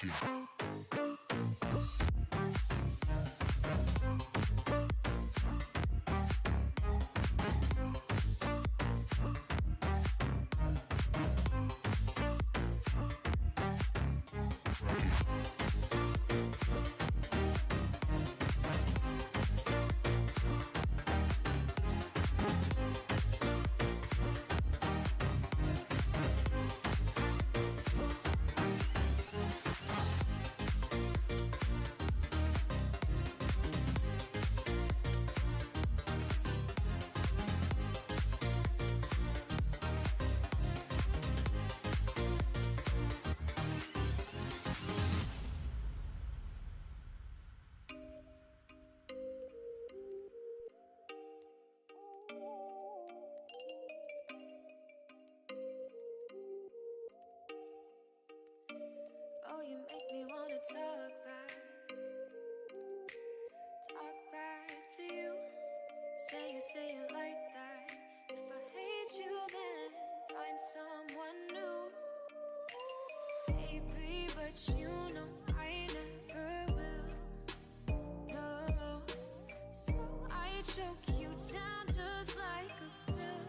Oh, you make me wanna talk back to you. Say it like that. If I hate you, then find someone new. Baby, but you know I never will. No, so I choke you down just like a pill.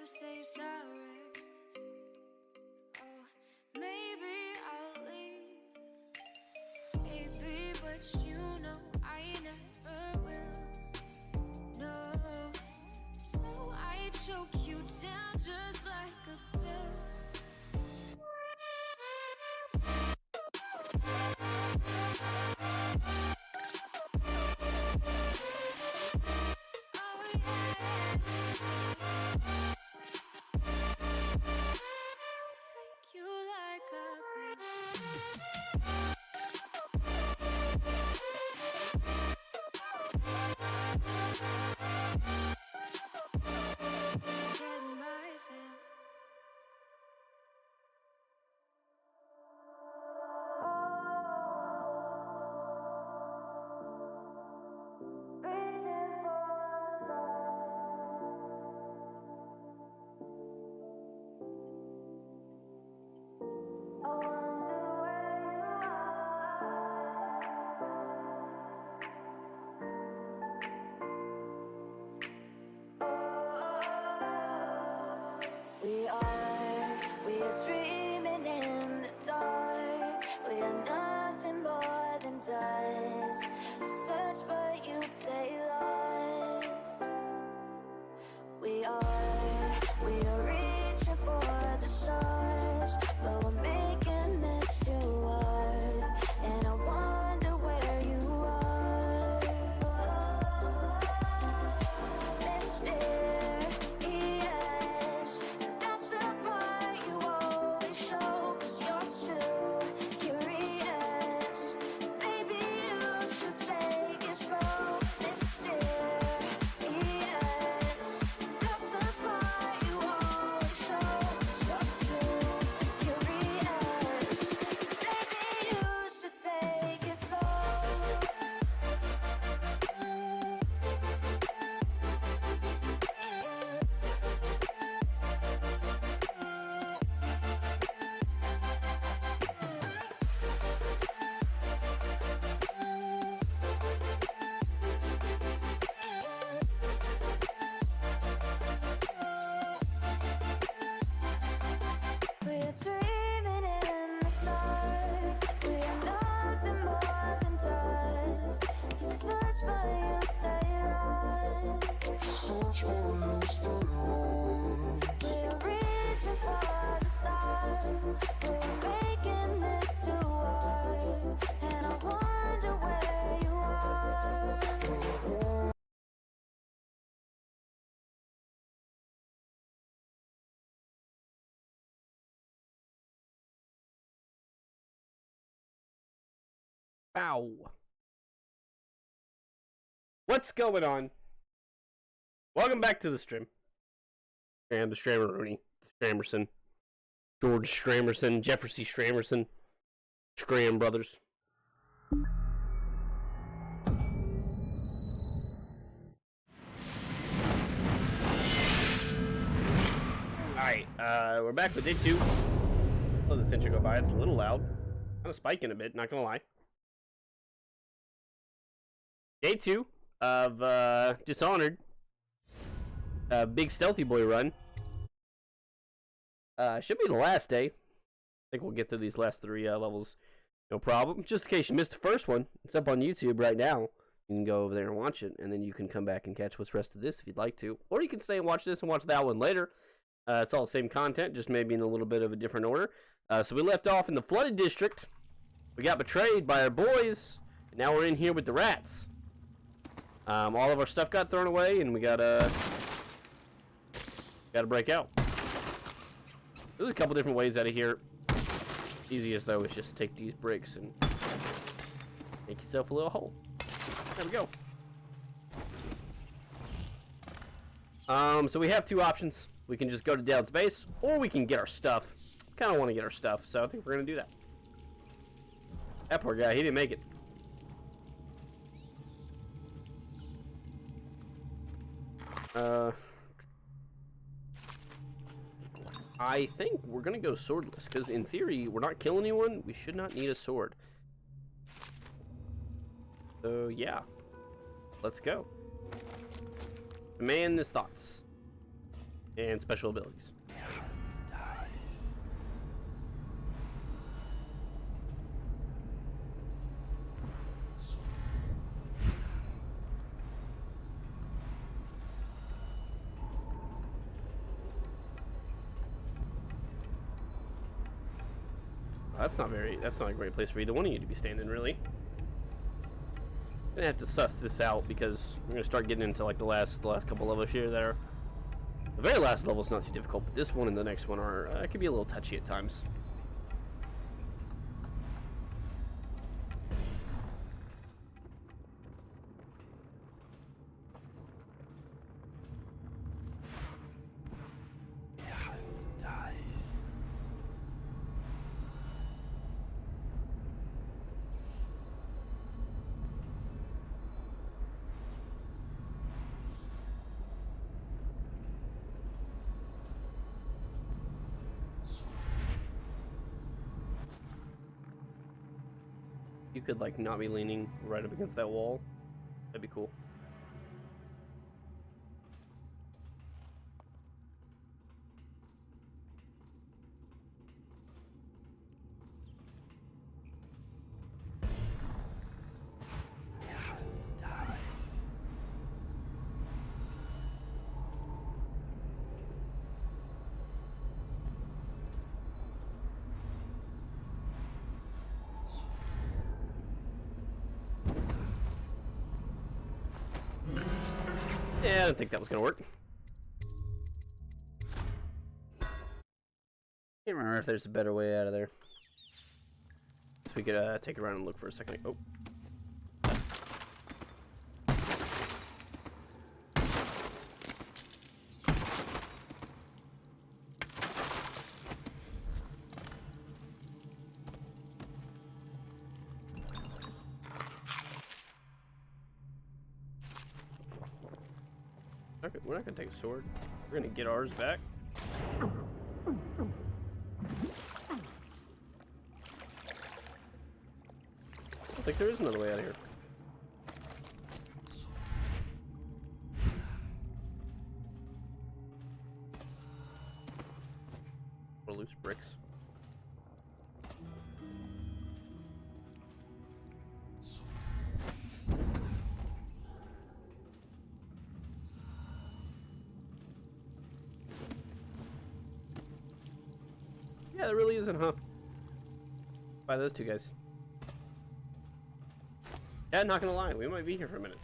Say sorry. Oh, maybe I'll leave. Baby, but you know I never will. No, so I choke you down just like a pill. We are dreaming in the dark. We are nothing more than dust. Search but you stay lost. We are reaching for the stars, but we're making this too hard. And I wonder where you are, mysterious. That's the part you always show, 'cause you're too curious. Maybe you should take it slow, mysterious. That's the part you always show, 'cause you're too curious. Maybe you should take it slow. We're dreaming in the dark. We are nothing more than dust. You search but you stay lost. We are reaching for the stars, but we're making Bow. What's going on? Welcome back to the stream. And the Strameroni, Stramerson, George Stramerson, Jefferson Stramerson, Stram Brothers. Alright, we're back with day 2. Let this intro go by. It's a little loud. Kind of spiking a bit, not gonna lie. Day 2 of Dishonored. Big stealthy boy run. Should be the last day. I think we'll get through these last 3 levels. No problem. Just in case you missed the first one, it's up on YouTube right now. You can go over there and watch it, and then you can come back and catch what's rest of this if you'd like to. Or you can stay and watch this and watch that one later. It's all the same content, just maybe in a little bit of a different order. So we left off in the flooded district. We got betrayed by our boys, and now we're in here with the rats. All of our stuff got thrown away, and we gotta break out. There's a couple different ways out of here. Easiest though is just take these bricks and make yourself a little hole. There we go. So we have 2 options. We can just go to Dale's base, or we can get our stuff. Kind of want to get our stuff, so I think we're gonna do that. That poor guy, he didn't make it. I think we're gonna go swordless, because in theory, we're not killing anyone. We should not need a sword. So yeah, let's go. Command his thoughts and special abilities. That's not a great place for either one of you to be standing, really. I'm gonna have to suss this out because we're gonna start getting into like the last couple levels here that are the very last level is not too difficult, but this one and the next one are it can be a little touchy at times. You could like not be leaning right up against that wall. That'd be cool. Yeah, I didn't think that was gonna work. Can't remember if there's a better way out of there. So we could take it around and look for a second. Oh. Okay, we're not gonna take a sword. We're gonna get ours back. I think there is another way out of here. Or loose bricks. Yeah, there really isn't, huh? By those 2 guys. Yeah, not gonna lie, we might be here for a minute.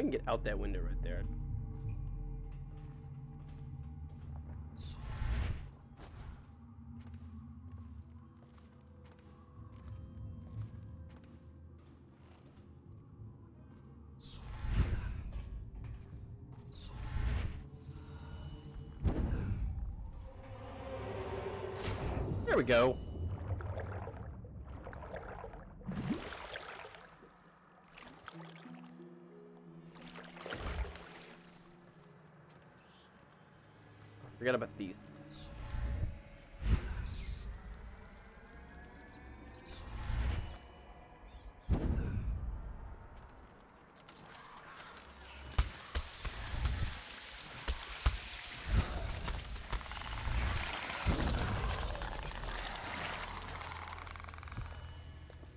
I can get out that window right there. There we go. Forget about these.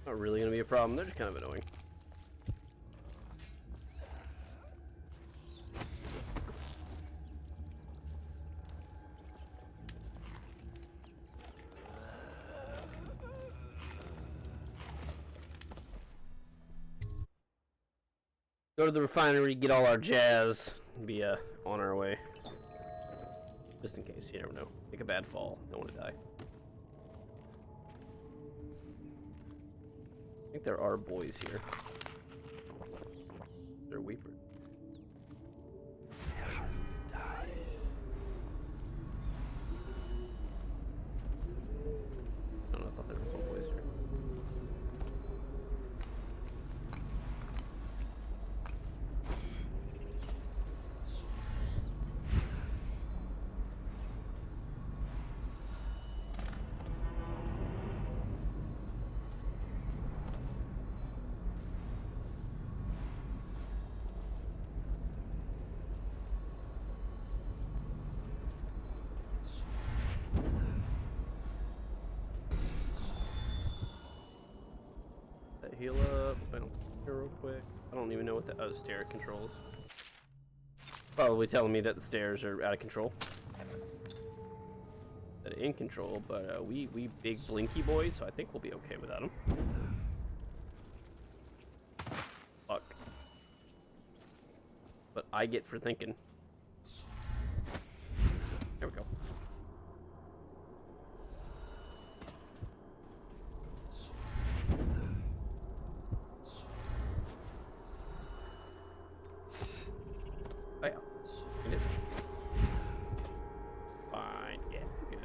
Not really gonna be a problem. They're just kind of annoying. Go to the refinery, get all our jazz, and be on our way. Just in case, you never know. Take a bad fall, don't want to die. I think there are boys here. They're weepers. I don't know, I thought there were boys here. Heal up. I don't here real quick. I don't even know what the stair controls. Probably telling me that the stairs are out of control. That are in control, but we big blinky boys, so I think we'll be okay without them. Fuck. But I get for thinking. There we go. Oh yeah. We did. Fine. Yeah. Good.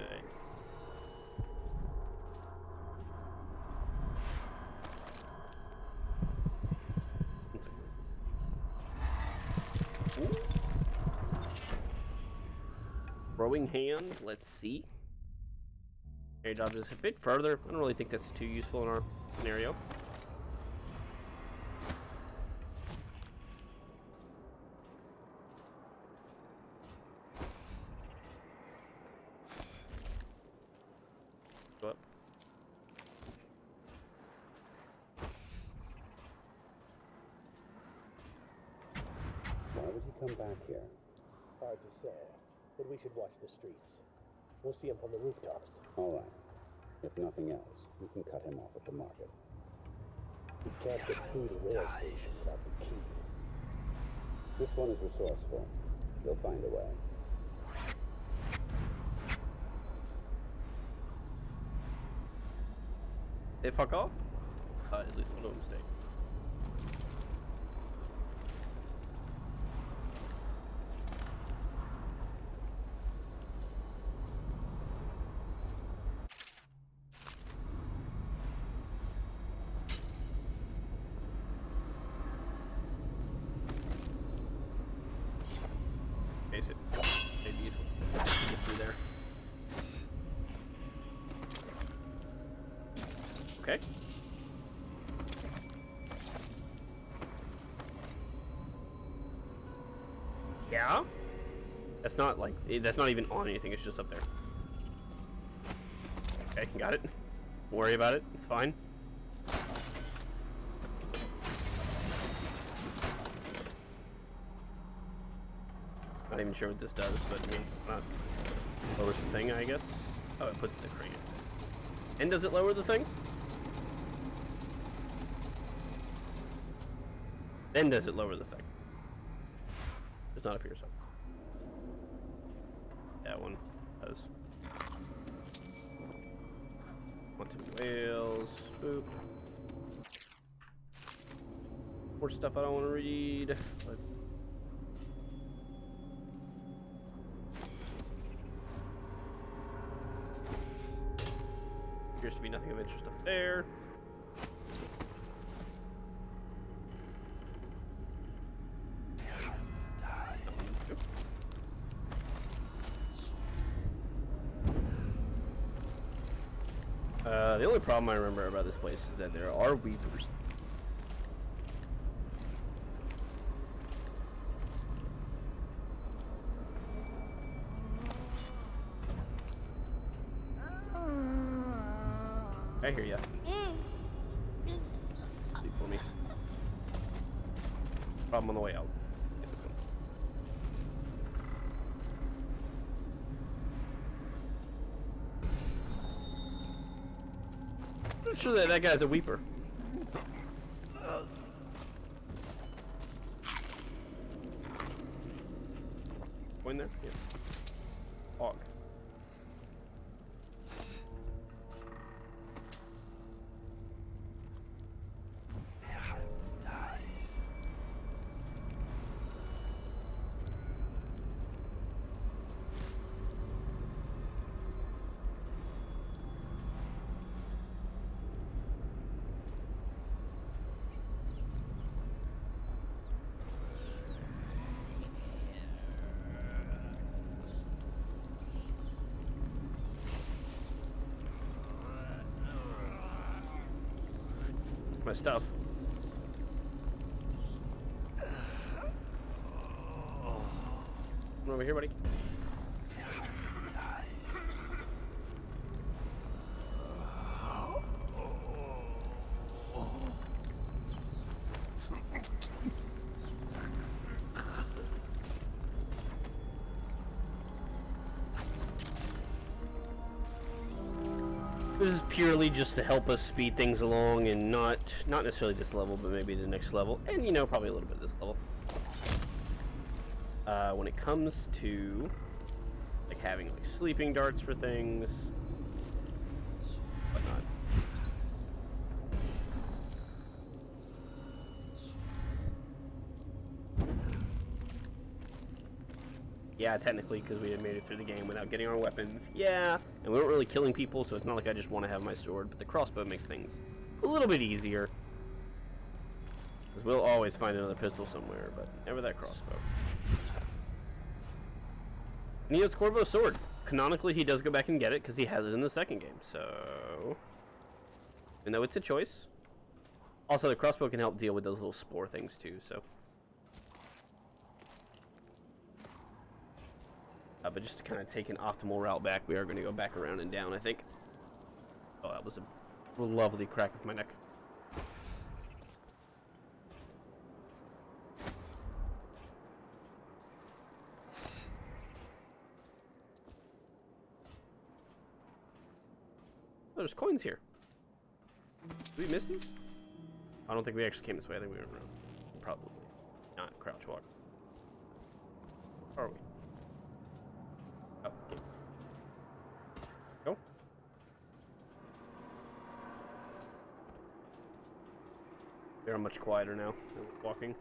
Ooh. Throwing hand. Let's see. Air dodge is a bit further. I don't really think that's too useful in our scenario. Go up. Why would he come back here? Hard to say, but we should watch the streets. We'll see him from the rooftops. All right. If nothing else, we can cut him off at the market. We can't get through the rail station without the key. This one is resourceful. He'll find a way. They fuck off? At least one of them stayed. Face it. Maybe useful. Get through there. Okay. Yeah? That's not like, that's not even on anything, it's just up there. Okay, got it. Don't worry about it, it's fine. Not even sure what this does, but I mean, not lowers the thing, I guess. Oh, it puts the crane. And does it lower the thing? Then does it lower the thing? It's not up here, so. That one does. One, two whales. Boop. More stuff I don't want to read. But appears to be nothing of interest up there. The only problem I remember about this place is that there are weepers. I hear ya. Sleep for me. Problem on the way out. Get this one. I'm sure that that guy's a weeper. Go in there? Yeah. Hog. My stuff. Come over here, buddy. This is purely just to help us speed things along, and not necessarily this level, but maybe the next level, and you know, probably a little bit of this level. When it comes to like having like sleeping darts for things, whatnot. Yeah, technically, because we had made it through the game without getting our weapons. Yeah, and we weren't really killing people, so it's not like I just want to have my sword, but the crossbow makes things a little bit easier. Because we'll always find another pistol somewhere, but never that crossbow. Neo's Corvo's sword. Canonically, he does go back and get it, because he has it in the second game, so... Even though it's a choice. Also, the crossbow can help deal with those little spore things, too, so... but just to kind of take an optimal route back, we are going to go back around and down, I think. Oh, that was a lovely crack of my neck. Oh, there's coins here. Did we miss these? I don't think we actually came this way. I think we went around. Probably not. Crouch walk. Where are we? Oh, okay. Go. They're much quieter now. They're walking.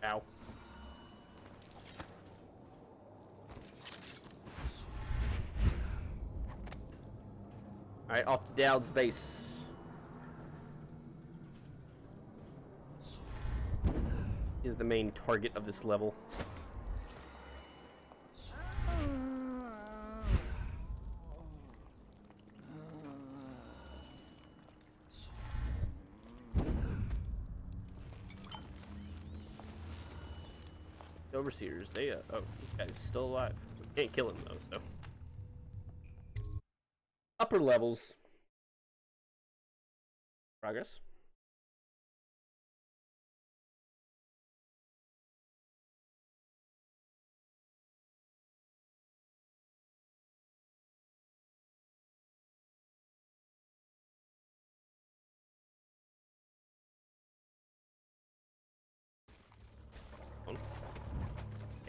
Ow. Alright, off to Dowd's base. Is the main target of this level. The overseers, they oh, this guy's still alive. We can't kill him though, so. Upper levels. Progress.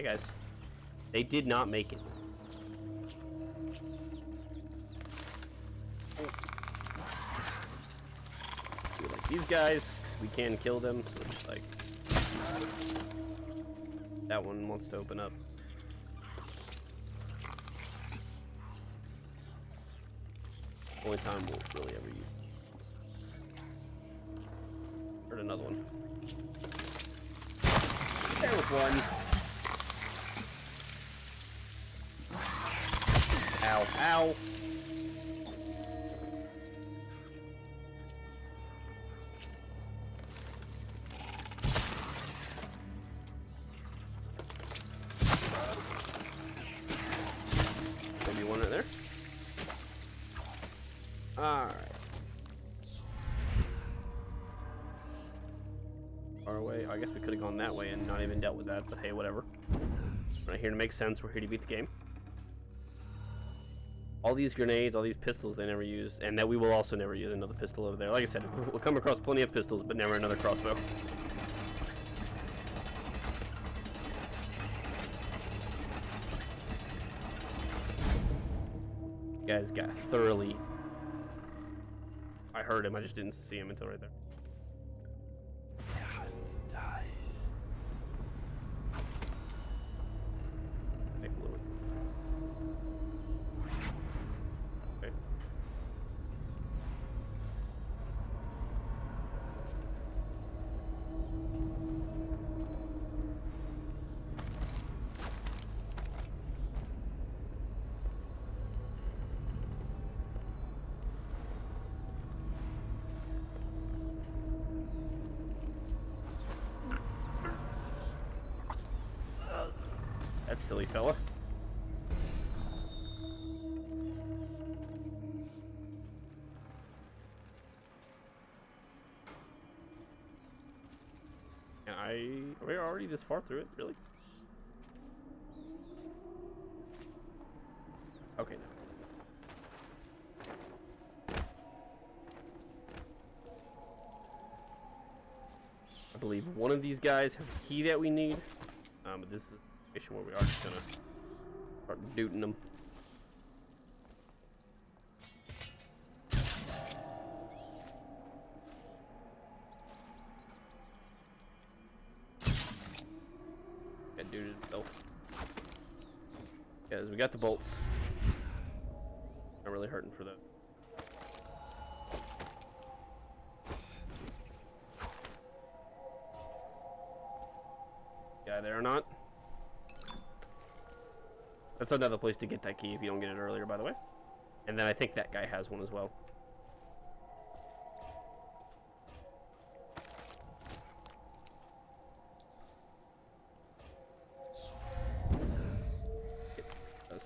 Hey guys, they did not make it. We like these guys, 'cause we can kill them, so just like that one wants to open up. Only time we'll really ever use. Heard another one. There was one. Ow, ow. Maybe one right there. Alright. Far away. I guess we could have gone that way and not even dealt with that, but hey, whatever. We're not here to make sense, we're here to beat the game. All these grenades, all these pistols they never use, and that we will also never use another pistol over there. Like I said, we'll come across plenty of pistols, but never another crossbow. Guys got thoroughly... I heard him, I just didn't see him until right there. They flew it. Okay. That silly fella. And we're already this far through it, really? Okay, no. I believe one of these guys has a key that we need. But this is a situation where we are just gonna start dooting them. That dude is though. Guys, we got the bolts. Not really hurting for that. Guy there or not? That's another place to get that key if you don't get it earlier, by the way. And then I think that guy has one as well. It does.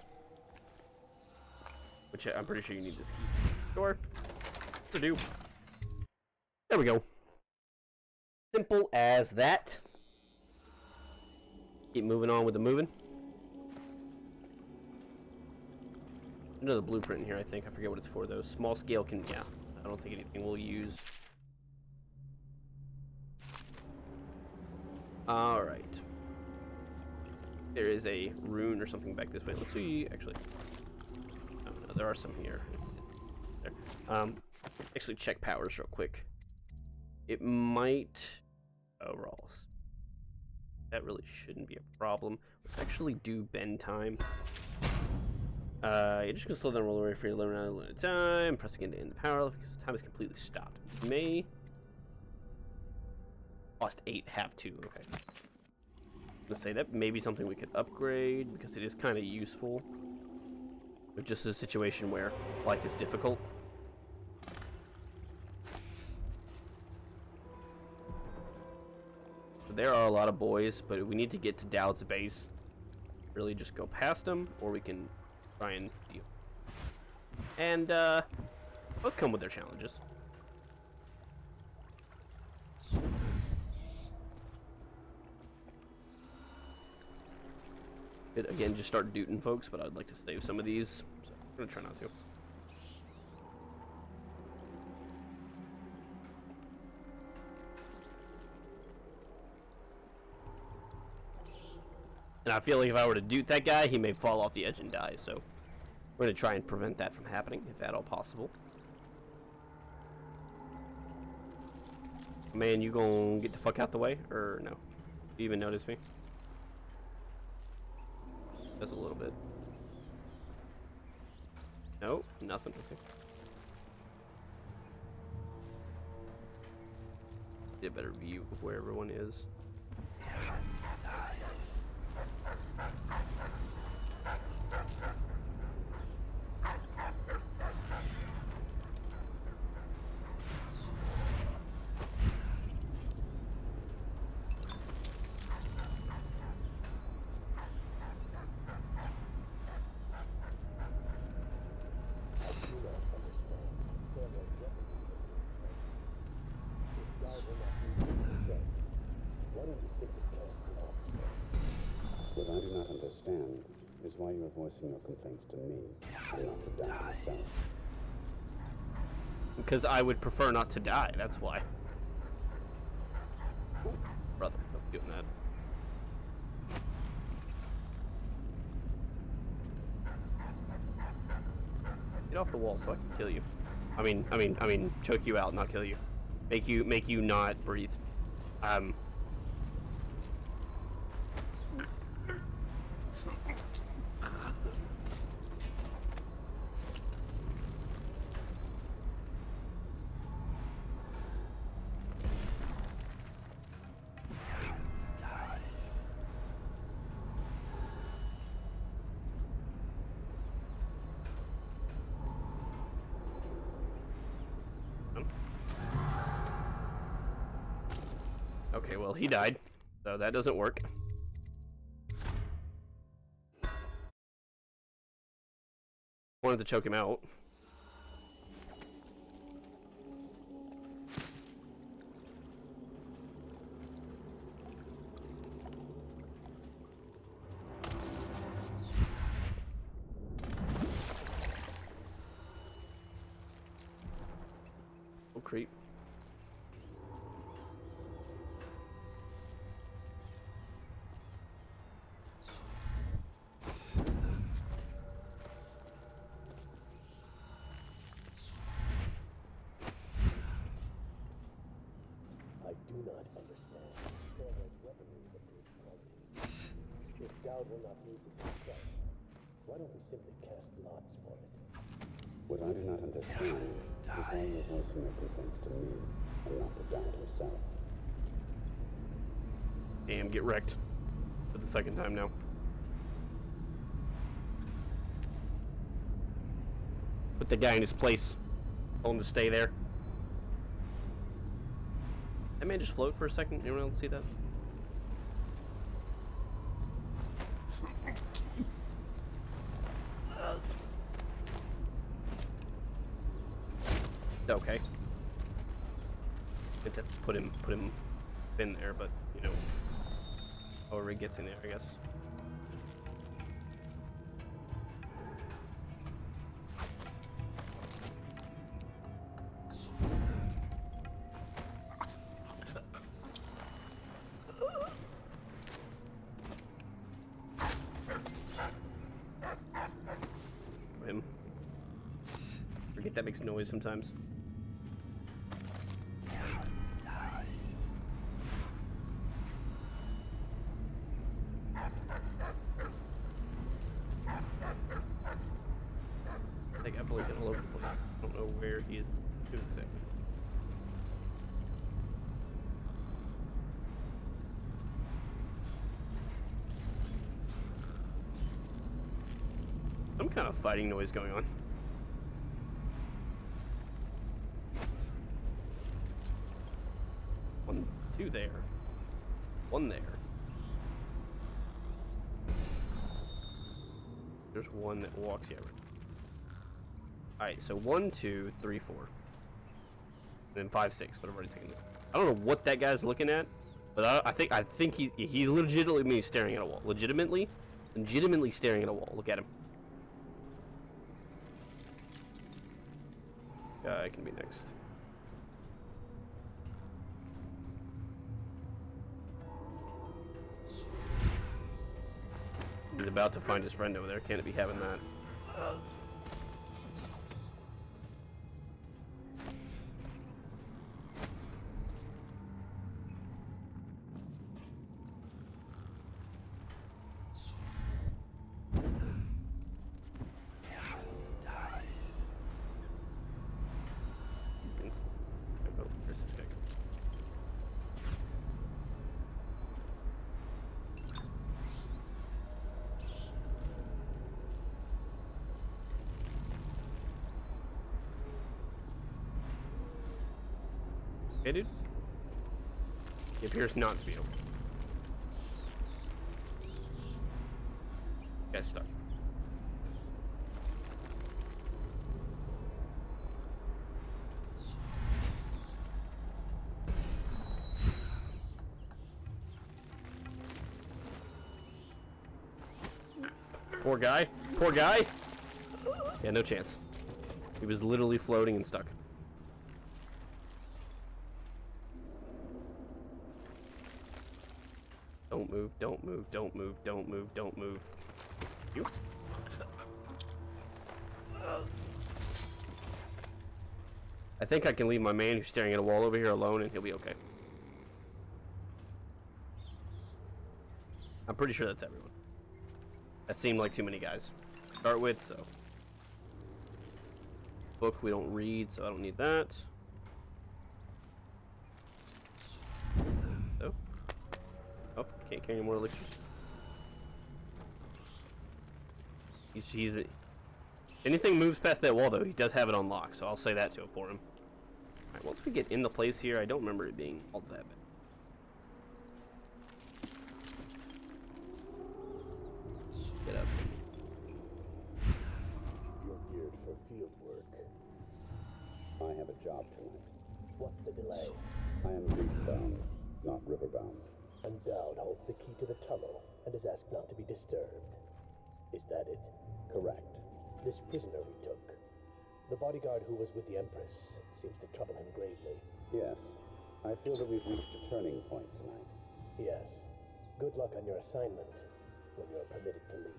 Which I'm pretty sure you need this key. Sure. Sure do. There we go. Simple as that. Keep moving on with the moving. Another blueprint in here, I think. I forget what it's for, though. Small scale can... Yeah. I don't think anything we'll use. Alright. There is a rune or something back this way. Let's see... Actually... Oh, no, there are some here. There. Actually, check powers real quick. It might... Overalls. That really shouldn't be a problem. Let's actually do bend time. You're just gonna slow down roll away for your limited time. Pressing it to end the power because the time is completely stopped. May cost 8, have 2. Okay. Let's say that may be something we could upgrade because it is kind of useful. But just a situation where life is difficult. There are a lot of boys, but we need to get to Dowd's base. Really just go past them, or we can try and deal. And, both come with their challenges. Could, again, just start dooting folks, but I'd like to save some of these, so I'm gonna try not to. And I feel like if I were to do that guy, he may fall off the edge and die. So we're gonna try and prevent that from happening, if at all possible. Man, you gonna get the fuck out the way, or no? Do you even notice me? Just a little bit. No, nothing. Okay. Get a better view of where everyone is. What I do not understand is why you are voicing your complaints to me and not to Dad himself. Because I would prefer not to die, that's why. Ooh, brother, don't be doing that. Get off the wall so I can kill you. I mean, choke you out, not kill you. Make you not breathe. Okay, well, he died, so that doesn't work. Wanted to choke him out. Oh, creep. I do not understand. Pharaoh's weaponry is of good quality. If Dowd will not use it himself, why don't we simply cast lots for it? What I do not understand is why you are voicing your complaints to me and not to Dad himself. Damn, get wrecked. For the second time now. Put the guy in his place. Tell him to stay there. That man just float for a second. Anyone else see that? Okay. Had to put him in there, but you know, however he gets in there, I guess. Him. Forget that makes noise sometimes. I think I blinked it all over the place. I don't know where he is doing exactly. Some kind of fighting noise going on. One, two there. One there. There's one that walks here. Alright, so 1, 2, 3, 4. And then 5, 6, but I've already taken it. I don't know what that guy's looking at, but I think he's legitimately staring at a wall. Legitimately staring at a wall. Look at him. Guy can be next. He's about to find his friend over there. Can't be having that. Oh, there's this guy. Okay, dude. He appears not to be open. Guy's stuck. Poor guy. Poor guy. Yeah, no chance. He was literally floating and stuck. Don't move, don't move, don't move, don't move, don't move. You? I think I can leave my man who's staring at a wall over here alone and he'll be okay. I'm pretty sure that's everyone. That seemed like too many guys to start with, so. Book we don't read, so I don't need that. So. Oh, can't carry any more elixirs. He's anything moves past that wall, though, he does have it unlocked, so I'll say that to him for him. Alright, once we get in the place here, I don't remember it being all that bad. Get up. You're geared for field work. I have a job tonight. What's the delay? I am eastbound, not riverbound. And Dowd holds the key to the tunnel and is asked not to be disturbed. Is that it? Correct. This prisoner we took, the bodyguard who was with the Empress, seems to trouble him gravely. Yes. I feel that we've reached a turning point tonight. Yes. Good luck on your assignment when you're permitted to leave.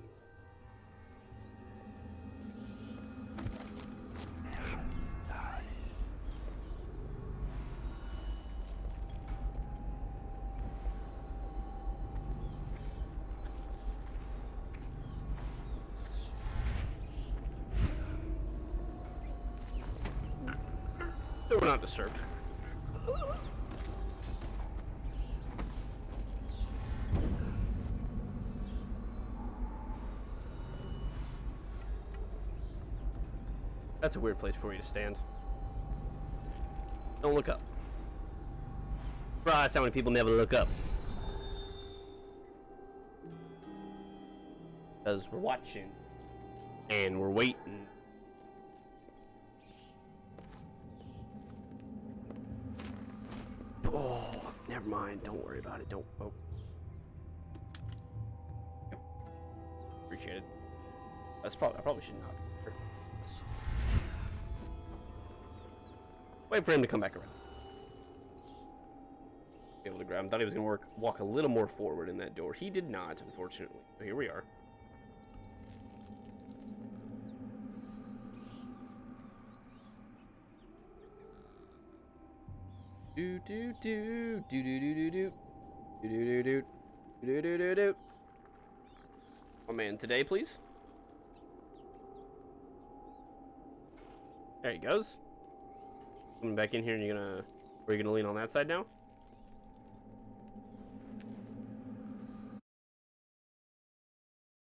So we're not disturbed. That's a weird place for you to stand. Don't look up. Surprise how many people never look up. Because we're watching. And we're waiting. Oh, never mind. Don't worry about it. Don't. Oh. Yep. Appreciate it. I probably should not. Sure. Wait for him to come back around. Be able to grab him. Thought he was going to walk a little more forward in that door. He did not, unfortunately. So here we are. Do do do do do do do do do do do do do do do. Oh man, today please. There he goes. Coming back in here, and are you gonna lean on that side now?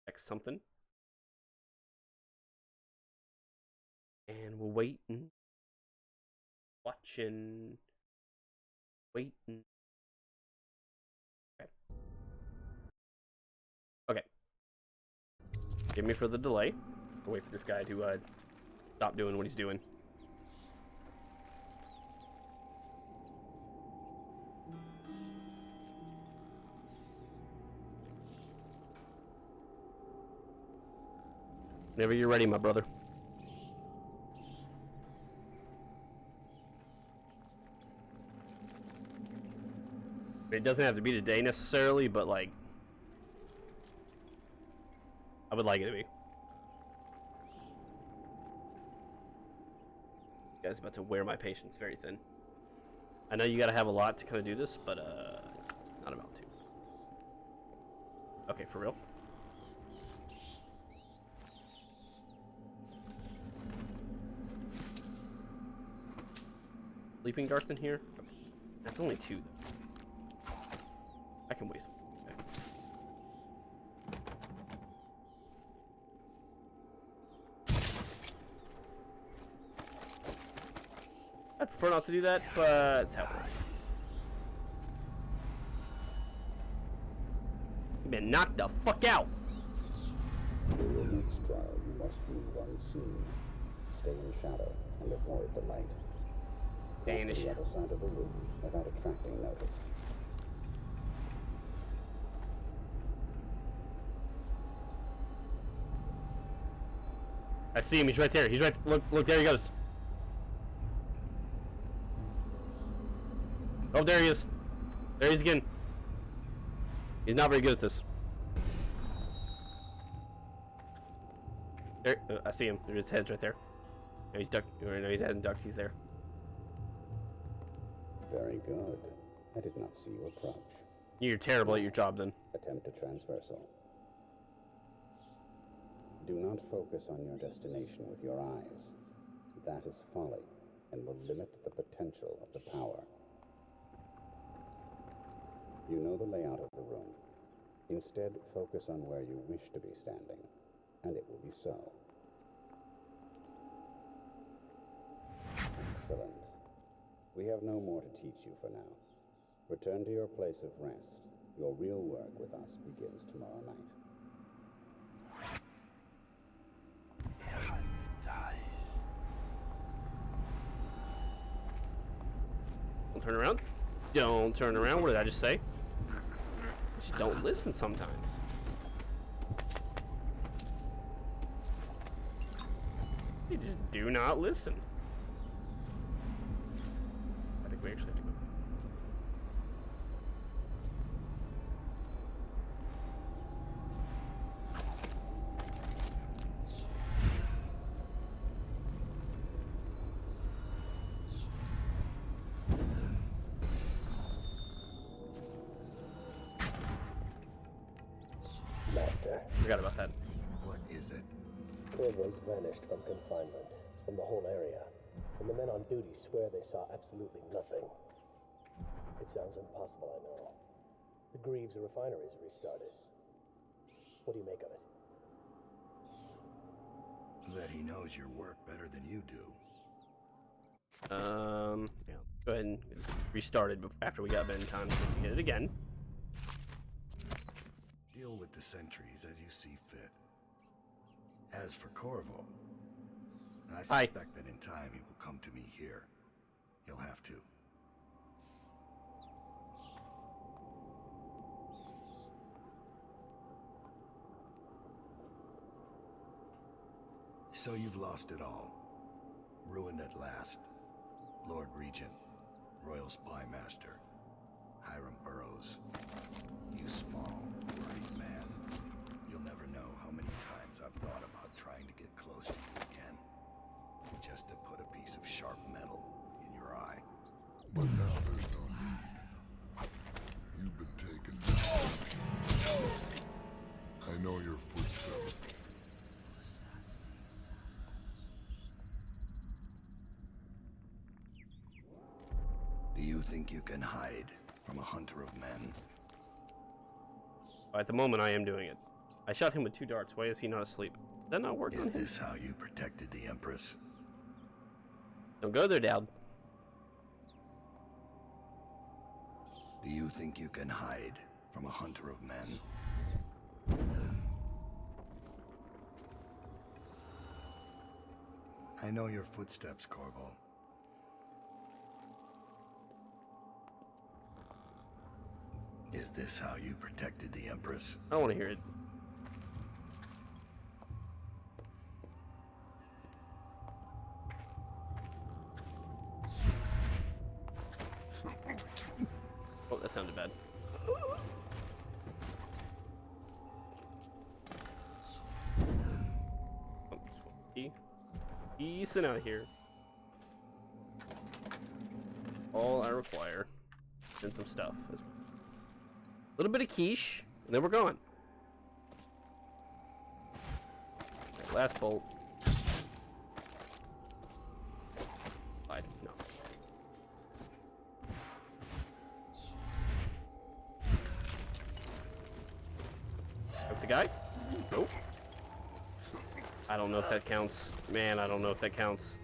X something. And we're waiting. Watching. Waiting. Okay. Okay. Give me for the delay. I'll wait for this guy to stop doing what he's doing. Whenever you're ready, my brother. It doesn't have to be today necessarily, but like I would like it to be. Guy's about to wear my patience very thin. I know you gotta have a lot to kind of do this, but not about to. Okay, for real. Sleeping darts in here? Okay. That's only 2 though. I can waste. Okay. I prefer not to do that, but it's how it works. You've been knocked the fuck out! For your next trial, you must move unseen. Stay in shadow and avoid the light. Stay in the Cross to the shadow. other side of the room without attracting notice. I see him, he's right there. He's right. Look, there he goes. Oh, there he is. There he is again. He's not very good at this. There, I see him. His head's right there. No, he's ducked. No, he's hadn't ducked. He's there. Very good. I did not see you approach. You're terrible at your job, then. Attempt a transversal. Do not focus on your destination with your eyes. That is folly and will limit the potential of the power. You know the layout of the room. Instead, focus on where you wish to be standing, and it will be so. Excellent. We have no more to teach you for now. Return to your place of rest. Your real work with us begins tomorrow night. Don't turn around. Don't turn around. What did I just say? Just don't listen sometimes. You just do not listen. I think we actually have to go. Master, Forgot about that. What is it? Corvo's vanished from confinement, from the whole area, and the men on duty swear they saw absolutely nothing. It sounds impossible, I know. The Greaves refineries restarted. What do you make of it? That he knows your work better than you do. Yeah. Go ahead and restart it after we got Ben time to hit it again. Deal with the sentries as you see fit. As for Corvo, I Hi. suspect that in time he will come to me here. He'll have to. So you've lost it all. Ruined at last. Lord Regent, Royal Spy Master, Hiram Burroughs. You small, worried man. You'll never know how many times I've thought about trying to get close to you again. Just to put a piece of sharp metal in your eye. But now there's no need. You've been taken down. I know your footsteps. Do you think you can hide from a hunter of men? At the moment, I am doing it. I shot him with 2 darts. Why is he not asleep? Did that not work on Is him? this how you protected the Empress? Don't go there, Dad. Do you think you can hide from a hunter of men? I know your footsteps, Corvo. Is this how you protected the Empress? I don't want to hear it. Oh, that sounded bad. Peacing out here. All I require. And some stuff. A little bit of quiche, and then we're going. Last bolt. No. Choke the guy? Nope. I don't know if that counts. Man, I don't know if that counts.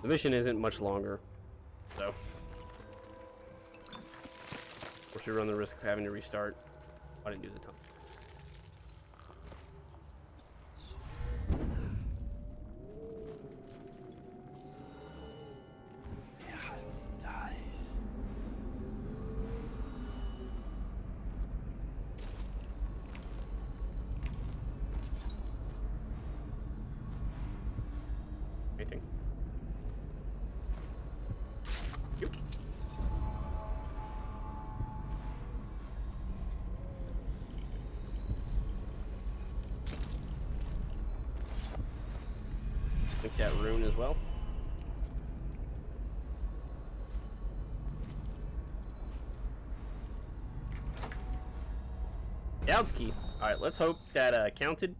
The mission isn't much longer, so of course we run the risk of having to restart. I didn't do the time. Anything? Yep. Think that rune as well. Down's key. All right, let's hope that counted.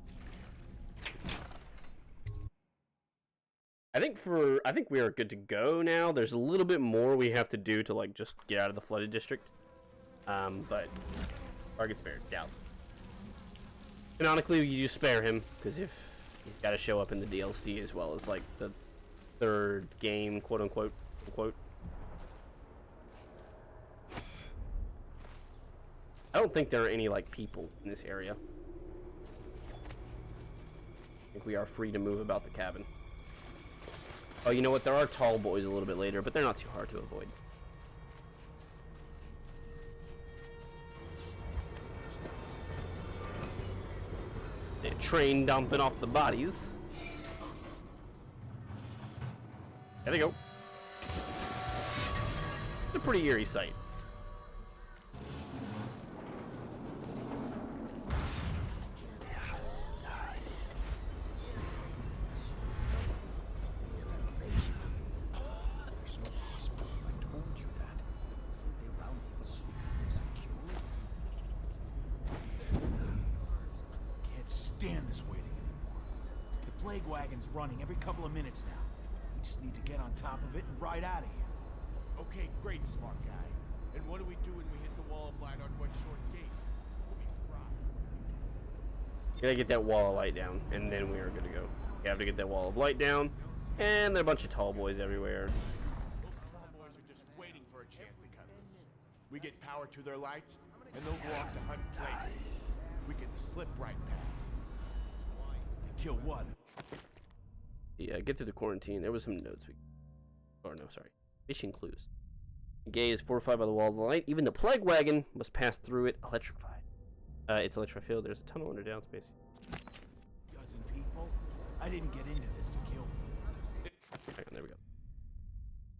I think we are good to go now. There's a little bit more we have to do to like just get out of the flooded district. But target spared. Down. Canonically, you spare him because if he's got to show up in the DLC as well as like the third game, quote unquote. I don't think there are any like people in this area. I think we are free to move about the cabin. Oh, you know what? There are tall boys a little bit later, but they're not too hard to avoid. A train dumping off the bodies. There they go. It's a pretty eerie sight. Running every couple of minutes now. We just need to get on top of it and ride out of here. Okay, great, smart guy. And what do we do when we hit the wall of light on one short gate? We'll be fried. Gotta get that wall of light down, and then we are good to go. We have to get that wall of light down, and there are a bunch of tall boys everywhere. Those tall boys are just waiting for a chance to cut them. We get power to their lights, and they'll go off to hunt players. We can slip right past. And kill what? Yeah, get through the quarantine. There was some notes we... Or no, sorry. Mission clues. The gate is fortified by the wall of light. Even the plague wagon must pass through it electrified. It's electrified field. There's a tunnel under downspace. Dozen people? I didn't get into this to kill people. Hang on, there we go.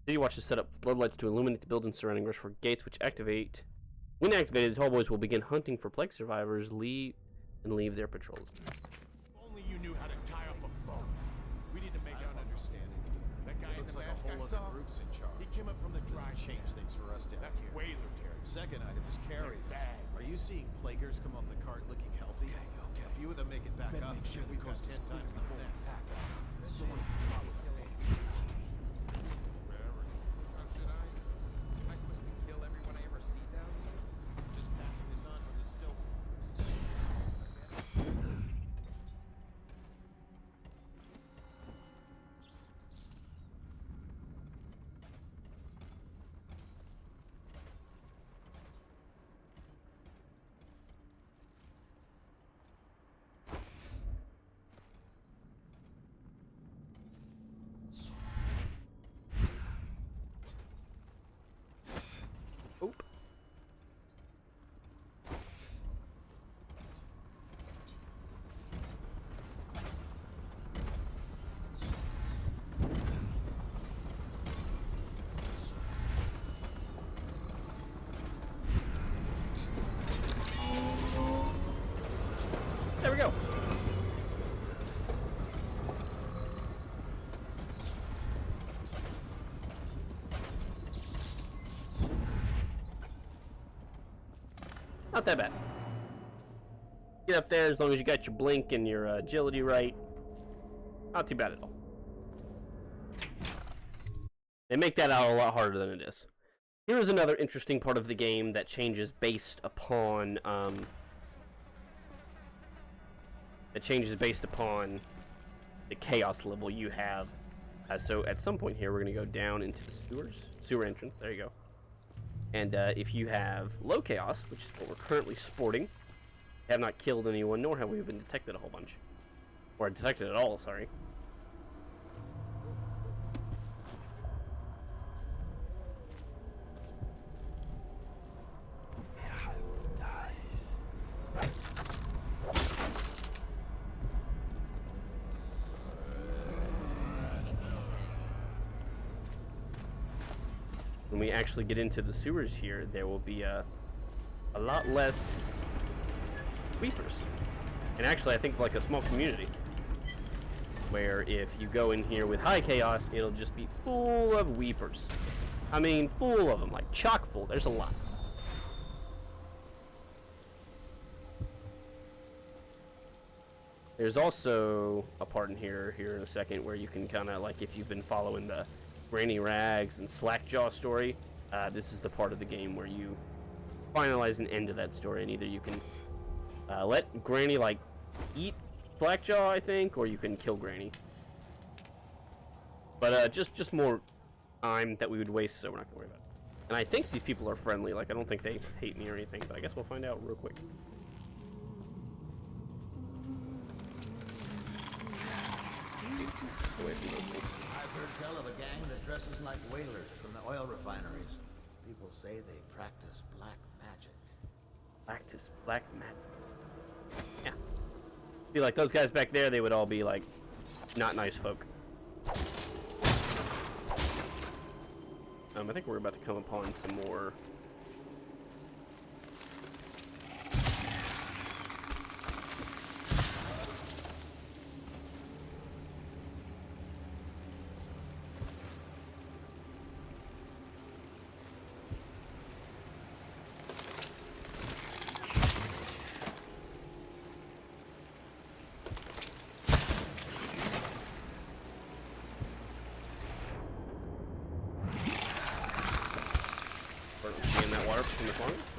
City Watch is set up floodlights to illuminate the buildings surrounding Rushford gates, which activate. When activated, the tall boys will begin hunting for plague survivors, leave their patrols. If only you knew how to tie up a bow. We need to make out an understanding. That guy in the mask I saw, he came up from the dry change things for us down here. That's whaler territory. Second item is carriers. Are you seeing plaguers come off the cart looking healthy? Okay. A few of them make it back Better up. make sure the We've got coast is 10 clear times the before we next. pack up. Someone can follow the page. How should I? Am I supposed to kill everyone I ever see down here? Just passing this on from the still. Not that bad. Get up there as long as you got your blink and your agility right. Not too bad at all. They make that out a lot harder than it is. Here is another interesting part of the game that changes based upon the chaos level you have. So at some point here, we're going to go down into the sewer entrance. There you go. And if you have low chaos, which is what we're currently sporting, have not killed anyone, nor have we been detected a whole bunch. Or detected at all, sorry. When we actually get into the sewers here, there will be a lot less weepers. And actually, I think like a small community. Where if you go in here with high chaos, it'll just be full of weepers. I mean, full of them, like chock full. There's a lot. There's also a part in here in a second where you can kind of, like, if you've been following the Granny Rags and Slackjaw story, this is the part of the game where you finalize an end to that story, and either you can let Granny, like, eat Slackjaw, I think, or you can kill Granny. But just more time that we would waste, so we're not gonna worry about it. And I think these people are friendly. Like, I don't think they hate me or anything, but I guess we'll find out real quick. Away from those things. I've heard tell of a gang that dresses like whalers from the oil refineries. People say they practice black magic. Practice black magic. Yeah. Be like those guys back there, they would all be like not nice folk. I think we're about to come upon some more.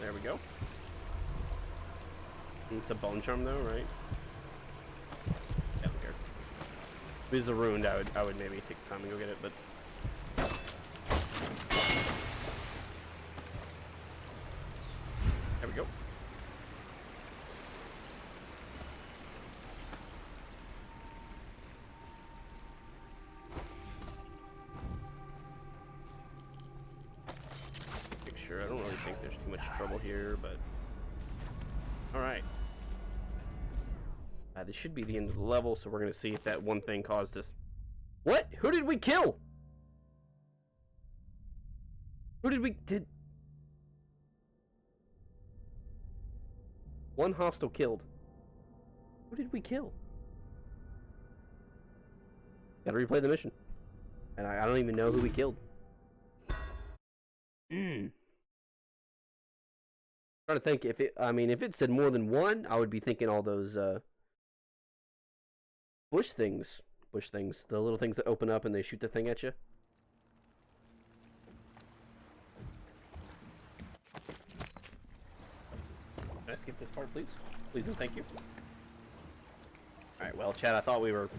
There we go. It's a bone charm though, right? Yeah, I don't care. If it's a ruined, I would maybe take the time and go get it, but there we go. I don't really think there's too much trouble here, but alright. This should be the end of the level, so we're going to see if that one thing caused this. What? Who did we kill? Who did we... One hostile killed. Who did we kill? Gotta replay the mission. And I don't even know who we killed. Trying to think if it, if it said more than one, I would be thinking all those bush things, the little things that open up and they shoot the thing at you. Can I skip this part, please? Please and thank you. Alright, well, Chad, I thought we were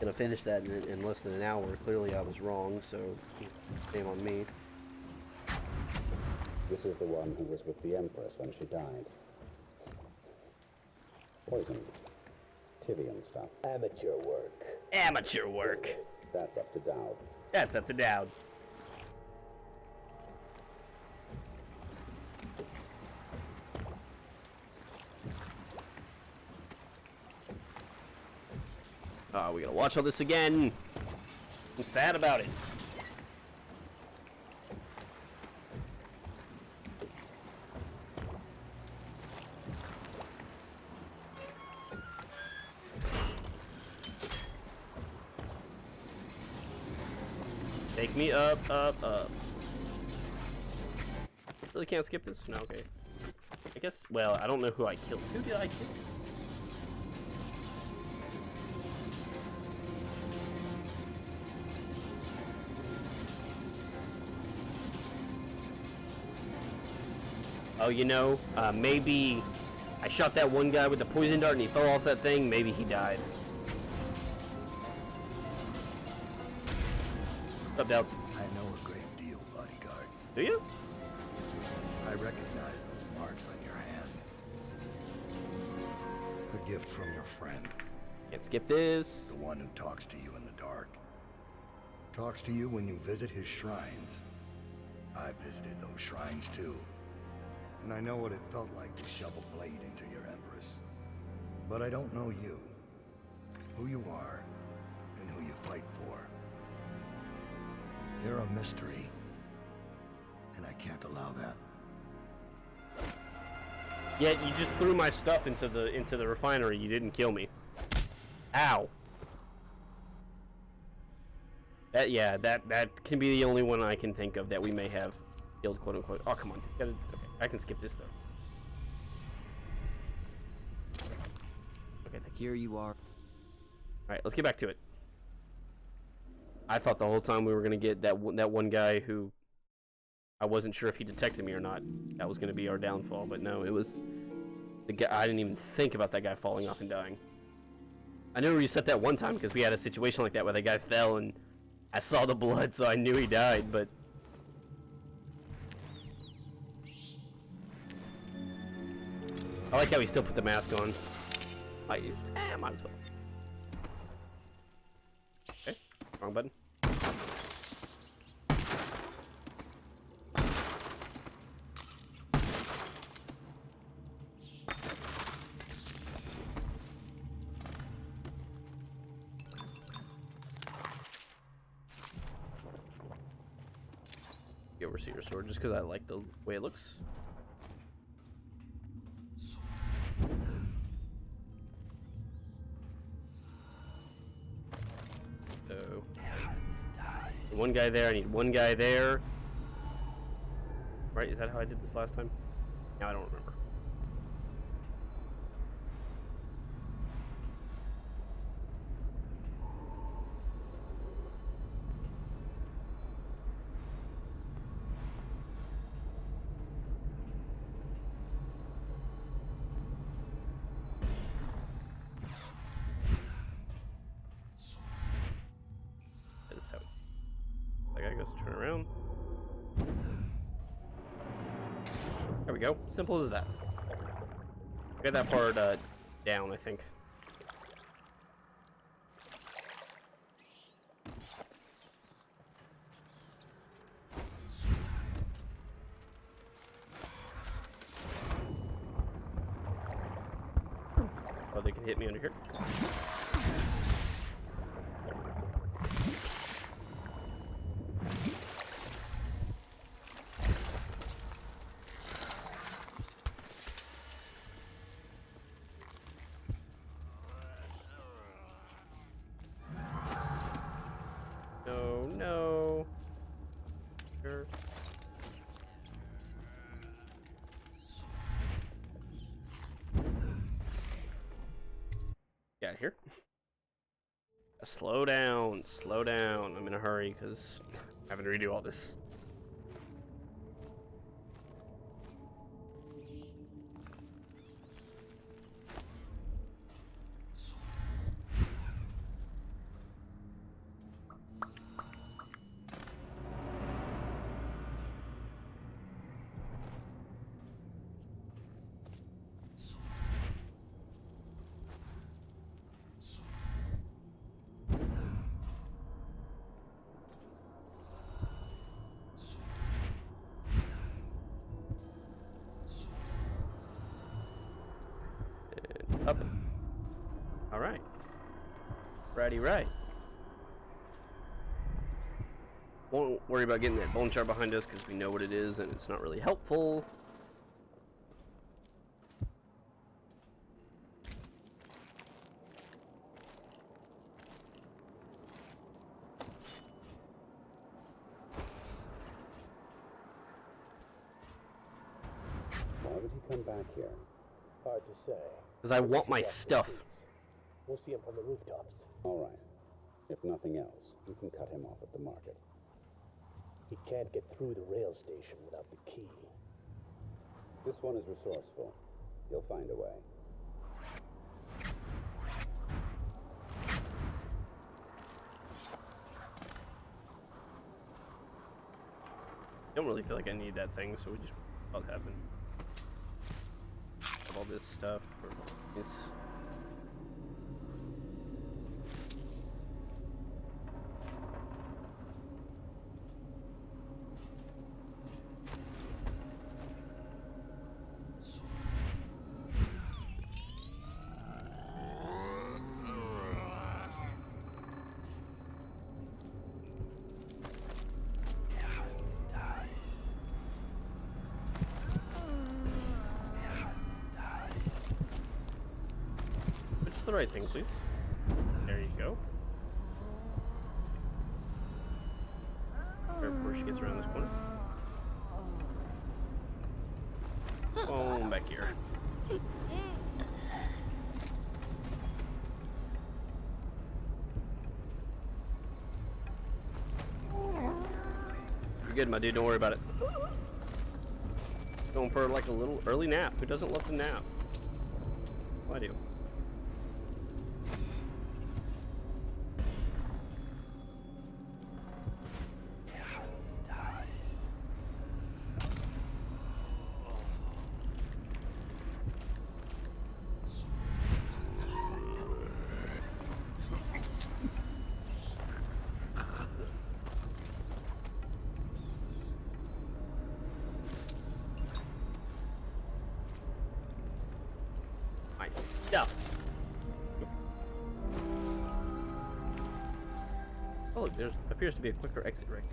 going to finish that in less than an hour. Clearly I was wrong, so shame on me. This is the one who was with the Empress when she died. Poisoned. Tivian stuff. Amateur work. Amateur work. That's up to Dowd. That's up to Dowd. Oh, we gotta watch all this again. I'm sad about it. Take me up, up, up. Really can't skip this? No, okay. I guess, well, I don't know who I killed. Who did I kill? Oh, you know, maybe I shot that one guy with the poison dart and he fell off that thing. Maybe he died. What's up, Del? I know a great deal, bodyguard. Do you? I recognize those marks on your hand. A gift from your friend. Can't skip this. The one who talks to you in the dark. Talks to you when you visit his shrines. I visited those shrines too. And I know what it felt like to shove a blade into your Empress. But I don't know you. Who you are, and who you fight for. You're a mystery. And I can't allow that. Yet you just threw my stuff into the refinery. You didn't kill me. Ow. That can be the only one I can think of that we may have killed, quote unquote. Oh, come on. Okay, I can skip this though. Okay, Here you are. All right, let's get back to it. I thought the whole time we were gonna get that one guy who I wasn't sure if he detected me or not. That was gonna be our downfall, but no, it was the guy. I didn't even think about that guy falling off and dying. I knew we reset that one time because we had a situation like that where the guy fell and I saw the blood, so I knew he died. But I like how he still put the mask on. Might as well. Okay, wrong button. Get Overseer sword just because I like the way it looks. So, one guy there. I need one guy there. Right? Is that how I did this last time? No, I don't remember. Turn around. There we go. Simple as that. Get that part down, I think. Oh, they can hit me under here. No. Sure. Get out of here. Slow down. Slow down. I'm in a hurry because I'm having to redo all this. Up. Alright. Righty right. Won't worry about getting that bone shard behind us because we know what it is and it's not really helpful. did he come back here? Hard to say. Because I want my Watch the stuff. streets. We'll see him from the rooftops. All right. If nothing else, you can cut him off at the market. He can't get through the rail station without the key. This one is resourceful. He'll find a way. Don't really feel like I need that thing, so we just let it happen. Have all this stuff for this. The right thing, please. There you go. Right before she gets around this corner. Boom, back here. You're good, my dude. Don't worry about it. Going for like a little early nap. Who doesn't love to nap? Well, I do. Stuff. Oh, look, there appears to be a quicker exit right.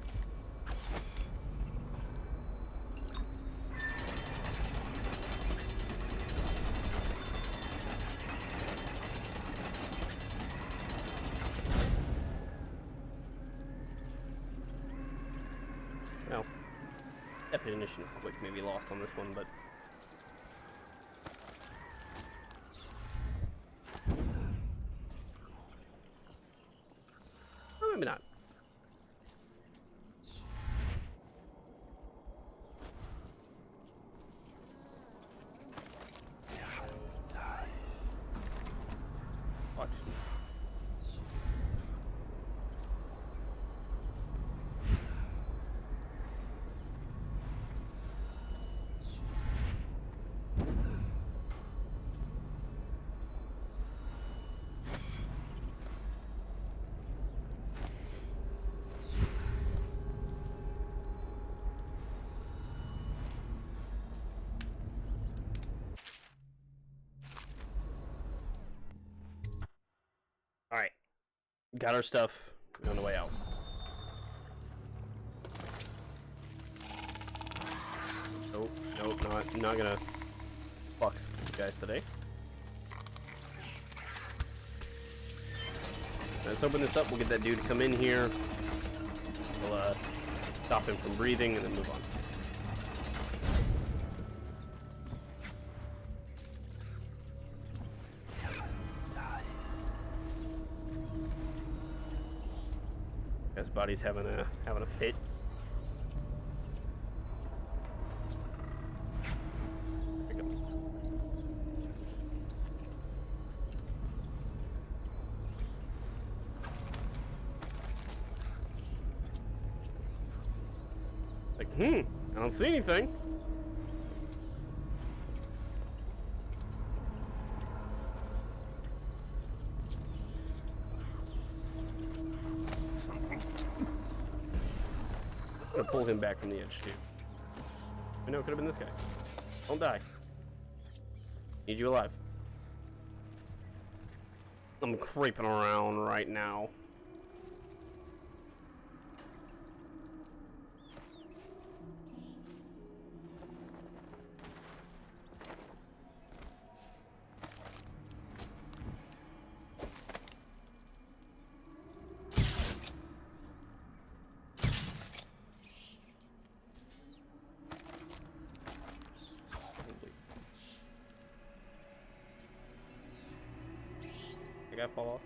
Well, definition of quick may be lost on this one, but maybe not. Watch. Alright. Got our stuff. We're on the way out. Nope, nope, not gonna fuck you guys today. Let's open this up. We'll get that dude to come in here. We'll stop him from breathing and then move on. His body's having a fit. Here he comes. Like, I don't see anything. I'm gonna pull him back from the edge too. I know it could have been this guy. Don't die. Need you alive. I'm creeping around right now. guy fall off?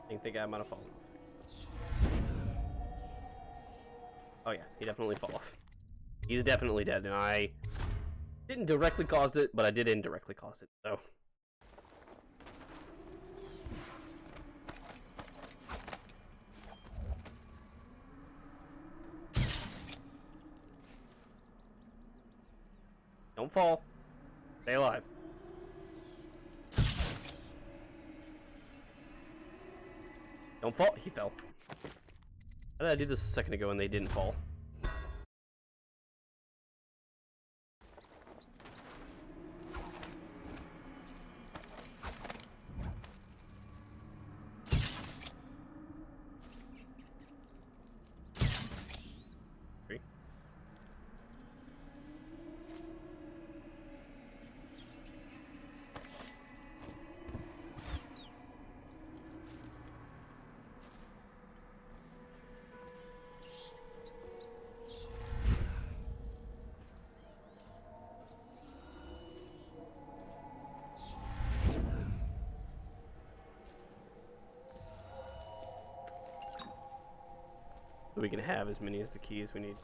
I think the guy might have fallen off. Oh yeah, he definitely fell off. He's definitely dead, and I didn't directly cause it, but I did indirectly cause it, so. Don't fall. Stay alive. Don't fall. He fell. How did I do this a second ago and they didn't fall? We can have as many as the keys we need.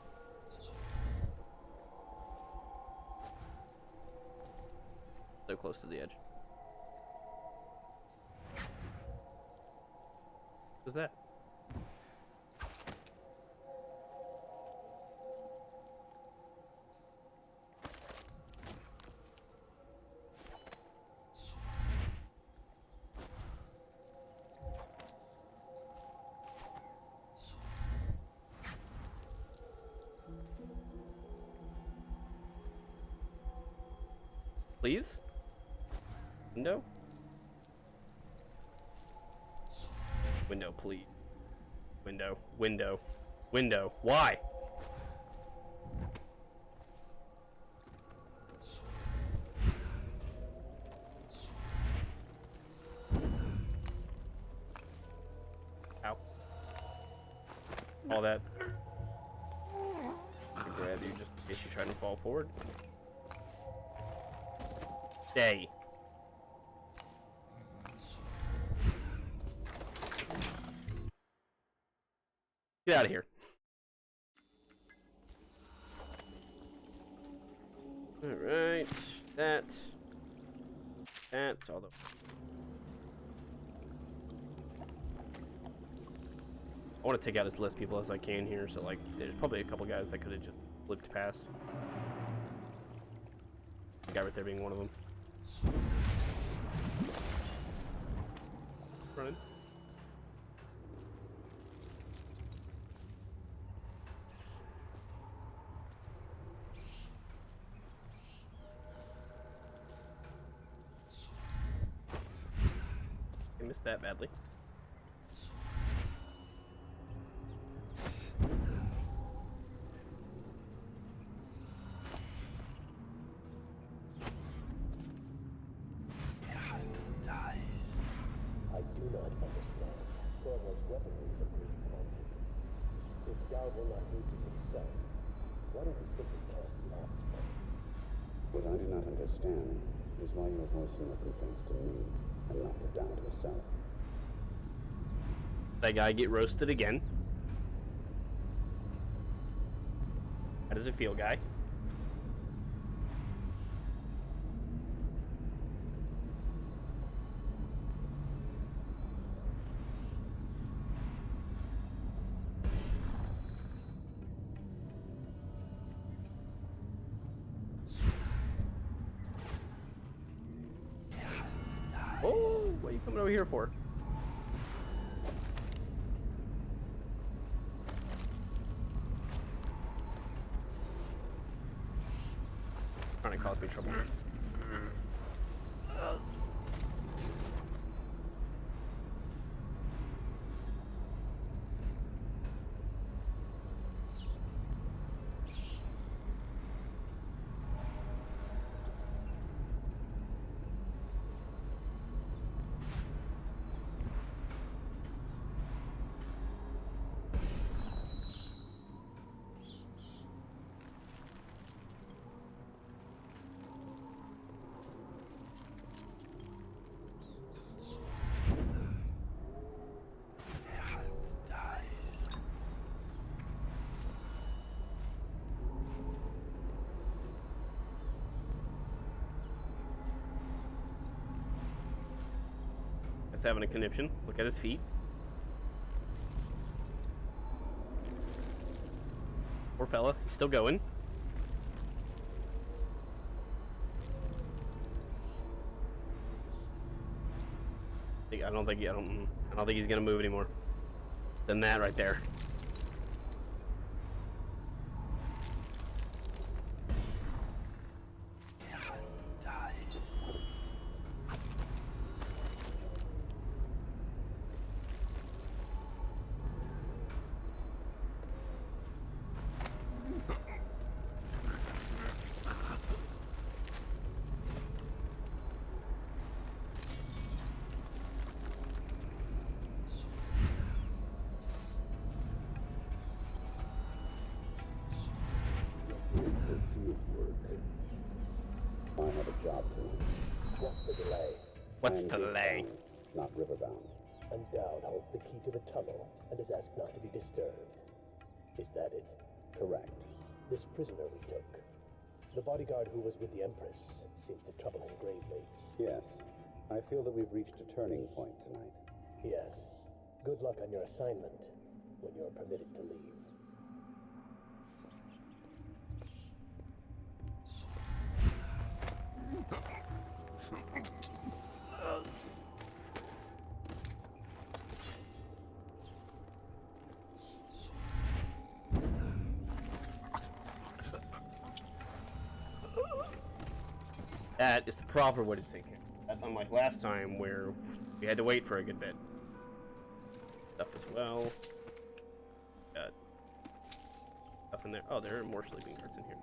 So close to the edge. What's that? Please? Window? Window, please. Window, window, window. Why? Ow. All that. I grab you just in case you're trying to fall forward. Stay. Get out of here. Alright. That's all the. I want to take out as less people as I can here, so like there's probably a couple guys I could have just flipped past. The guy right there being one of them. Running. I missed that badly. I do not understand. Corvo's weaponry is of great quality. If Dowd will not use it himself, why don't we simply cast lots on it? What I do not understand is why you are voicing your complaints to me and not to Dowd herself. That guy get roasted again. How does it feel, guy? Oh, what are you coming over here for? Trying to cause me trouble. He's having a conniption. Look at his feet. Poor fella. He's still going. I don't think he's gonna move anymore. Than that right there. I have a job to do. What's the delay? What's the delay? Not riverbound. Endowed holds the key to the tunnel and is asked not to be disturbed. Is that it? Correct. This prisoner we took, the bodyguard who was with the Empress, seems to trouble him gravely. Yes. I feel that we've reached a turning point tonight. Yes. Good luck on your assignment when you're permitted to leave. That is the proper way to take care. That's unlike last time where we had to wait for a good bit. Stuff as well. Got stuff in there. Oh, there are more sleeping guards in here.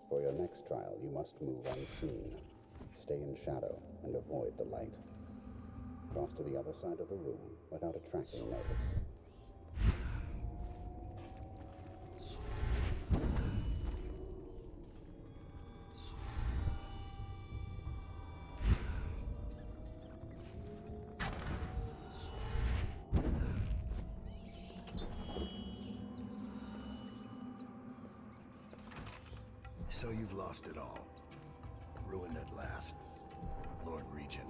For your next trial, you must move unseen. Stay in shadow and avoid the light. Cross to the other side of the room without attracting notice. So you've lost it all. Ruined at last. Lord Regent,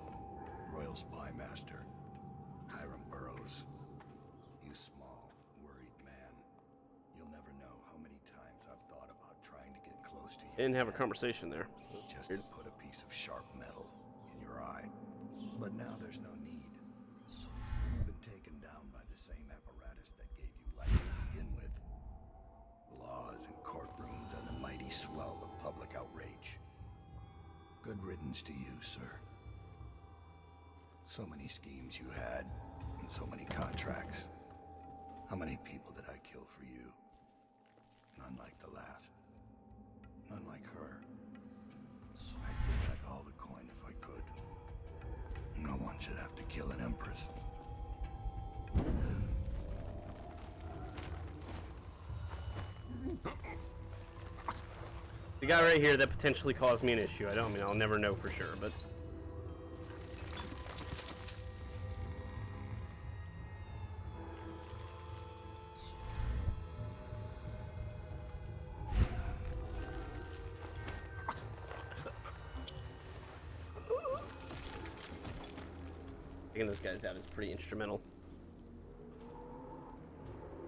Royal Spy Master, Hiram Burrows. You small, worried man. You'll never know how many times I've thought about trying to get close to you. Didn't have a conversation there. Just to put a piece of sharp metal in your eye. But now there's no need. You've been taken down by the same apparatus that gave you life to begin with. Laws and courtrooms and the mighty swell of public outrage. Good riddance to you, sir. So many schemes you had, and so many contracts. How many people did I kill for you? None like the last. None like her. I'd give back all the coin if I could. No one should have to kill an empress. The guy right here that potentially caused me an issue. I mean, I'll never know for sure, but... taking those guys out is pretty instrumental.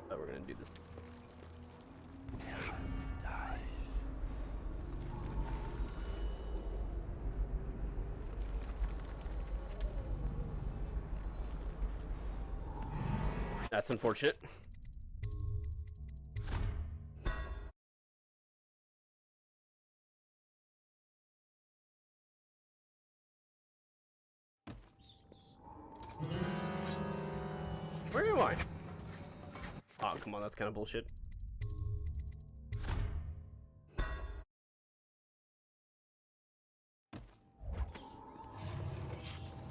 But we're gonna do this. That's unfortunate. Where am I? Oh, come on, that's kind of bullshit.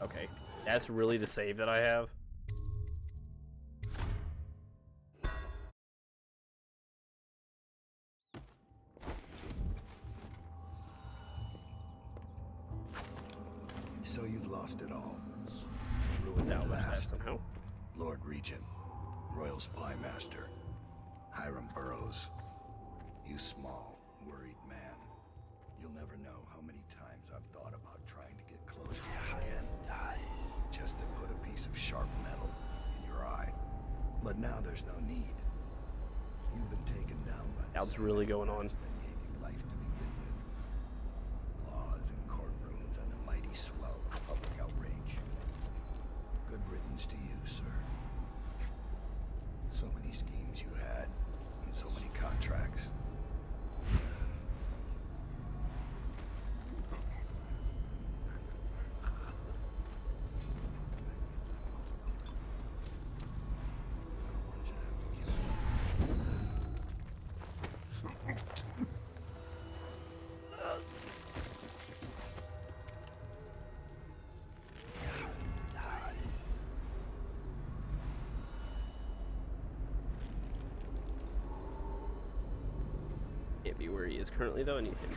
Okay, that's really the save that I have. So you've lost it all. Ruined at last. Somehow. Lord Regent, Royal Spy Master, Hiram Burrows, you small, worried man. You'll never know how many times I've thought about trying to get close to you again. Just to put a piece of sharp metal in your eye. But now there's no need. You've been taken down by the That's really going on. that gave you life to begin with. Laws and courtrooms and the mighty swell of public outrage. Good riddance to you, sir. So many schemes you had, and so many contracts. Can't be where he is currently, though. I need him to.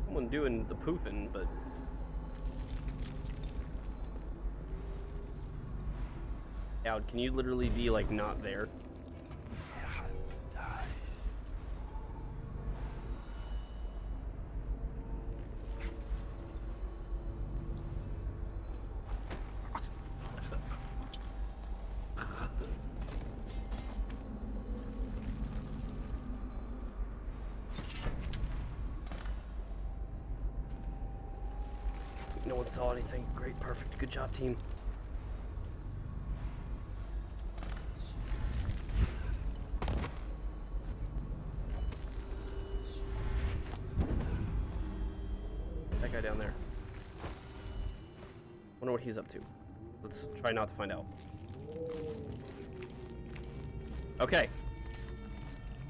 Someone doing the poofing, but. Dowd, can you literally be, like, not there? No one saw anything. Great, perfect. Good job, team. That guy down there. Wonder what he's up to. Let's try not to find out. Okay.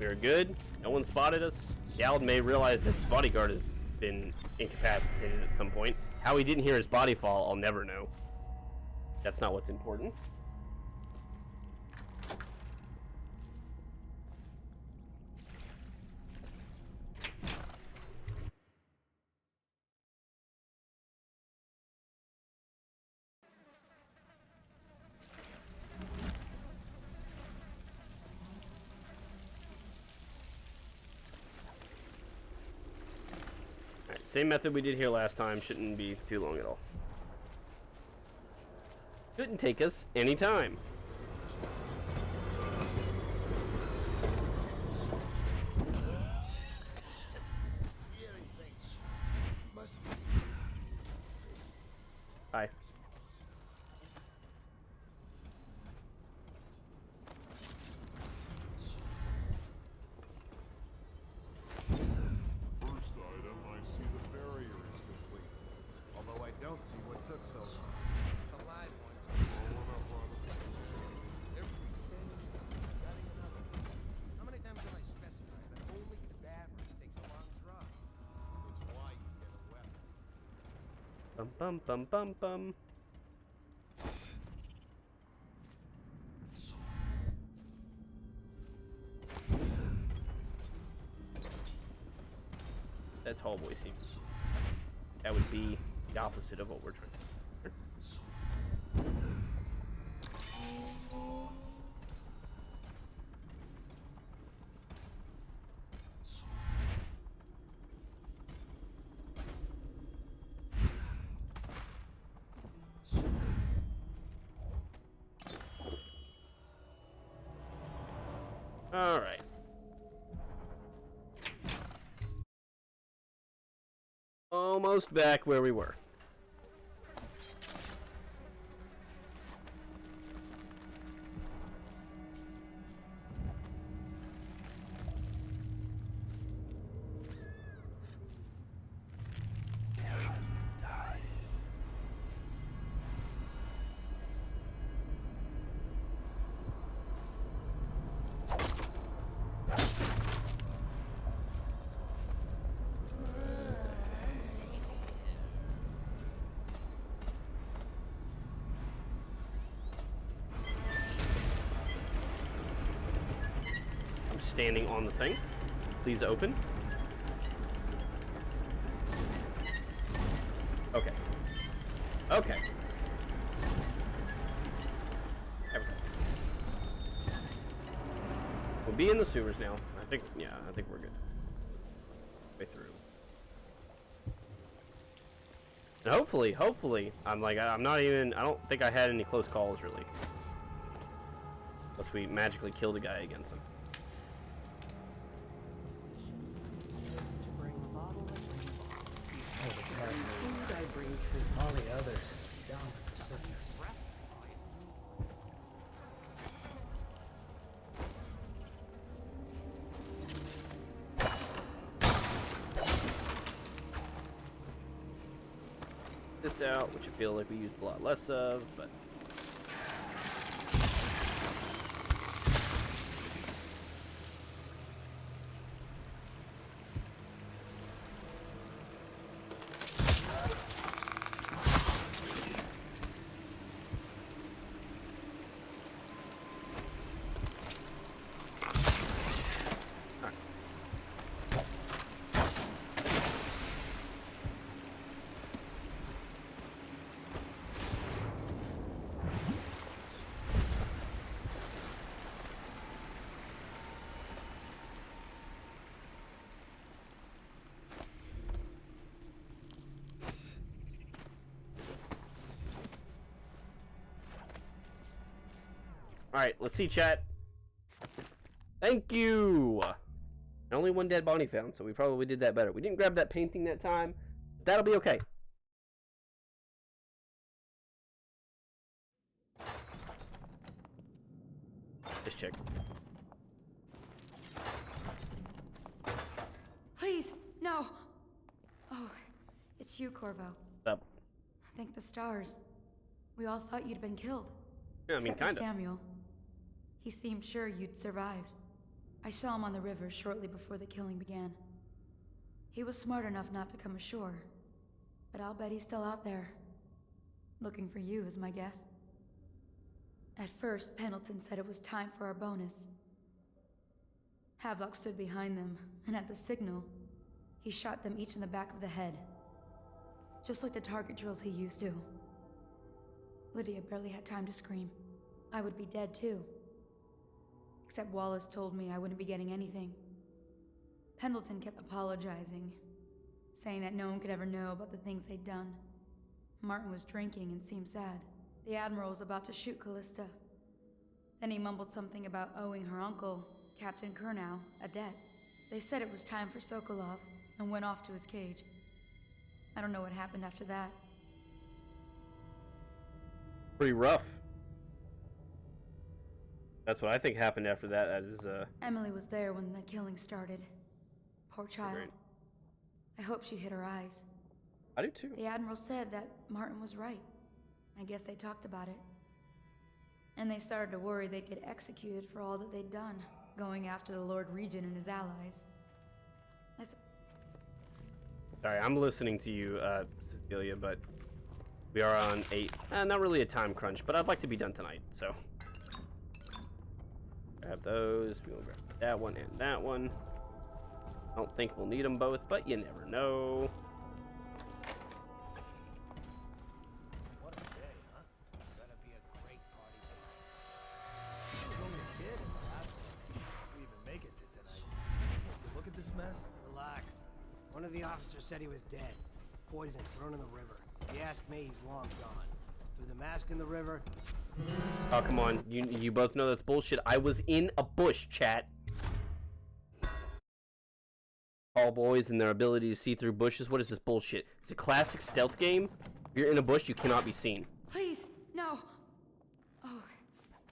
We're good. No one spotted us. Dowd may realize that his bodyguard has been incapacitated at some point. How he didn't hear his body fall, I'll never know. That's not what's important. Same method we did here last time. Shouldn't be too long at all. Shouldn't take us any time. Hi. Don't see what took so long. It's the live ones. Every day it's gutting another. How many times have I specified that only cadavers take the long drop? It's why you get a weapon. Bum bum bum bum bum. That tall boy seems. That would be the opposite of what we're trying to do. All right. Almost back where we were. standing on the thing. Please open. Okay. Okay. There we go. We'll be in the sewers now. I think we're good. Way through. And hopefully, I'm not even, I don't think I had any close calls, really. Unless we magically killed a guy against him. All the others down with the sickness. This out, which I feel like we used a lot less of, but alright, let's see, chat. Thank you! Only one dead body found, so we probably did that better. We didn't grab that painting that time. That'll be okay. This chick. Please, no! Oh, it's you, Corvo. What's up? Thank the stars. We all thought you'd been killed. Yeah, I mean, Except for kinda. Samuel. He seemed sure you'd survived. I saw him on the river shortly before the killing began. He was smart enough not to come ashore, but I'll bet he's still out there. Looking for you is my guess. At first, Pendleton said it was time for our bonus. Havelock stood behind them, and at the signal, he shot them each in the back of the head. Just like the target drills he used to. Lydia barely had time to scream. I would be dead too. Except Wallace told me I wouldn't be getting anything. Pendleton kept apologizing, saying that no one could ever know about the things they'd done. Martin was drinking and seemed sad. The Admiral was about to shoot Callista. Then he mumbled something about owing her uncle, Captain Kurnow, a debt. They said it was time for Sokolov, and went off to his cage. I don't know what happened after that. Pretty rough. That's what I think happened after that. That is, Emily was there when the killing started. Poor child. Great. I hope she hit her eyes. I do too. The Admiral said that Martin was right. I guess they talked about it. And they started to worry they'd get executed for all that they'd done, going after the Lord Regent and his allies. Sorry, I'm listening to you, Cecilia, but we are on not really a time crunch, but I'd like to be done tonight, so. Grab those, we'll grab that one and that one. I don't think we'll need them both, but you never know. What a day, huh? Gonna be a great party tonight. I was only a kid in the last one. We even make it to tonight. Look at this mess. Relax. One of the officers said he was dead. Poisoned, thrown in the river. If you ask me, he's long gone. Threw the mask in the river. Oh, come on. You both know that's bullshit. I was in a bush, chat. Tall boys and their ability to see through bushes. What is this bullshit? It's a classic stealth game. If you're in a bush, you cannot be seen. Please, no! Oh,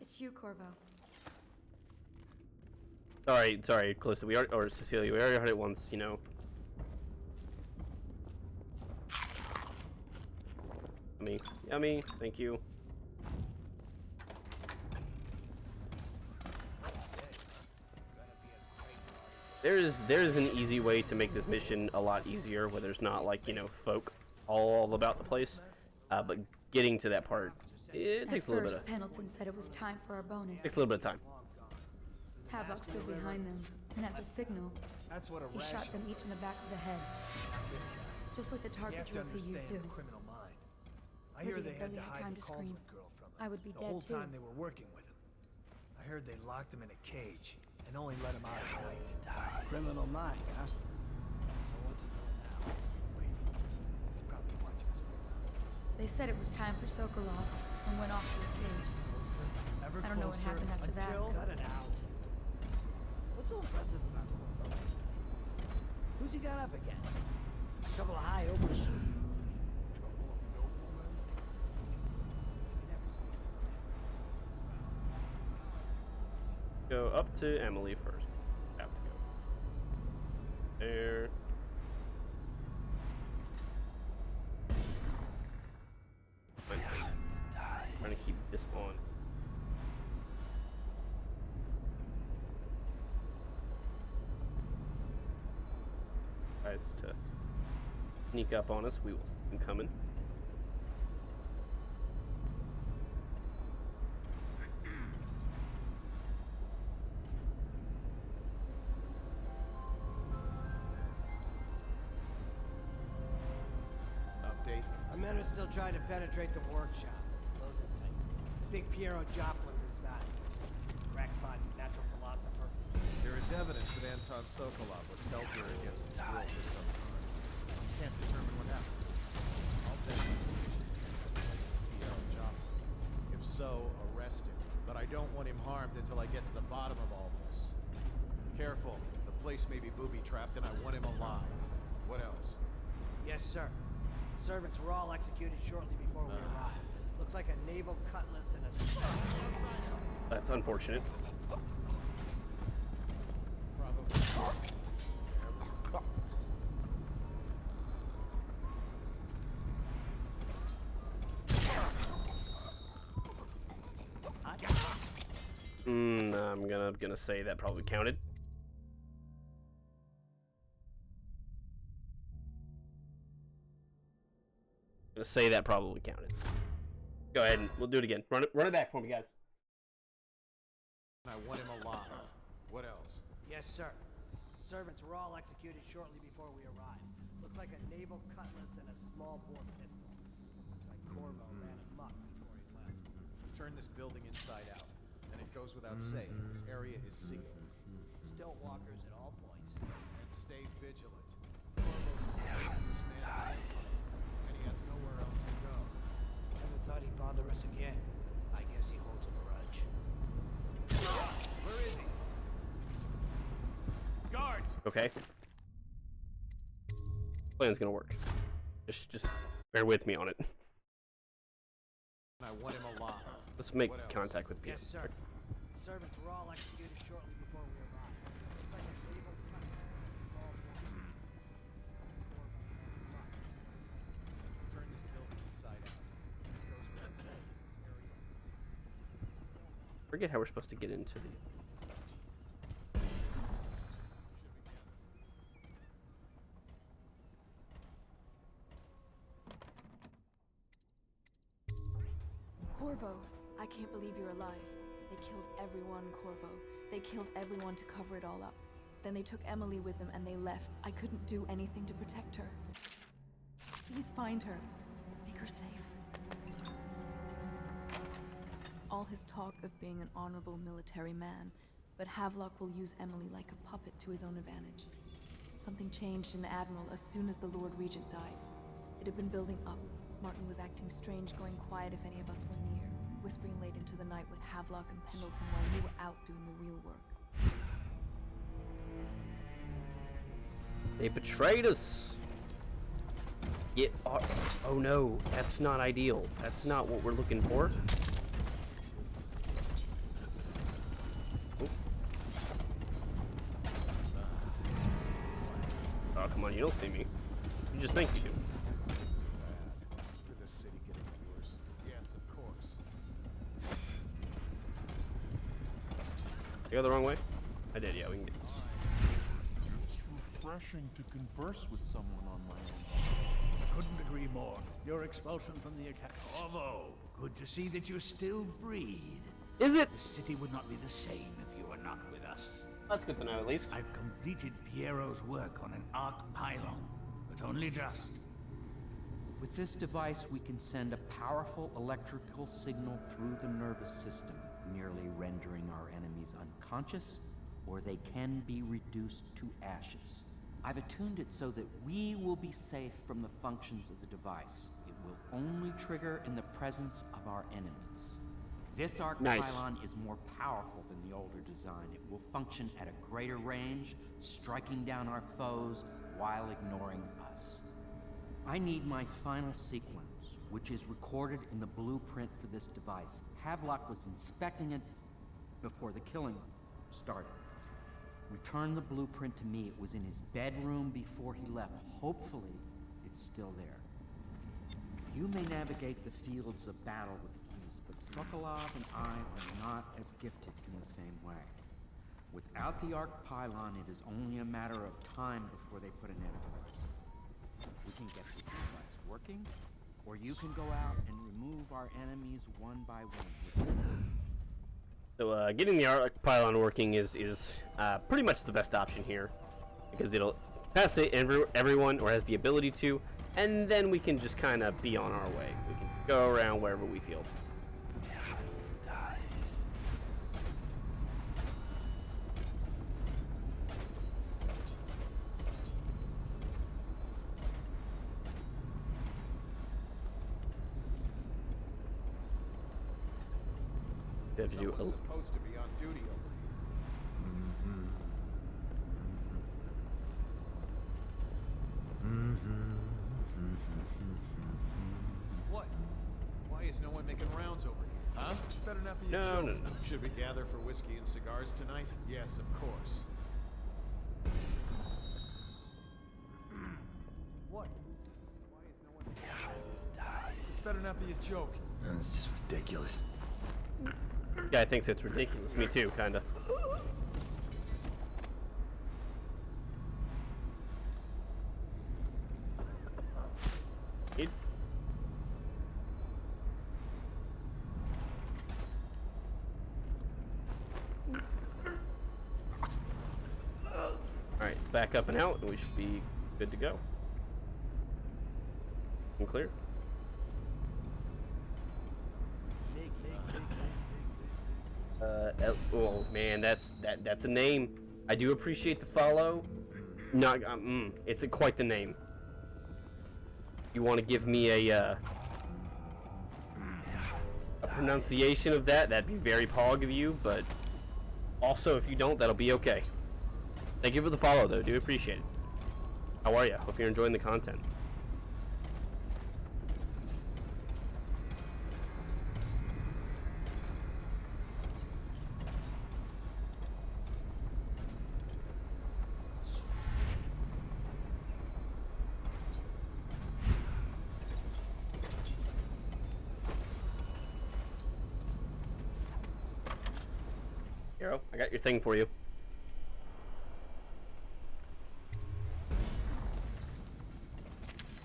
it's you, Corvo. Sorry, Calista. Or Cecilia. We already heard it once, you know. Yummy. Thank you. There is an easy way to make this mission a lot easier, where there's not, like, you know, folk all about the place. But getting to that part, it takes a little bit of. Pendleton said it was time for our bonus. Takes a little bit of time. Havelock stood behind them, and at the signal, That's what a he shot them each in the back of the head, This guy. just like the You target have to drills he used understand to. the criminal mind. I hear Lydia they had barely to had hide time the to scream. Coldwood girl from him. I would be the dead whole too. time they were working with him. I heard they locked him in a cage and only let him out at night. Criminal mind, huh? So what's he doing now? Wait, he's probably watching us right now. They said it was time for Sokolov and went off to his cage. Closer, ever I don't know what closer, happened after that. until... Cut it out. What's so impressive about the whole thing? Who's he got up against? A couple of high overs. Go up to Emily first. Have to go. There. Fine. Trying to keep this on. Tries to sneak up on us. We will see him coming. Update. Our men are still trying to penetrate the workshop. Close it tight. Think Piero Joplin's inside. Crackpot, natural philosopher. There is evidence that Anton Sokolov was held here against his will for some time. Can't determine what happened to him. I'll bet Piero Joplin. If so, arrest him. But I don't want him harmed until I get to the bottom of all this. Careful. The place may be booby-trapped and I want him alive. What else? Yes, sir. Servants were all executed shortly before we arrived. Looks like a naval cutlass and a staff. That's unfortunate. Probably. I'm gonna say that probably counted. Gonna say that probably counted. Go ahead and we'll do it again. Run it back for me, guys. I want him alive. What else? Yes, sir. Servants were all executed shortly before we arrived. Looks like a naval cutlass and a small bore pistol. Looks like Corvo ran amok before he left. Turn this building inside out. And it goes without saying, this area is sealed. Still walkers at all points. And stay vigilant. Corvo's and he has nowhere else to go. Never thought he'd bother us again. I guess he holds a grudge. Where is he? Guards! Okay. Plan's gonna work. Just bear with me on it. I want him alive. Let's make What else? contact with people. Yes, sir. Servants were all executed shortly before we arrived. Looks like a naval cutlass and a small bore pistol. Turn this building inside out. And it goes without saying, this area is Forget how we're supposed to get into the. Corvo, I can't believe you're alive. They killed everyone, Corvo. They killed everyone to cover it all up. Then they took Emily with them and they left. I couldn't do anything to protect her. Please find her. Make her safe. All his talk of being an honorable military man, but Havelock will use Emily like a puppet to his own advantage. Something changed in the Admiral as soon as the Lord Regent died. It had been building up. Martin was acting strange, going quiet if any of us were near, whispering late into the night with Havelock and Pendleton while we were out doing the real work. They betrayed us. Oh no, that's not ideal. That's not what we're looking for. Oh, come on, you don't see me. You just think you do. With the city getting worse. Yes, of course. You go the wrong way? I did, yeah, we can get this. It's refreshing to converse with someone on my own. Couldn't agree more. Your expulsion from the academy. Although, good to see that you still breathe. Is it? The city would not be the same if you were not with us. That's good to know, at least. I've completed Piero's work on an arc pylon, but only just. With this device, we can send a powerful electrical signal through the nervous system, merely rendering our enemies unconscious, or they can be reduced to ashes. I've attuned it so that we will be safe from the functions of the device. It will only trigger in the presence of our enemies. This arc pylon is more powerful than the older design. It will function at a greater range, striking down our foes while ignoring us. I need my final sequence, which is recorded in the blueprint for this device. Havelock was inspecting it before the killing started. Return the blueprint to me. It was in his bedroom before he left. Hopefully, it's still there. You may navigate the fields of battle with ease, but Sokolov and I are not as gifted in the same way. Without the arc pylon, it is only a matter of time before they put an end to us. We can get this device working, or you can go out and remove our enemies one by one. So getting the arc pylon working is pretty much the best option here, because it'll passate everyone, or has the ability to, and then we can just kind of be on our way. We can go around wherever we feel. Have to do supposed to be on duty over What? Why is no one making rounds over here? Huh? This better not be a joke. No. Should we gather for whiskey and cigars tonight? Yes, of course. What? Why is no one making rounds? This better not be a joke. That's just ridiculous. Guy thinks it's ridiculous. Me too, kinda. Alright, back up and out, and we should be good to go. And clear. Oh man, that's a name. I do appreciate the follow. Not, it's quite the name. You want to give me a pronunciation of that? That'd be very pog of you. But also, if you don't, that'll be okay. Thank you for the follow, though. Do appreciate it. How are you? Hope you're enjoying the content. Hero, I got your thing for you.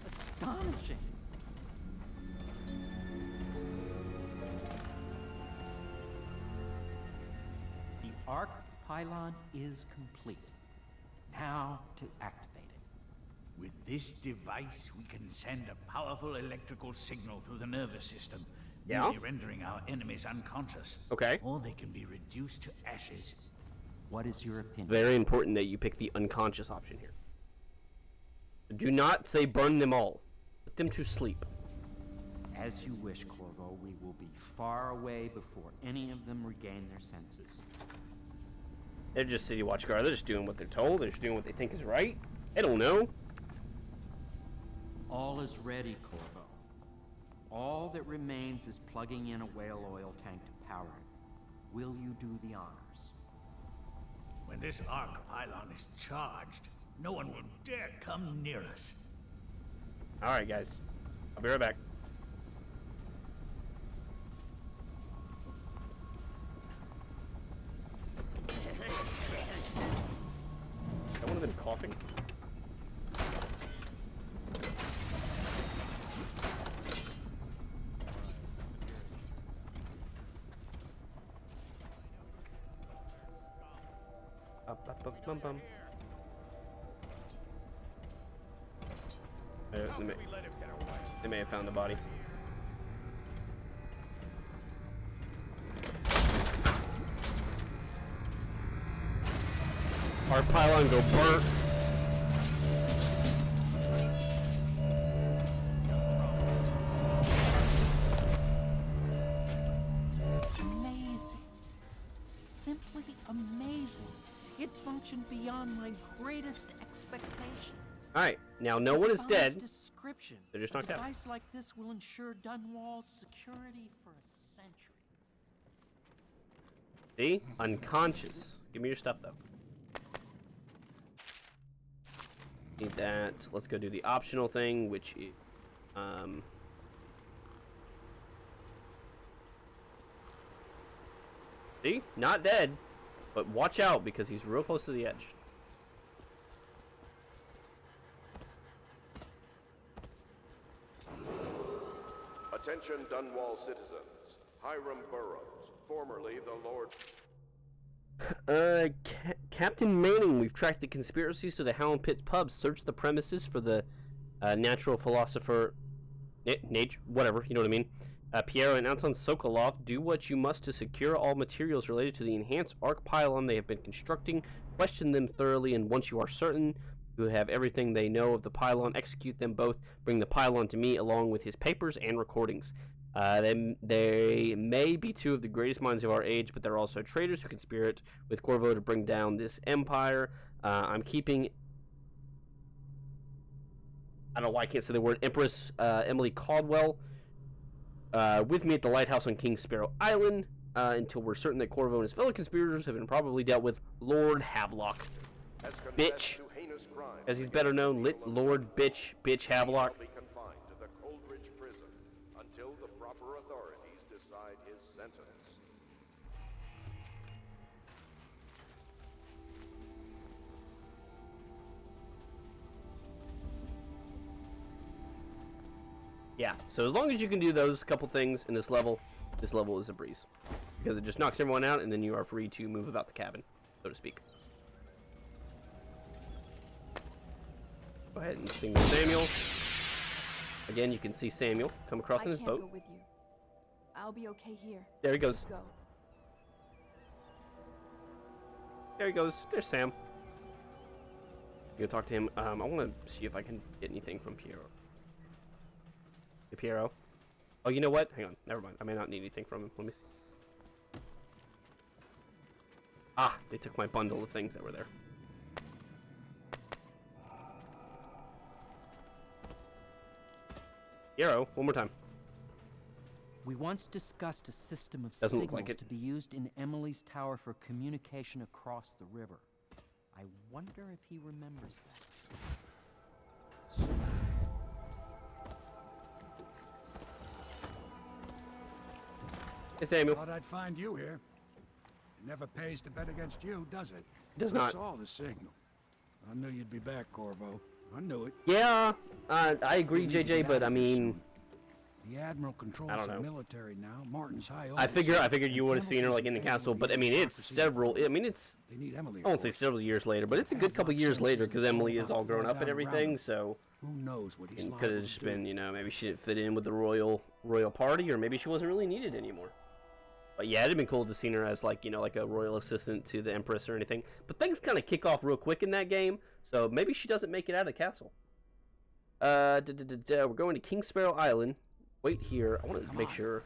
Astonishing. The arc pylon is complete. Now to activate it. With this device, we can send a powerful electrical signal through the nervous system, merely rendering our enemies unconscious. Okay. Or they can be reduced to ashes. What is your opinion? Very important that you pick the unconscious option here. Do not say burn them all. Put them to sleep. As you wish, Corvo. We will be far away before any of them regain their senses. They're just City Watch Guard. They're just doing what they're told. They're just doing what they think is right. They don't know. All is ready, Corvo. All that remains is plugging in a whale oil tank to power it. Will you do the honors? When this arc pylon is charged, no one will dare come near us. Alright, guys. I'll be right back. That one of them coughing? Bum bum. They may have found the body. Our pylons go burnt. Amazing. Simply amazing. It functioned beyond my greatest expectations. Alright, now no one is dead. Description. They're just knocked out. A device like this will ensure Dunwall's security for a century. See? Unconscious. Give me your stuff, though. Need that. Let's go do the optional thing, which is... See? Not dead. But watch out, because he's real close to the edge. Attention Dunwall citizens. Hiram Burrows, formerly the Lord... Captain Manning, we've tracked the conspiracies to the Howling Pit pub, searched the premises for the natural philosopher... nature, whatever, you know what I mean? Piero and Anton Sokolov, do what you must to secure all materials related to the enhanced arc pylon they have been constructing. Question them thoroughly, and once you are certain you have everything they know of the pylon, execute them both. Bring the pylon to me along with his papers and recordings. They may be two of the greatest minds of our age, but they're also traitors who conspire with Corvo to bring down this empire. I'm keeping... I don't know why I can't say the word. Empress Emily Caldwell with me at the lighthouse on King Sparrow Island until we're certain that Corvo and his fellow conspirators have been properly dealt with. Lord Havelock. Bitch. As he's better known, Lord Bitch Havelock. Be confined to the Coldridge prison until the proper authorities decide his sentence. Yeah, so as long as you can do those couple things in this level is a breeze. Because it just knocks everyone out, and then you are free to move about the cabin, so to speak. Go ahead and sing to Samuel. Again, you can see Samuel come across in his boat. I can't go with you. I'll be okay here. There he goes. Go. There he goes. There's Sam. You gonna talk to him? I want to see if I can get anything from Piero. Hey, Piero. Oh, you know what? Hang on. Never mind. I may not need anything from him. Let me see. Ah, they took my bundle of things that were there. Piero, one more time. We once discussed a system of Doesn't look signals like it. to be used in Emily's tower for communication across the river. I wonder if he remembers that. Hey, Samuel. Thought I'd find you here. It never pays to bet against you, does it? Does I not. saw the signal. I knew you'd be back, Corvo. I knew it. Yeah, I agree, We need to JJ, get but out I of here mean, soon. The Admiral controls I don't the know. military now. Martin's high I officer, figured you would have and seen her like in the Hamilton's castle, but I family mean, it's bureaucracy. several. I mean, it's. They need Emily, I won't of say course. several years later, but it's a good couple years later because Emily is all grown up and everything. So Who knows what he's it liable could have to just do. been, you know, maybe she didn't fit in with the royal party, or maybe she wasn't really needed anymore. But yeah, it'd have been cool to see her as like, you know, like a royal assistant to the Empress or anything. But things kind of kick off real quick in that game, so maybe she doesn't make it out of the castle. We're going to King Sparrow Island. Wait here. I want to make sure.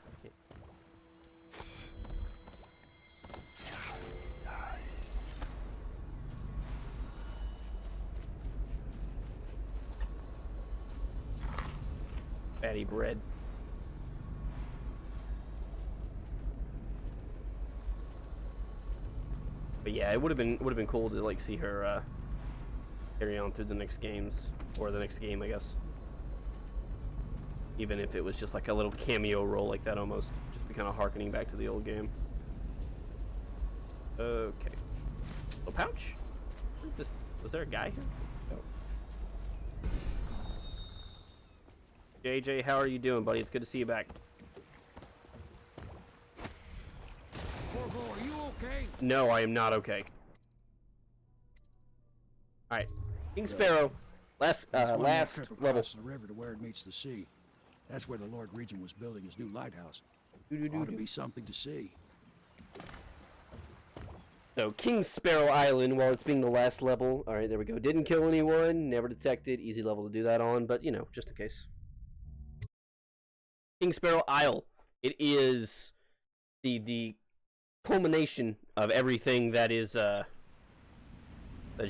Fatty bread. But yeah, it would have been cool to like see her carry on through the next games, or the next game, I guess. Even if it was just like a little cameo role like that, almost, just be kind of harkening back to the old game. Okay. Little pouch. Was there a guy here? No. JJ, how are you doing, buddy? It's good to see you back. Corvo, are you okay? No, I am not okay. Alright. King Sparrow. Last trip level. across the river to where it meets the sea. That's where the Lord Regent was building his new lighthouse. Ought to be something to see. So, King Sparrow Island, while it's being the last level. Alright, there we go. Didn't kill anyone, never detected. Easy level to do that on, but, you know, just in case. King Sparrow Isle. It is the culmination of everything that is, as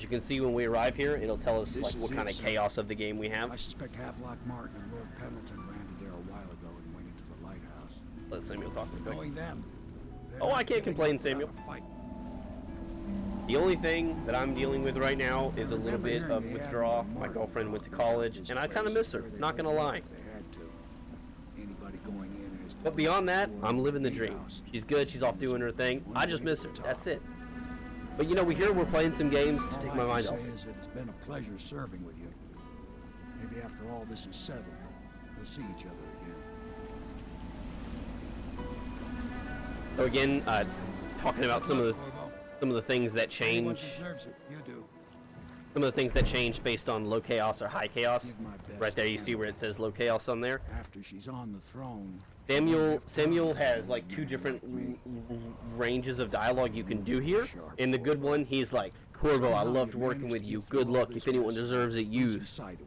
you can see when we arrive here, it'll tell us, like, what kind of chaos of the game we have. I suspect Havelock Martin and Lord Pendleton landed there a while ago and went into the lighthouse. Let Samuel talk real quick. Knowing them. Oh, I can't complain, Samuel. The only thing that I'm dealing with right now is a little bit of withdrawal. My girlfriend went to college, and I kind of miss her, not gonna lie. But beyond that, I'm living the dream. She's good, she's off doing her thing. I just miss her, that's it. But you know, we're playing some games to take my mind off. It's been a pleasure serving with you. Maybe after all this is settled, we'll see each other again. So again, talking about some of the things that change. Some of the things that change based on low chaos or high chaos. Right there, you see where it says low chaos on there. After she's on the throne. Samuel has like 2 different ranges of dialogue you can do here. In the good one, he's like, Corvo, I loved working with you. Good luck. If anyone deserves it, use. And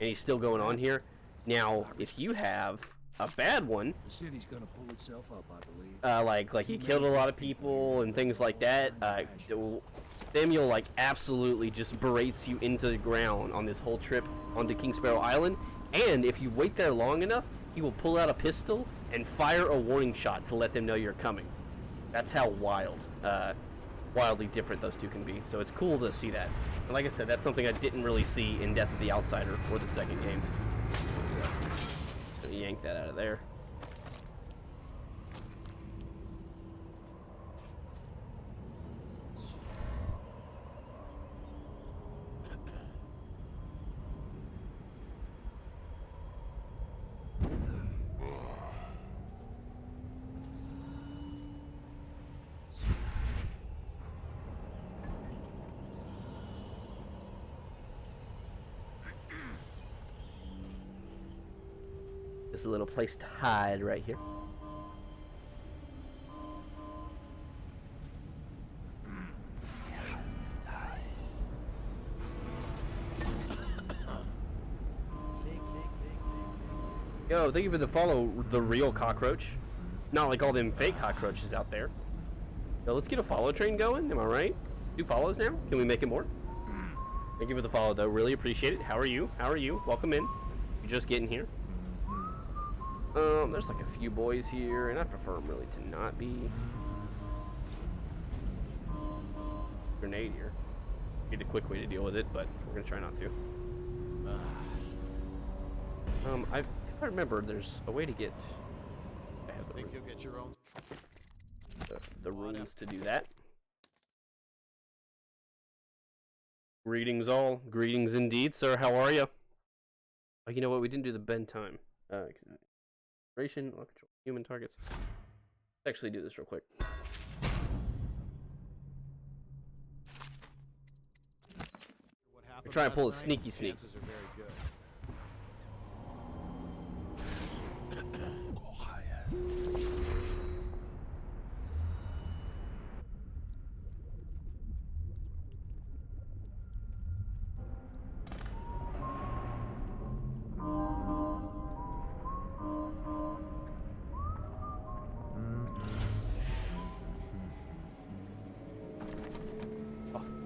he's still going on here. Now, if you have a bad one, the city's gonna pull itself up, I believe. like he killed a lot of people and things like that. Samuel like absolutely just berates you into the ground on this whole trip onto King Sparrow Island. And if you wait there long enough, he will pull out a pistol and fire a warning shot to let them know you're coming. That's how wildly different those two can be. So it's cool to see that. And like I said, that's something I didn't really see in Death of the Outsider or the second game. So yank that out of there. Just a little place to hide right here. Yo, thank you for the follow, the real cockroach. Not like all them fake cockroaches out there. Yo, let's get a follow train going, am I right? Let's do follows now? Can we make it more? Thank you for the follow though, really appreciate it. How are you? How are you? Welcome in. You're just getting here. There's like a few boys here, and I prefer them really to not be. Grenade here. Be the quick way to deal with it, but we're gonna try not to. If I remember, there's a way to get. I have the you'll get your own. The runes to do that. Greetings all. Greetings indeed, sir. How are you? Oh, you know what? We didn't do the bend time. Control human targets. Let's actually do this real quick. We're trying to pull a sneaky sneak.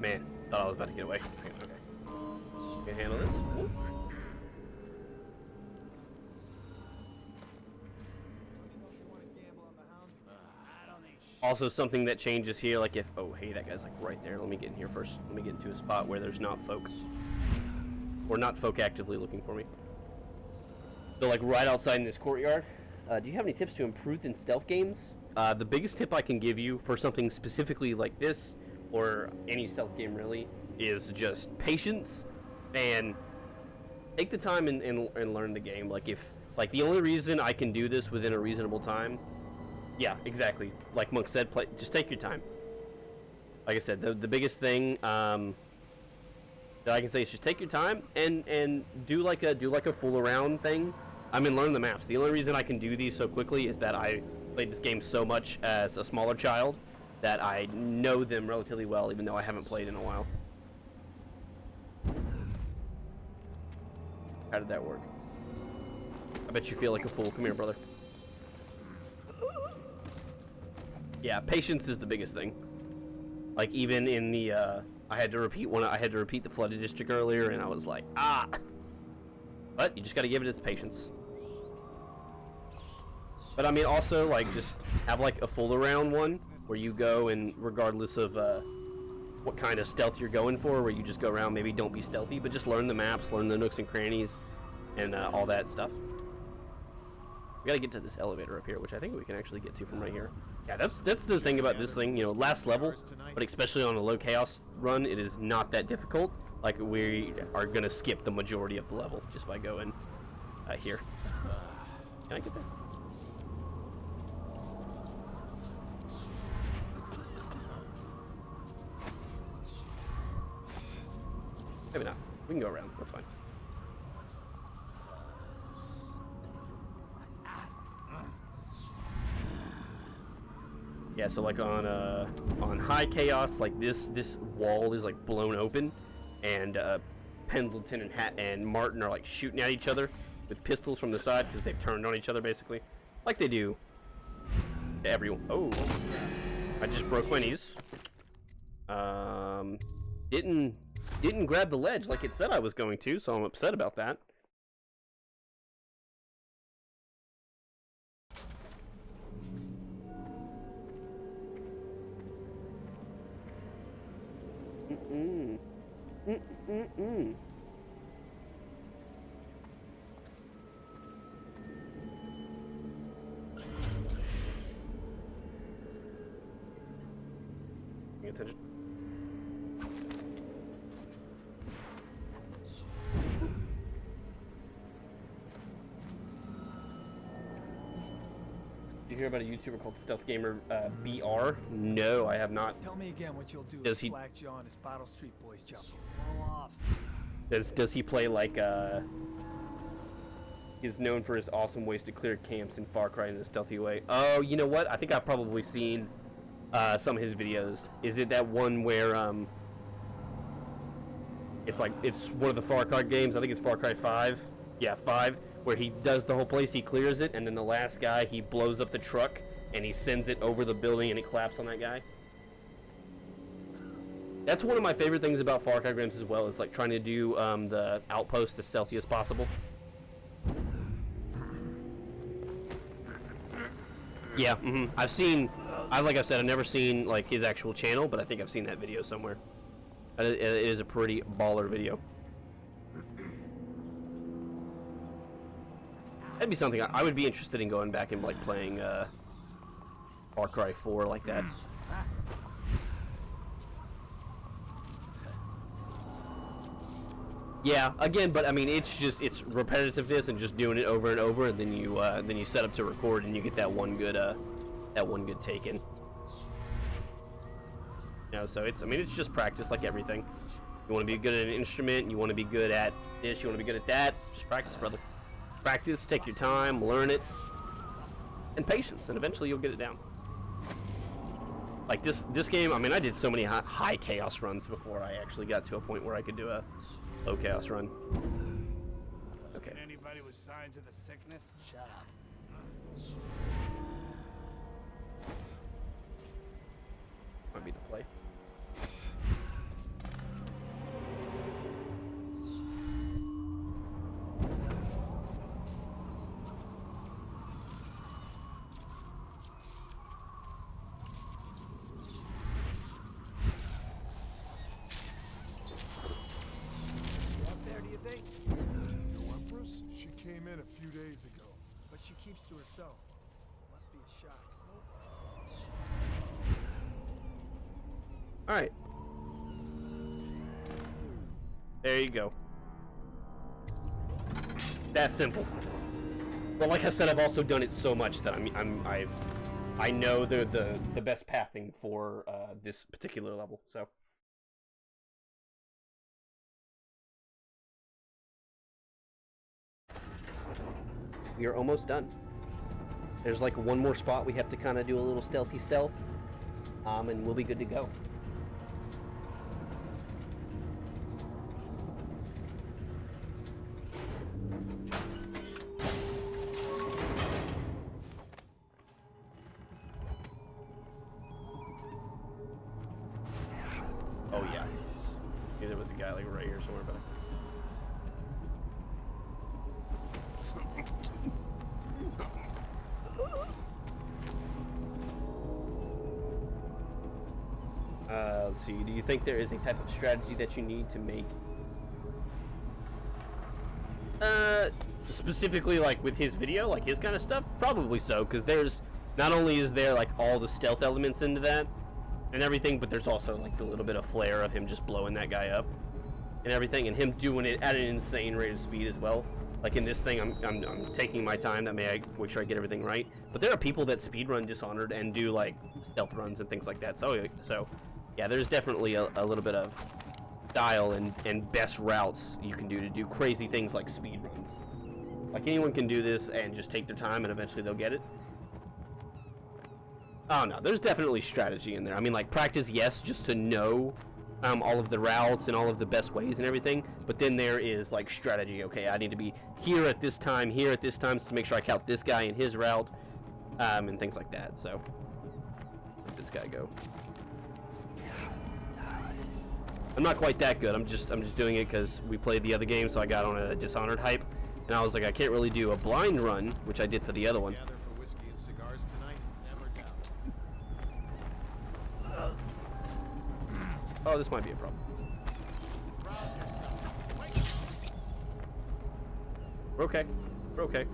Man, thought I was about to get away. Okay. Can handle this. Ooh. Also, something that changes here, like if, oh, hey, that guy's like right there. Let me get in here first. Let me get into a spot where there's not folk. Or not folk actively looking for me. So, like right outside in this courtyard. Do you have any tips to improve in stealth games? The biggest tip I can give you for something specifically like this, or any stealth game really, is just patience and take the time and learn the game. Like the only reason I can do this within a reasonable time, yeah, exactly. Like Monk said, just take your time. Like I said, the biggest thing, that I can say is just take your time and do like a fool around thing. I mean, learn the maps. The only reason I can do these so quickly is that I played this game so much as a smaller child that I know them relatively well, even though I haven't played in a while. How did that work? I bet you feel like a fool. Come here, brother. Yeah, patience is the biggest thing. Like, even in the, I had to repeat the flooded district earlier, and I was like, ah! But you just gotta give it its patience. But I mean, also, like, just have, like, a fool around one, where you go and regardless of, what kind of stealth you're going for, where you just go around, maybe don't be stealthy, but just learn the maps, learn the nooks and crannies, and all that stuff. We gotta get to this elevator up here, which I think we can actually get to from right here. Yeah, that's the thing about this thing, you know, last level, but especially on a low chaos run, it is not that difficult. Like, we are gonna skip the majority of the level just by going here. Can I get there? Maybe not. We can go around. That's fine. Yeah, so like on high chaos, like this wall is like blown open, and Pendleton and Martin are like shooting at each other with pistols from the side because they've turned on each other basically, like they do to everyone. Oh, I just broke my knees. Didn't grab the ledge like it said I was going to, so I'm upset about that. Mm-mm. Mm-mm-mm. Pay attention. You hear about a YouTuber called Stealth Gamer BR? No, I have not. Tell me again what you'll do Does if he Slackjaw and his Bottle Street boys jump you. Blow off. does he play like is known for his awesome ways to clear camps in Far Cry in a stealthy way? Oh, you know what? I think I've probably seen some of his videos. Is it that one where it's one of the Far Cry games? I think it's Far Cry 5. Yeah, 5. Where he does the whole place, he clears it, and then the last guy, he blows up the truck, and he sends it over the building, and it claps on that guy. That's one of my favorite things about Far Cry games as well, is like trying to do the outpost as stealthy as possible. Yeah, like I said, I've never seen like his actual channel, but I think I've seen that video somewhere. It is a pretty baller video. That'd be something I would be interested in going back and like playing Far Cry 4 like that. Yeah, again, but I mean it's repetitiveness and just doing it over and over, and then you set up to record and you get that one good take in. You know, so it's just practice like everything. You want to be good at an instrument, you want to be good at this, you want to be good at that, just practice, brother. Practice, take your time, learn it, and patience, and eventually you'll get it down. Like this game, I mean, I did so many high chaos runs before I actually got to a point where I could do a low chaos run. Okay. Anybody with signs of the sickness? Shut up. Might be the play. A few days ago. But she keeps to herself. Must be a shock. Alright. There you go. That simple. But like I said, I've also done it so much that I know the best pathing for this particular level. So We are almost done. There's like one more spot we have to kind of do a little stealthy stealth, and we'll be good to go. Oh yeah. Yeah, there was a guy like right here somewhere, but. Let's see. Do you think there is a type of strategy that you need to make? Specifically, like with his video, like his kind of stuff, probably so. Because there's not only is there like all the stealth elements into that and everything, but there's also like the little bit of flair of him just blowing that guy up and everything, and him doing it at an insane rate of speed as well. Like in this thing, I'm taking my time to make sure I get everything right. But there are people that speedrun Dishonored and do like stealth runs and things like that. So yeah, there's definitely a little bit of style and best routes you can do to do crazy things like speed runs. Like anyone can do this and just take their time and eventually they'll get it. Oh no, there's definitely strategy in there. I mean, like practice, yes, just to know all of the routes and all of the best ways and everything. But then there is like strategy. Okay, I need to be here at this time, so to make sure I count this guy in his route, and things like that. So, where'd this guy go? I'm not quite that good. I'm just doing it because we played the other game, so I got on a Dishonored hype, and I was like, I can't really do a blind run, which I did for the other one. Oh, this might be a problem. We're okay. We're okay.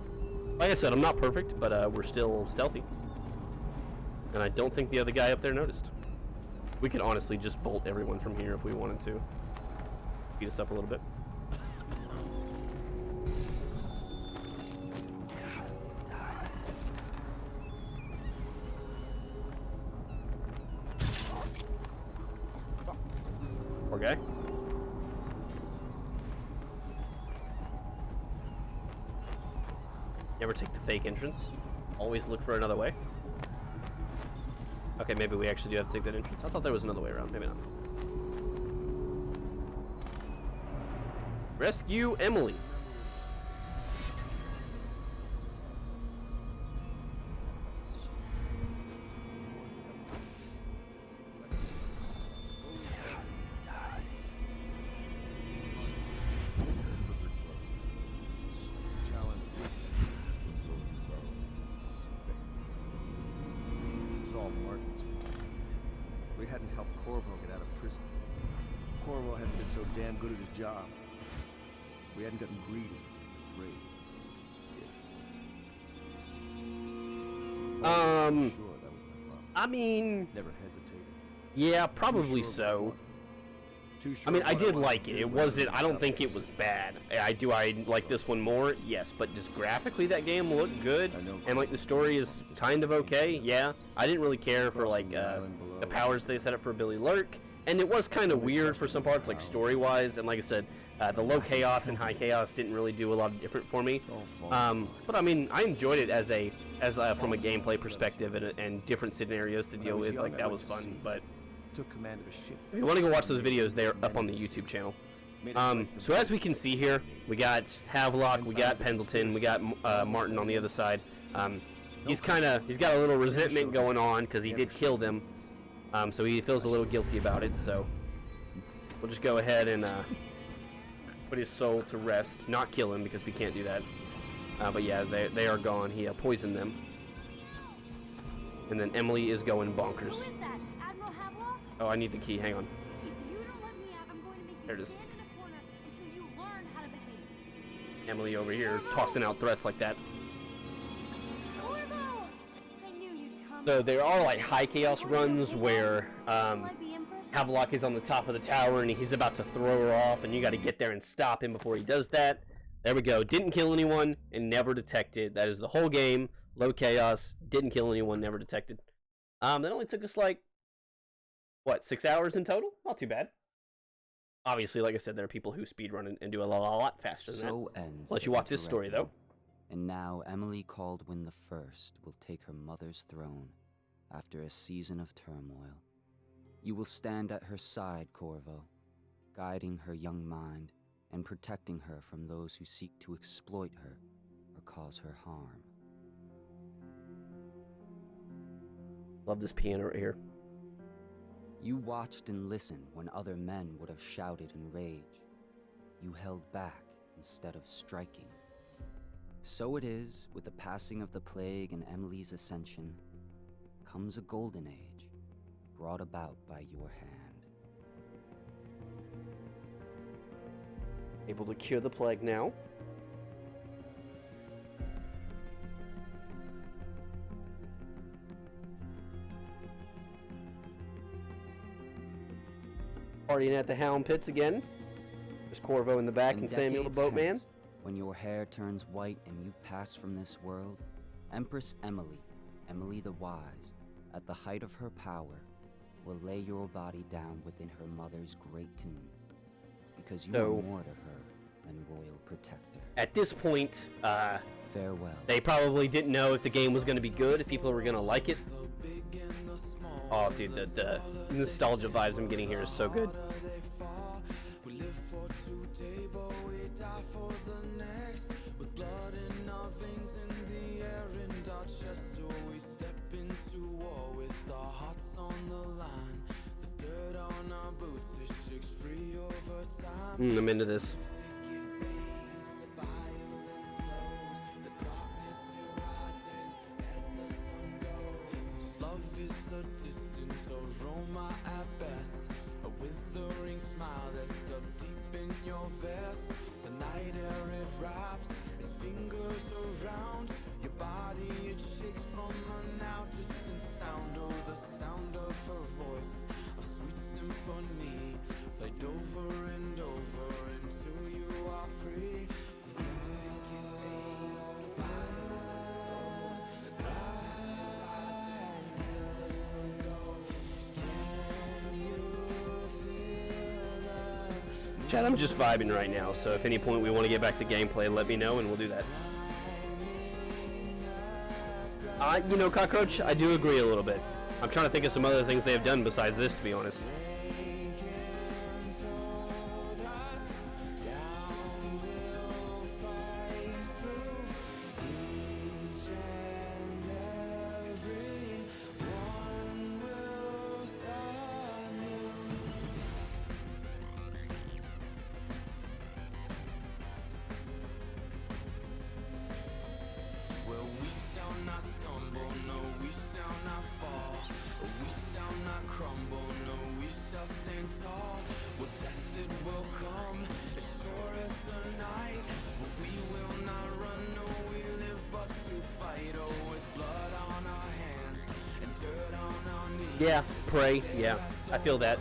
Like I said, I'm not perfect, but we're still stealthy. And I don't think the other guy up there noticed. We could honestly just bolt everyone from here if we wanted to. Speed us up a little bit. Poor guy. Never take the fake entrance. Always look for another way. Okay, maybe we actually do have to take that entrance. I thought there was another way around. Maybe not. Rescue Emily. We hadn't helped Corvo get out of prison. Corvo hadn't been so damn good at his job. We hadn't gotten greedy, afraid. Sure, that was my problem. I mean, never hesitated. Yeah, probably so. I mean, I did like it. It wasn't. I don't think it was bad. I like this one more. Yes, but just graphically, that game looked good, and like the story is kind of okay. Yeah, I didn't really care for like the powers they set up for Billy Lurk, and it was kind of weird for some parts, like story-wise. And like I said, the low chaos and high chaos didn't really do a lot of different for me. But I mean, I enjoyed it as from a gameplay perspective and different scenarios to deal with. Like that was fun, but. Took command of a ship. If you want to go watch those videos, they're up on the YouTube channel. So as we can see here, we got Havelock, we got Pendleton, we got Martin on the other side. He's got a little resentment going on because he did kill them, so he feels a little guilty about it. So we'll just go ahead and put his soul to rest, not kill him because we can't do that. But yeah, they are gone. He poisoned them, and then Emily is going bonkers. Who is that? Admiral Havelock? Oh, I need the key. Hang on. If you don't let me out, I'm going to make There it you is. stand in a corner until you learn how to behave. Emily over here tossing out threats like that. Corvo! I knew you'd come. So there are like high chaos runs where Havelock is on the top of the tower and he's about to throw her off, and you got to get there and stop him before he does that. There we go. Didn't kill anyone and never detected. That is the whole game. Low chaos. Didn't kill anyone. Never detected. That only took us like, what, 6 hours in total? Not too bad. Obviously, like I said, there are people who speedrun and do a lot faster than that. Ends Let you watch this story, though. And now Emily Caldwin the First will take her mother's throne after a season of turmoil. You will stand at her side, Corvo, guiding her young mind and protecting her from those who seek to exploit her or cause her harm. Love this piano right here. You watched and listened when other men would have shouted in rage. You held back instead of striking. So it is, with the passing of the plague and Emily's ascension, comes a golden age, brought about by your hand. Able to cure the plague now. Partying at the Hound Pits again. There's Corvo in the back and Samuel the Boatman. Hence, when your hair turns white and you pass from this world, Empress Emily, Emily the Wise, at the height of her power, will lay your body down within her mother's great tomb, because you are more to her than royal protector. At this point, farewell. They probably didn't know if the game was going to be good, if people were going to like it. Oh, dude, the nostalgia vibes I'm getting here is so good. I'm into this. Love is a distant aroma at best, a withering smile that's stuck deep in your vest. The night air it wraps its fingers around your body, it shakes from a now distant sound. Oh, the sound of her voice, a sweet symphony, played over and over until you are free. The music it fades, the violence soars, the darkness rises as the sun goes. Can you feel that? Chad, I'm just vibing right now, so if any point we want to get back to gameplay, let me know and we'll do that. You know, Cockroach, I do agree a little bit. I'm trying to think of some other things they have done besides this, to be honest. Yeah, pray. Yeah, I feel that.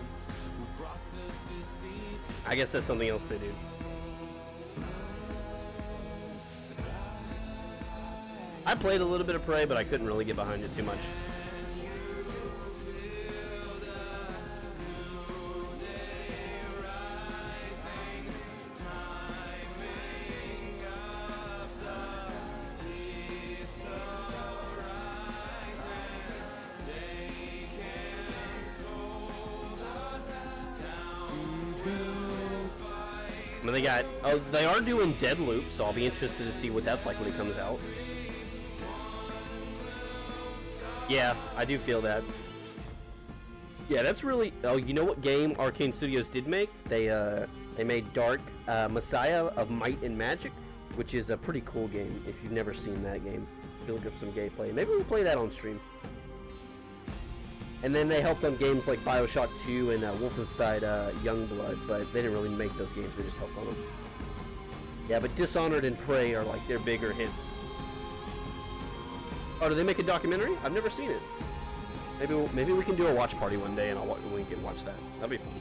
I guess that's something else they do. I played a little bit of Prey, but I couldn't really get behind it too much. They got, oh, they are doing Deadloop, so I'll be interested to see what that's like when it comes out. Yeah, I do feel that. Yeah, that's really, oh, you know what game Arcane Studios did make? They made Dark Messiah of Might and Magic, which is a pretty cool game if you've never seen that game. You'll look up some gameplay. Maybe we'll play that on stream. And then they helped on games like Bioshock 2 and Wolfenstein Youngblood, but they didn't really make those games, they just helped on them. Yeah, but Dishonored and Prey are like their bigger hits. Oh, do they make a documentary? I've never seen it. Maybe we can do a watch party one day and we can watch that. That'd be fun.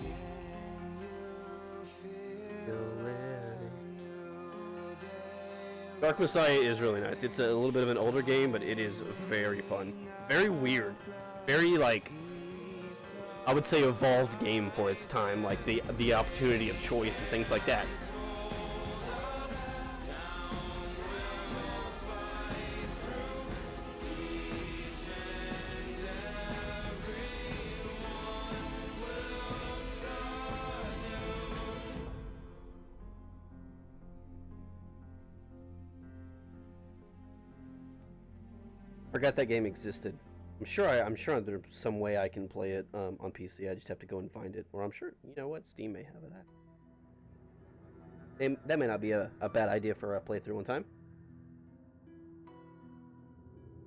Dark Messiah is really nice. It's a little bit of an older game, but it is very fun. Very weird. Very, like, I would say evolved game for its time, like the opportunity of choice and things like that. Forgot that game existed. I'm sure there's some way I can play it on PC. I just have to go and find it. Or I'm sure, you know what, Steam may have it. That may not be a bad idea for a playthrough one time.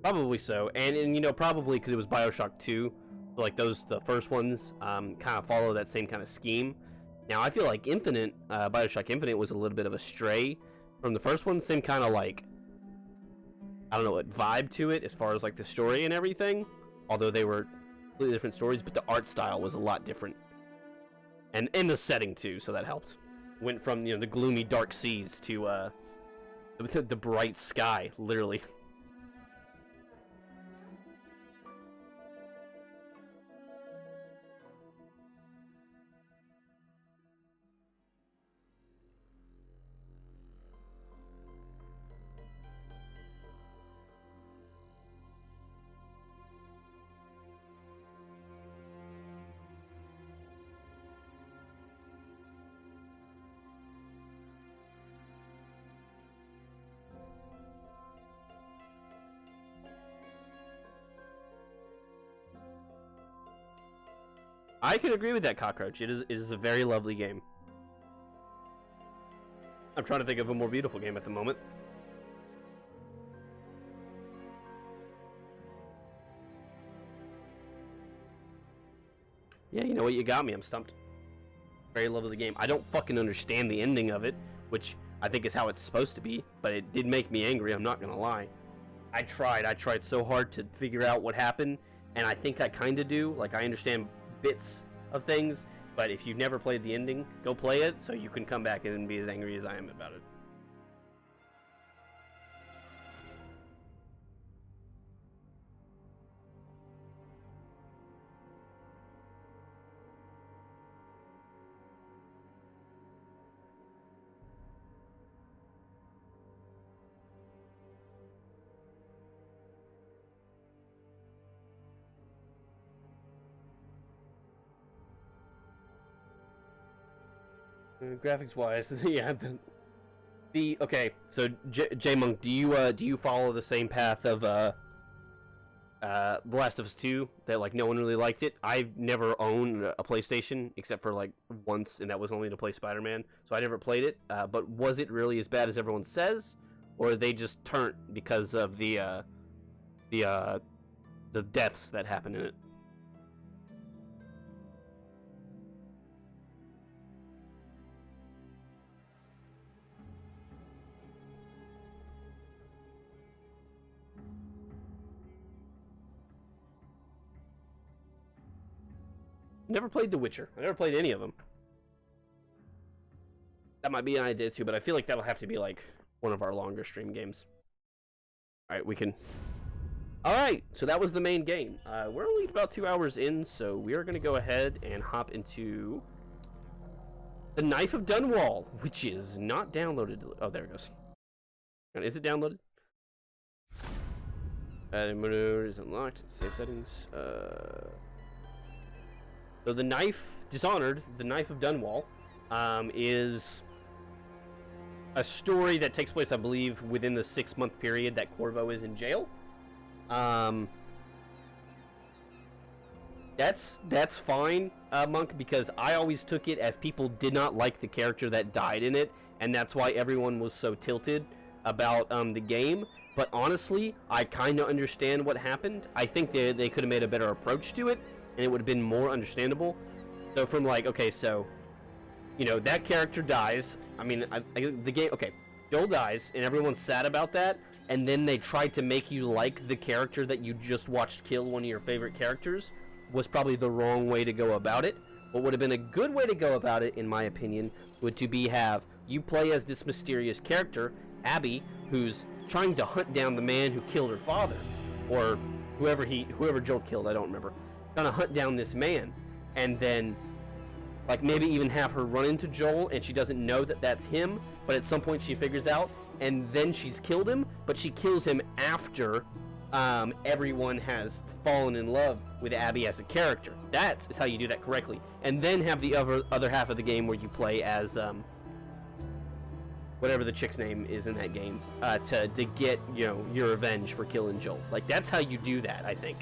Probably so, and you know, probably because it was BioShock 2, so like the first ones kind of follow that same kind of scheme. Now I feel like BioShock Infinite was a little bit of a stray from the first one. Same kind of like, I don't know what vibe to it as far as like the story and everything, although they were completely different stories, but the art style was a lot different, and in the setting too, so that helped. Went from, you know, the gloomy dark seas to the bright sky, literally. I can agree with that, Cockroach. It is a very lovely game. I'm trying to think of a more beautiful game at the moment. Yeah, you know what? You got me. I'm stumped. Very lovely game. I don't fucking understand the ending of it, which I think is how it's supposed to be, but it did make me angry, I'm not gonna lie. I tried so hard to figure out what happened, and I think I kinda do. Like, I understand bits of things, but if you've never played the ending, go play it so you can come back and be as angry as I am about it. Graphics wise, yeah. Okay, so J Monk, do you follow the same path of The Last of Us 2, that like no one really liked it? I've never owned a PlayStation except for like once, and that was only to play Spider-Man, so I never played it. But was it really as bad as everyone says, or they just turned because of the deaths that happened in it? Never played The Witcher. I never played any of them. That might be an idea too, but I feel like that'll have to be like one of our longer stream games. Alright, we can... Alright, so that was the main game. We're only about 2 hours in, so we are going to go ahead and hop into The Knife of Dunwall, which is not downloaded. Oh, there it goes. Is it downloaded? Edit mode is unlocked. Save settings. So the knife, Dishonored, The Knife of Dunwall, is a story that takes place, I believe, within the 6-month period that Corvo is in jail. That's fine, Monk, because I always took it as people did not like the character that died in it, and that's why everyone was so tilted about the game. But honestly, I kind of understand what happened. I think they could have made a better approach to it, and it would have been more understandable. So from like, okay, so, you know, that character dies. I mean, the game, okay, Joel dies, and everyone's sad about that, and then they tried to make you like the character that you just watched kill one of your favorite characters, was probably the wrong way to go about it. What would have been a good way to go about it, in my opinion, would to be have you play as this mysterious character, Abby, who's trying to hunt down the man who killed her father, or whoever Joel killed, I don't remember. Trying to hunt down this man, and then like maybe even have her run into Joel, and she doesn't know that that's him, but at some point she figures out, and then she's killed him, but she kills him after everyone has fallen in love with Abby as a character. That is how you do that correctly. And then have the other half of the game where you play as whatever the chick's name is in that game, to get, you know, your revenge for killing Joel. Like, that's how you do that, I think.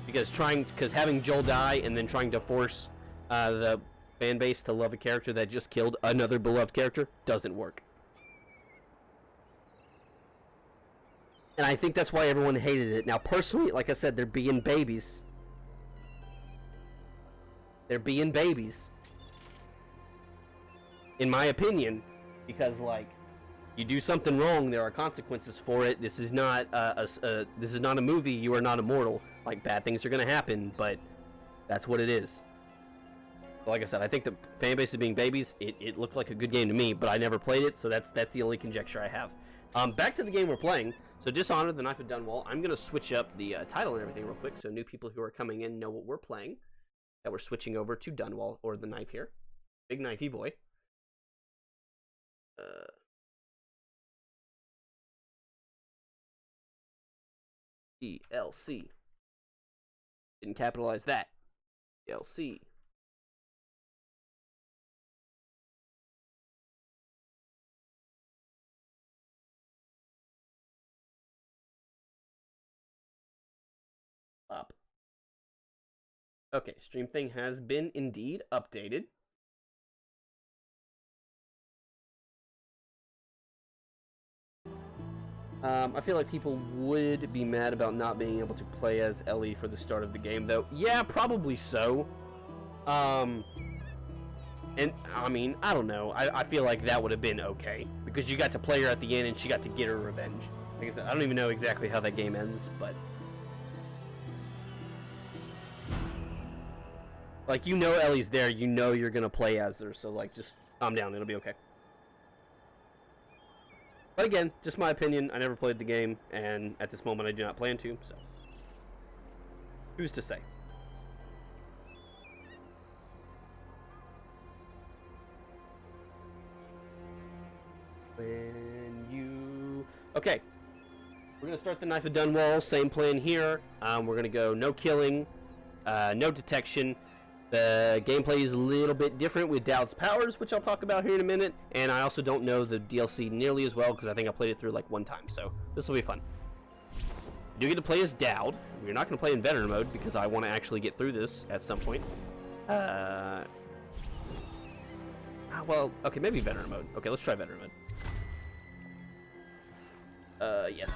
Because having Joel die and then trying to force the fan base to love a character that just killed another beloved character doesn't work. And I think that's why everyone hated it. Now, personally, like I said, they're being babies. They're being babies. In my opinion, because, like, you do something wrong, there are consequences for it. This is not this is not a movie. You are not immortal. Like, bad things are gonna happen, but that's what it is. But like I said, I think the fan base is being babies. It looked like a good game to me, but I never played it, so that's the only conjecture I have. Back to the game we're playing. So Dishonored, the Knife of Dunwall. I'm gonna switch up the title and everything real quick, so new people who are coming in know what we're playing. That we're switching over to Dunwall, or the knife here. Big knifey boy. DLC. Didn't capitalize that. DLC. Up. Okay, stream thing has been indeed updated. I feel like people would be mad about not being able to play as Ellie for the start of the game, though. Yeah, probably so. And, I mean, I don't know. I feel like that would have been okay. Because you got to play her at the end and she got to get her revenge. Like I said, I don't even know exactly how that game ends, but... like, you know Ellie's there, you know you're gonna play as her, so, like, just calm down, it'll be okay. But again, just my opinion, I never played the game, and at this moment I do not plan to, so... who's to say? When you... okay. We're gonna start the Knife of Dunwall, same plan here. We're gonna go no killing, no detection. The gameplay is a little bit different with Dowd's powers, which I'll talk about here in a minute, and I also don't know the DLC nearly as well because I think I played it through like one time, so this will be fun. You do get to play as Dowd. We're not going to play in veteran mode because I want to actually get through this at some point. Well, okay, maybe veteran mode. Okay, let's try veteran mode. Yes.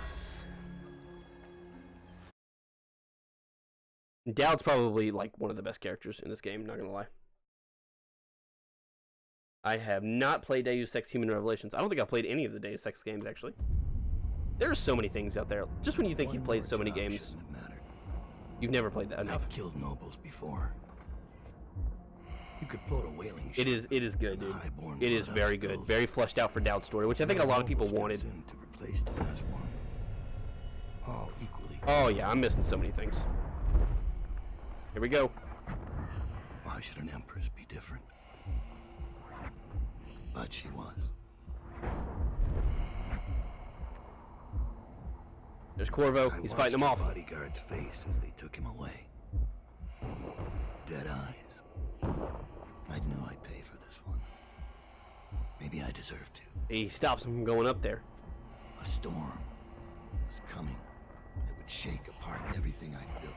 Dowd's probably, like, one of the best characters in this game, not gonna lie. I have not played Deus Ex Human Revelations. I don't think I've played any of the Deus Ex games, actually. There's so many things out there. Just when you think you've played so many games, you've never played that enough. I've killed nobles before. You could float a whaling ship. It is good, dude. It is very good. Very fleshed out for Dowd's story, which I think a lot of people wanted. To replace the last one. All equally. Oh, yeah, I'm missing so many things. Here we go. Why should an empress be different? But she was. There's Corvo. He's fighting them off. Bodyguard's face as they took him away. Dead eyes. I knew I'd pay for this one. Maybe I deserve to. He stops him from going up there. A storm was coming that would shake apart everything I'd built.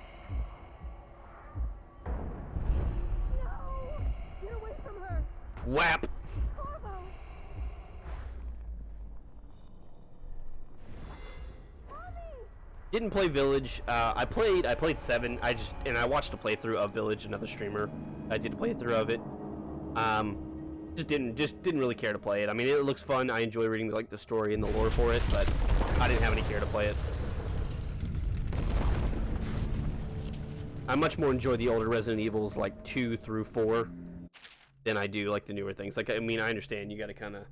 Get away from her! Whap! Corvo! Didn't play Village. I played 7. I watched a playthrough of Village, another streamer. I did a playthrough of it. Just didn't really care to play it. I mean, it looks fun. I enjoy reading like the story and the lore for it, but I didn't have any care to play it. I much more enjoy the older Resident Evils, like 2 through 4, than I do like the newer things. Like, I mean, I understand you got to kind of.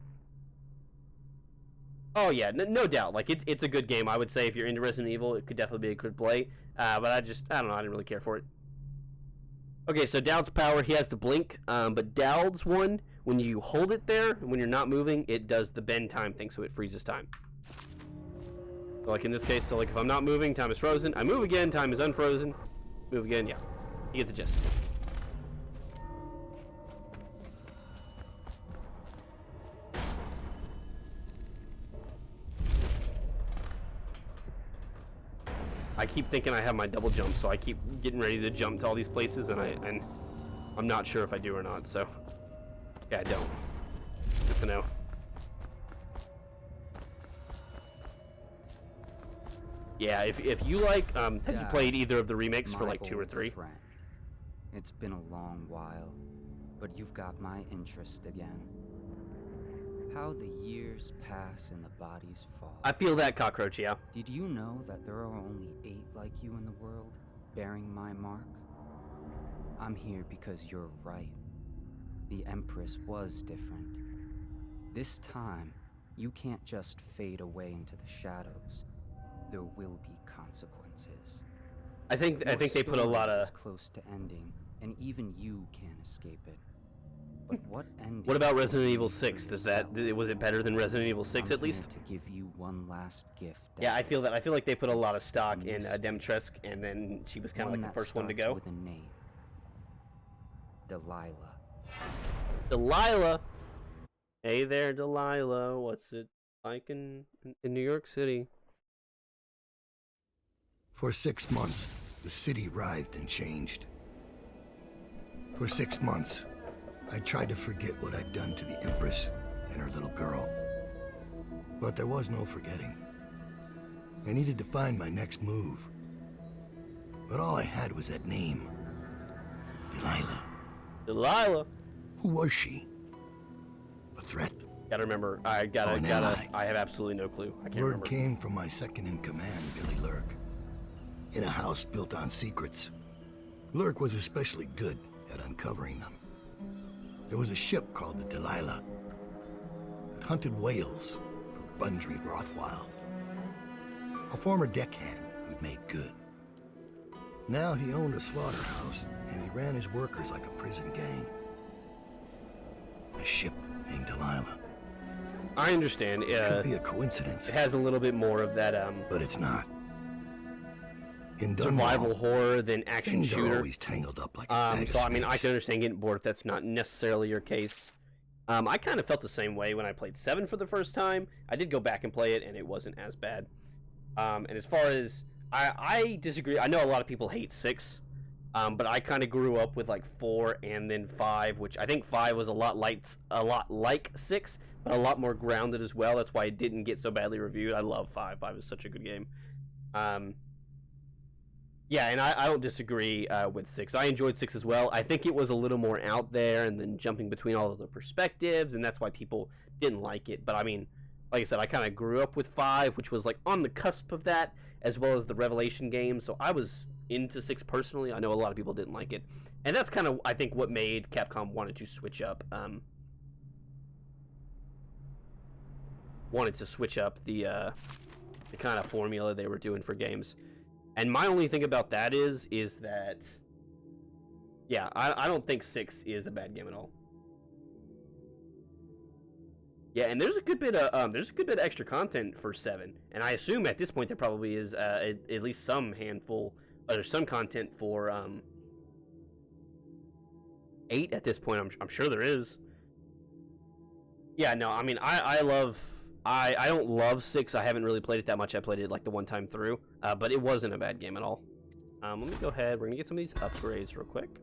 Oh yeah, no doubt. Like it's a good game. I would say if you're into Resident Evil, it could definitely be a good play. But I don't know. I didn't really care for it. Okay, so Dowd's power, he has the blink. But Dowd's one, when you hold it there, when you're not moving, it does the bend time thing, so it freezes time. So like in this case, so like if I'm not moving, time is frozen. I move again, time is unfrozen. Move again, yeah. You get the gist. I keep thinking I have my double jump, so I keep getting ready to jump to all these places, and I'm not sure if I do or not. So yeah, I don't. Good to know. Yeah, if you like, have you played either of the remakes for like 2 or 3? Friend. It's been a long while, but you've got my interest again. How the years pass and the bodies fall. I feel that, Cockroach, yeah. Did you know that there are only 8 like you in the world, bearing my mark? I'm here because you're right. The Empress was different. This time, you can't just fade away into the shadows. There will be consequences. I think they put a lot of... Is close to ending, and even you can't escape it. But what ending? What about Resident Evil 6? Was it better than Resident Evil 6 at least? To give you one last gift. Yeah, I feel that. I feel like they put a lot of stock in Demetresk, and then she was kind of like the first one to go. With a name. Delilah. Delilah. Hey there, Delilah. What's it like in New York City? For 6 months, the city writhed and changed. For 6 months, I tried to forget what I'd done to the Empress and her little girl. But there was no forgetting. I needed to find my next move. But all I had was that name. Delilah. Delilah? Who was she? A threat? Gotta remember, I have absolutely no clue. I can't remember. Word came from my second-in-command, Billy Lurk. In a house built on secrets. Lurk was especially good at uncovering them. There was a ship called the Delilah that hunted whales for Bundry Rothwild, a former deckhand who'd made good. Now he owned a slaughterhouse, and he ran his workers like a prison gang. A ship named Delilah. I understand. It could be a coincidence. It has a little bit more of that, but it's not. In survival horror than action things shooter. Are always tangled up like a bag so of I mean, I snakes. can understand getting bored if that's not necessarily your case. I kind of felt the same way when I played 7 for the first time. I did go back and play it, and it wasn't as bad. And as far as I disagree. I know a lot of people hate 6, but I kind of grew up with like 4 and then 5, which I think 5 was a lot like 6, but a lot more grounded as well. That's why it didn't get so badly reviewed. I love 5. 5 is such a good game. Yeah, and I don't disagree with 6. I enjoyed 6 as well. I think it was a little more out there and then jumping between all of the perspectives, and that's why people didn't like it. But I mean, like I said, I kind of grew up with 5, which was like on the cusp of that, as well as the Revelation games. So I was into 6 personally. I know a lot of people didn't like it. And that's kind of, I think, what made Capcom wanted to switch up. The kind of formula they were doing for games. And my only thing about that is that, yeah, I don't think 6 is a bad game at all. Yeah, and there's a good bit of extra content for 7, and I assume at this point there probably is at least some handful or some content for 8 at this point. I'm sure there is. Yeah, no, I mean I don't love 6. I haven't really played it that much. I played it like the one time through, but it wasn't a bad game at all. Let me go ahead. We're gonna get some of these upgrades real quick.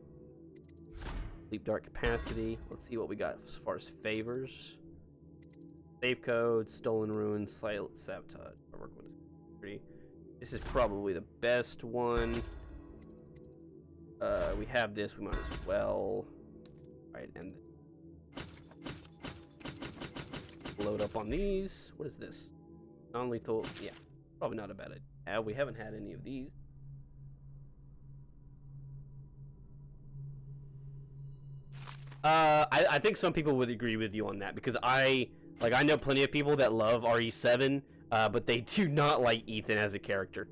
Leap Dark Capacity. Let's see what we got as far as favors. Save code, Stolen Ruins, Silent Sabotage. Our work one is pretty. This is probably the best one. We have this. We might as well. All right, and load up on these. What is this? Non-lethal. Yeah, probably not a bad idea. We haven't had any of these. I think some people would agree with you on that, because I know plenty of people that love RE7, but they do not like Ethan as a character.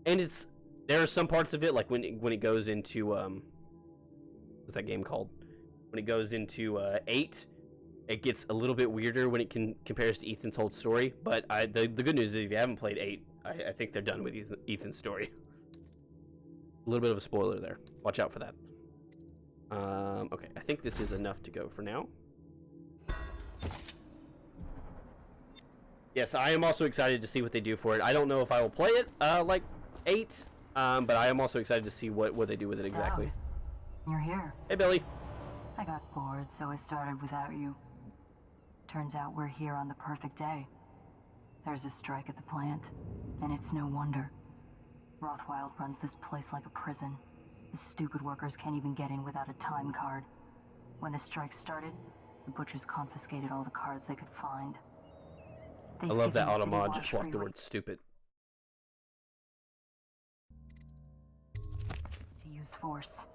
And there are some parts of it, like when it goes into what's that game called? When it goes into 8, it gets a little bit weirder when it compares to Ethan's whole story. But the good news is, if you haven't played 8, I think they're done with Ethan's story. A little bit of a spoiler there. Watch out for that. Okay, I think this is enough to go for now. Yes, I am also excited to see what they do for it. I don't know if I will play it like 8, but I am also excited to see what they do with it exactly. Dad, you're here. Hey, Billy. I got bored, so I started without you. Turns out we're here on the perfect day. There's a strike at the plant, and it's no wonder. Rothwild runs this place like a prison. The stupid workers can't even get in without a time card. When the strike started, the butchers confiscated all the cards they could find. I love that Automod just walked the word stupid. To use force.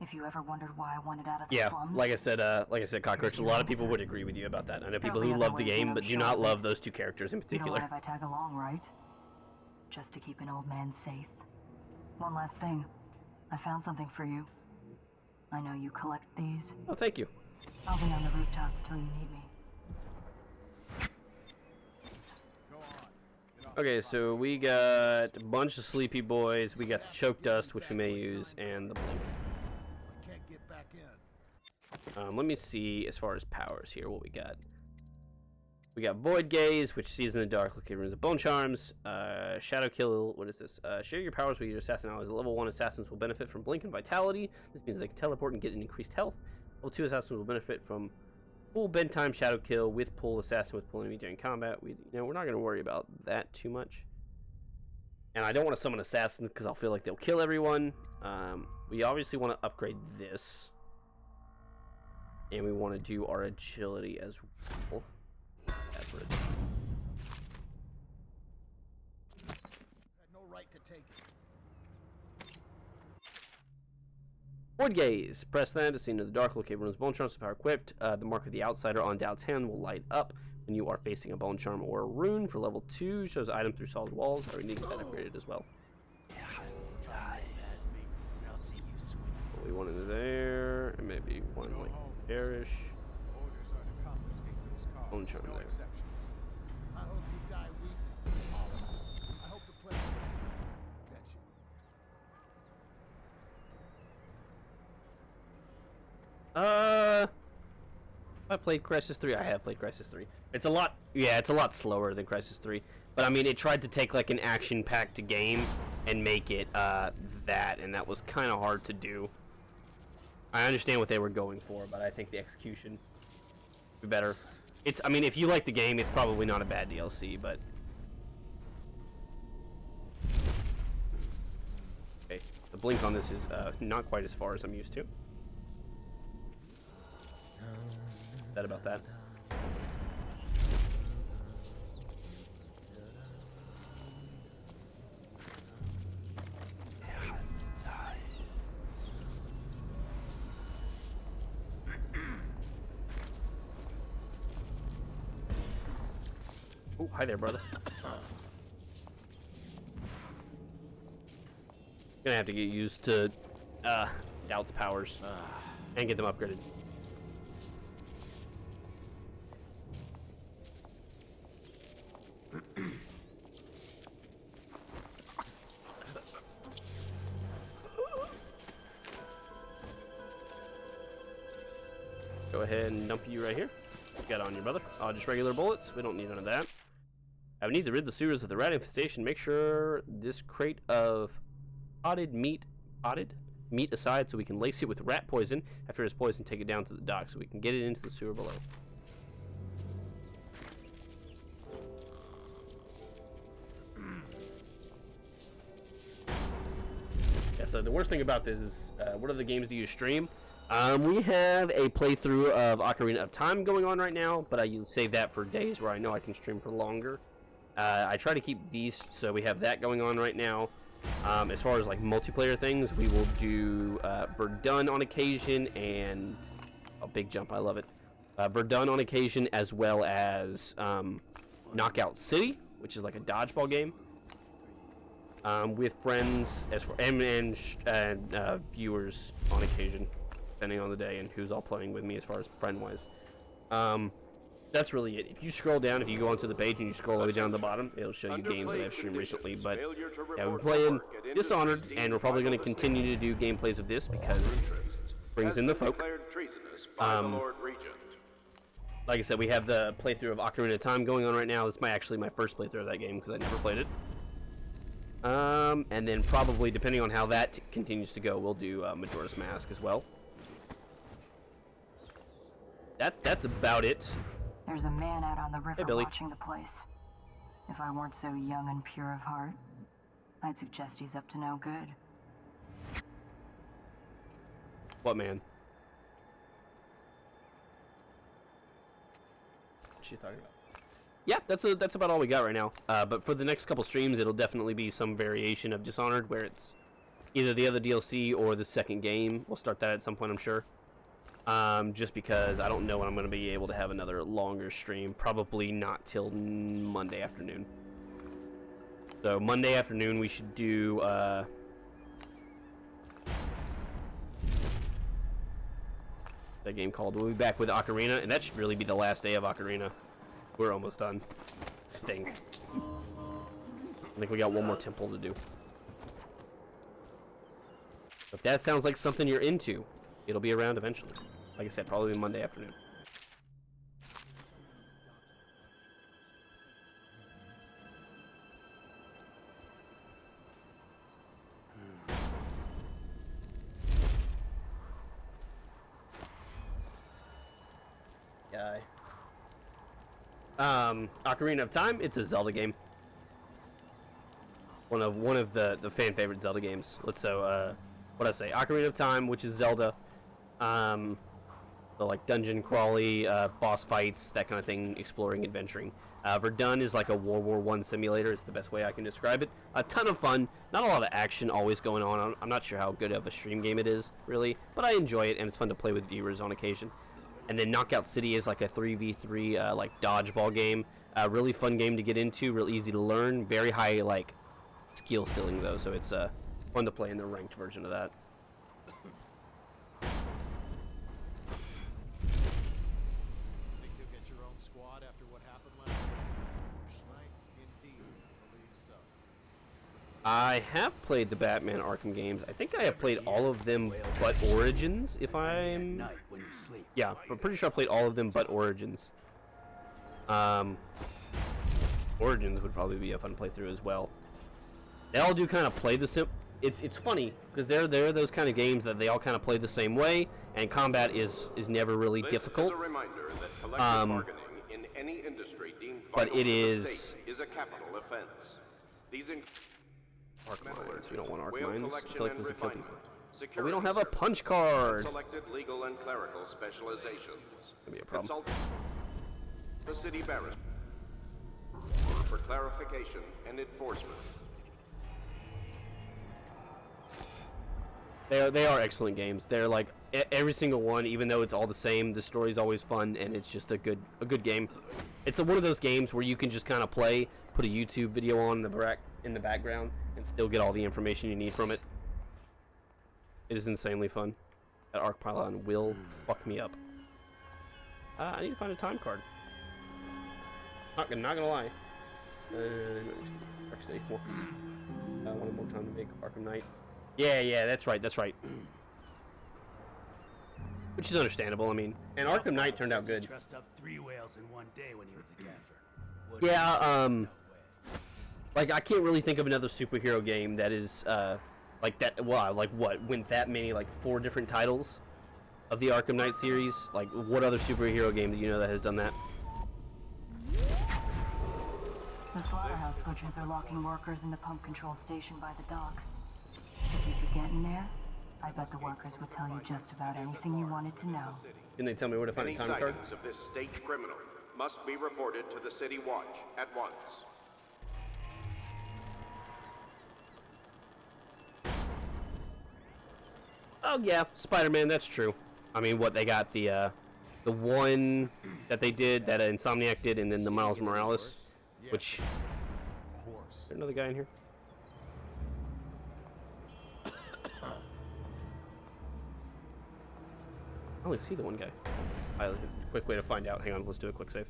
If you ever wondered why I wanted out of the Yeah, slums, like I said, Cockroach, a lot of people would agree with you about that. I know people who love the game, but do not love those 2 characters in you don't particular. mind if I tag along, right? Just to keep an old man safe. One last thing. I found something for you. I know you collect these. Oh, thank you. I'll be on the rooftops till you need me. Okay, so we got a bunch of sleepy boys. We got the choke dust, which we may use, and the blink. Can't get back in. Let me see as far as powers here what we got. We got Void Gaze, which sees in the dark, located runes of bone charms. Shadow Kill, what is this? Share your powers with your assassin allies. Level 1 assassins will benefit from Blink and Vitality. This means they can teleport and get an increased health. Level 2 assassins will benefit from Full Bedtime Shadow Kill with Pull Assassin with Pull Enemy during combat. We're not going to worry about that too much. And I don't want to summon assassins because I'll feel like they'll kill everyone. We obviously want to upgrade this. And we want to do our agility as well. Average. Had no right to take it. Void Gaze. Press that to see into the dark. Locate runes bone charms. Power equipped. The mark of the outsider on Dowd's hand will light up when you are facing a bone charm or a rune. For level 2, shows item through solid walls. I need to get that upgraded as well. Put one in there, and maybe one like perish. Bone charm there. I hope you die weak. I hope the place gets you. I played Crisis 3. I have played Crisis 3. It's a lot, yeah, it's a lot slower than Crisis 3. But I mean, it tried to take like an action-packed game and make it that, and that was kind of hard to do. I understand what they were going for, but I think the execution would be better. I mean, if you like the game, it's probably not a bad DLC, but... Okay, the blink on this is not quite as far as I'm used to. That about that. Oh, hi there, brother. Gonna have to get used to Doubt's powers and get them upgraded. Go ahead and dump you right here. Got on you, brother. Just regular bullets. We don't need none of that. I need to rid the sewers of the rat infestation. Make sure this crate of potted meat aside so we can lace it with rat poison. After it's poisoned, take it down to the dock so we can get it into the sewer below. Yeah, so the worst thing about this is, what other games do you stream? We have a playthrough of Ocarina of Time going on right now, but I save that for days where I know I can stream for longer. I try to keep these, so we have that going on right now. As far as like multiplayer things, we will do Verdun on occasion, and a big jump, I love it. Verdun on occasion, as well as Knockout City, which is like a dodgeball game. With friends and viewers on occasion, depending on the day and who's all playing with me as far as friend-wise. That's really it. If you scroll down, if you go onto the page and you scroll all the way down to the bottom, it'll show you games that I've streamed recently. But yeah, we're playing Dishonored, and we're probably going to continue to do gameplays of this because it brings in the folk. like I said, we have the playthrough of Ocarina of Time going on right now. This might actually my first playthrough of that game because I never played it. And then probably, depending on how that continues to go, we'll do Majora's Mask as well. That's about it. There's a man out on the river Billy. watching the place. If I weren't so young and pure of heart, I'd suggest he's up to no good. What man? What's she talking about? Yeah, that's about all we got right now. But for the next couple streams, it'll definitely be some variation of Dishonored, where it's either the other DLC or the second game. We'll start that at some point, I'm sure. Just because I don't know when I'm going to be able to have another longer stream. Probably not till Monday afternoon. So Monday afternoon we should do that game called. We'll be back with Ocarina, and that should really be the last day of Ocarina. We're almost done, I think. I think we got one more temple to do. If that sounds like something you're into, it'll be around eventually. Like I said, probably Monday afternoon. Guy. Ocarina of Time, it's a Zelda game. One of the fan favorite Zelda games. What'd I say? Ocarina of Time, which is Zelda. The like dungeon crawly, boss fights, that kind of thing, exploring, adventuring. Verdun is like a World War I simulator. It's the best way I can describe it. A ton of fun, not a lot of action always going on. I'm not sure how good of a stream game it is, really, but I enjoy it, and it's fun to play with viewers on occasion. And then Knockout City is like a 3v3 like dodgeball game. Really fun game to get into, real easy to learn, very high like skill ceiling though, so it's fun to play in the ranked version of that. Think you'll get your own squad after what happened last night? Indeed, I believe so. I have played the Batman Arkham games. I think I have played all of them but Origins, if I'm... Yeah, I'm pretty sure I played all of them but Origins. Origins would probably be a fun playthrough as well. They all do kind of play the same... It's funny, because they're those kind of games that they all kind of play the same way, and combat is never really difficult. This is a reminder that collective bargaining in any industry deemed vital but it to the is... state is a capital offense. These Arc mines. We don't want arc whale mines. I collection feel like and those will kill people. refinement, But we don't have a security punch card. and selected legal and clerical specializations. Gonna be a problem. Consult the city barrister for clarification and enforcement. They are excellent games. They're like every single one, even though it's all the same. The story's always fun, and it's just a good game. It's one of those games where you can just kind of play, put a YouTube video on in the background, and still get all the information you need from it. It is insanely fun. That Arc Pylon will fuck me up. I need to find a time card. Not gonna lie. Actually, one more time to make Arkham Knight. Yeah, that's right. Which is understandable, I mean. And Arkham Knight turned out good. Trussed up 3 whales in one day when he was a gaffer. Yeah, like, I can't really think of another superhero game that is, like that, well, like what, went that many, like 4 different titles of the Arkham Knight series? Like, what other superhero game do you know that has done that? The slaughterhouse butchers are locking workers in the pump control station by the docks. If you could get in there, I bet the workers would tell you just about anything you wanted to know. Can they tell me where to find a Any time card? sightings of this state criminal must be reported to the City Watch at once. Oh yeah, Spider-Man, that's true. I mean, what, they got the one that they did, that Insomniac did, and then the Miles Morales, which... Is there another guy in here? I only see the one guy. Quick way to find out. Hang on, let's do a quick save.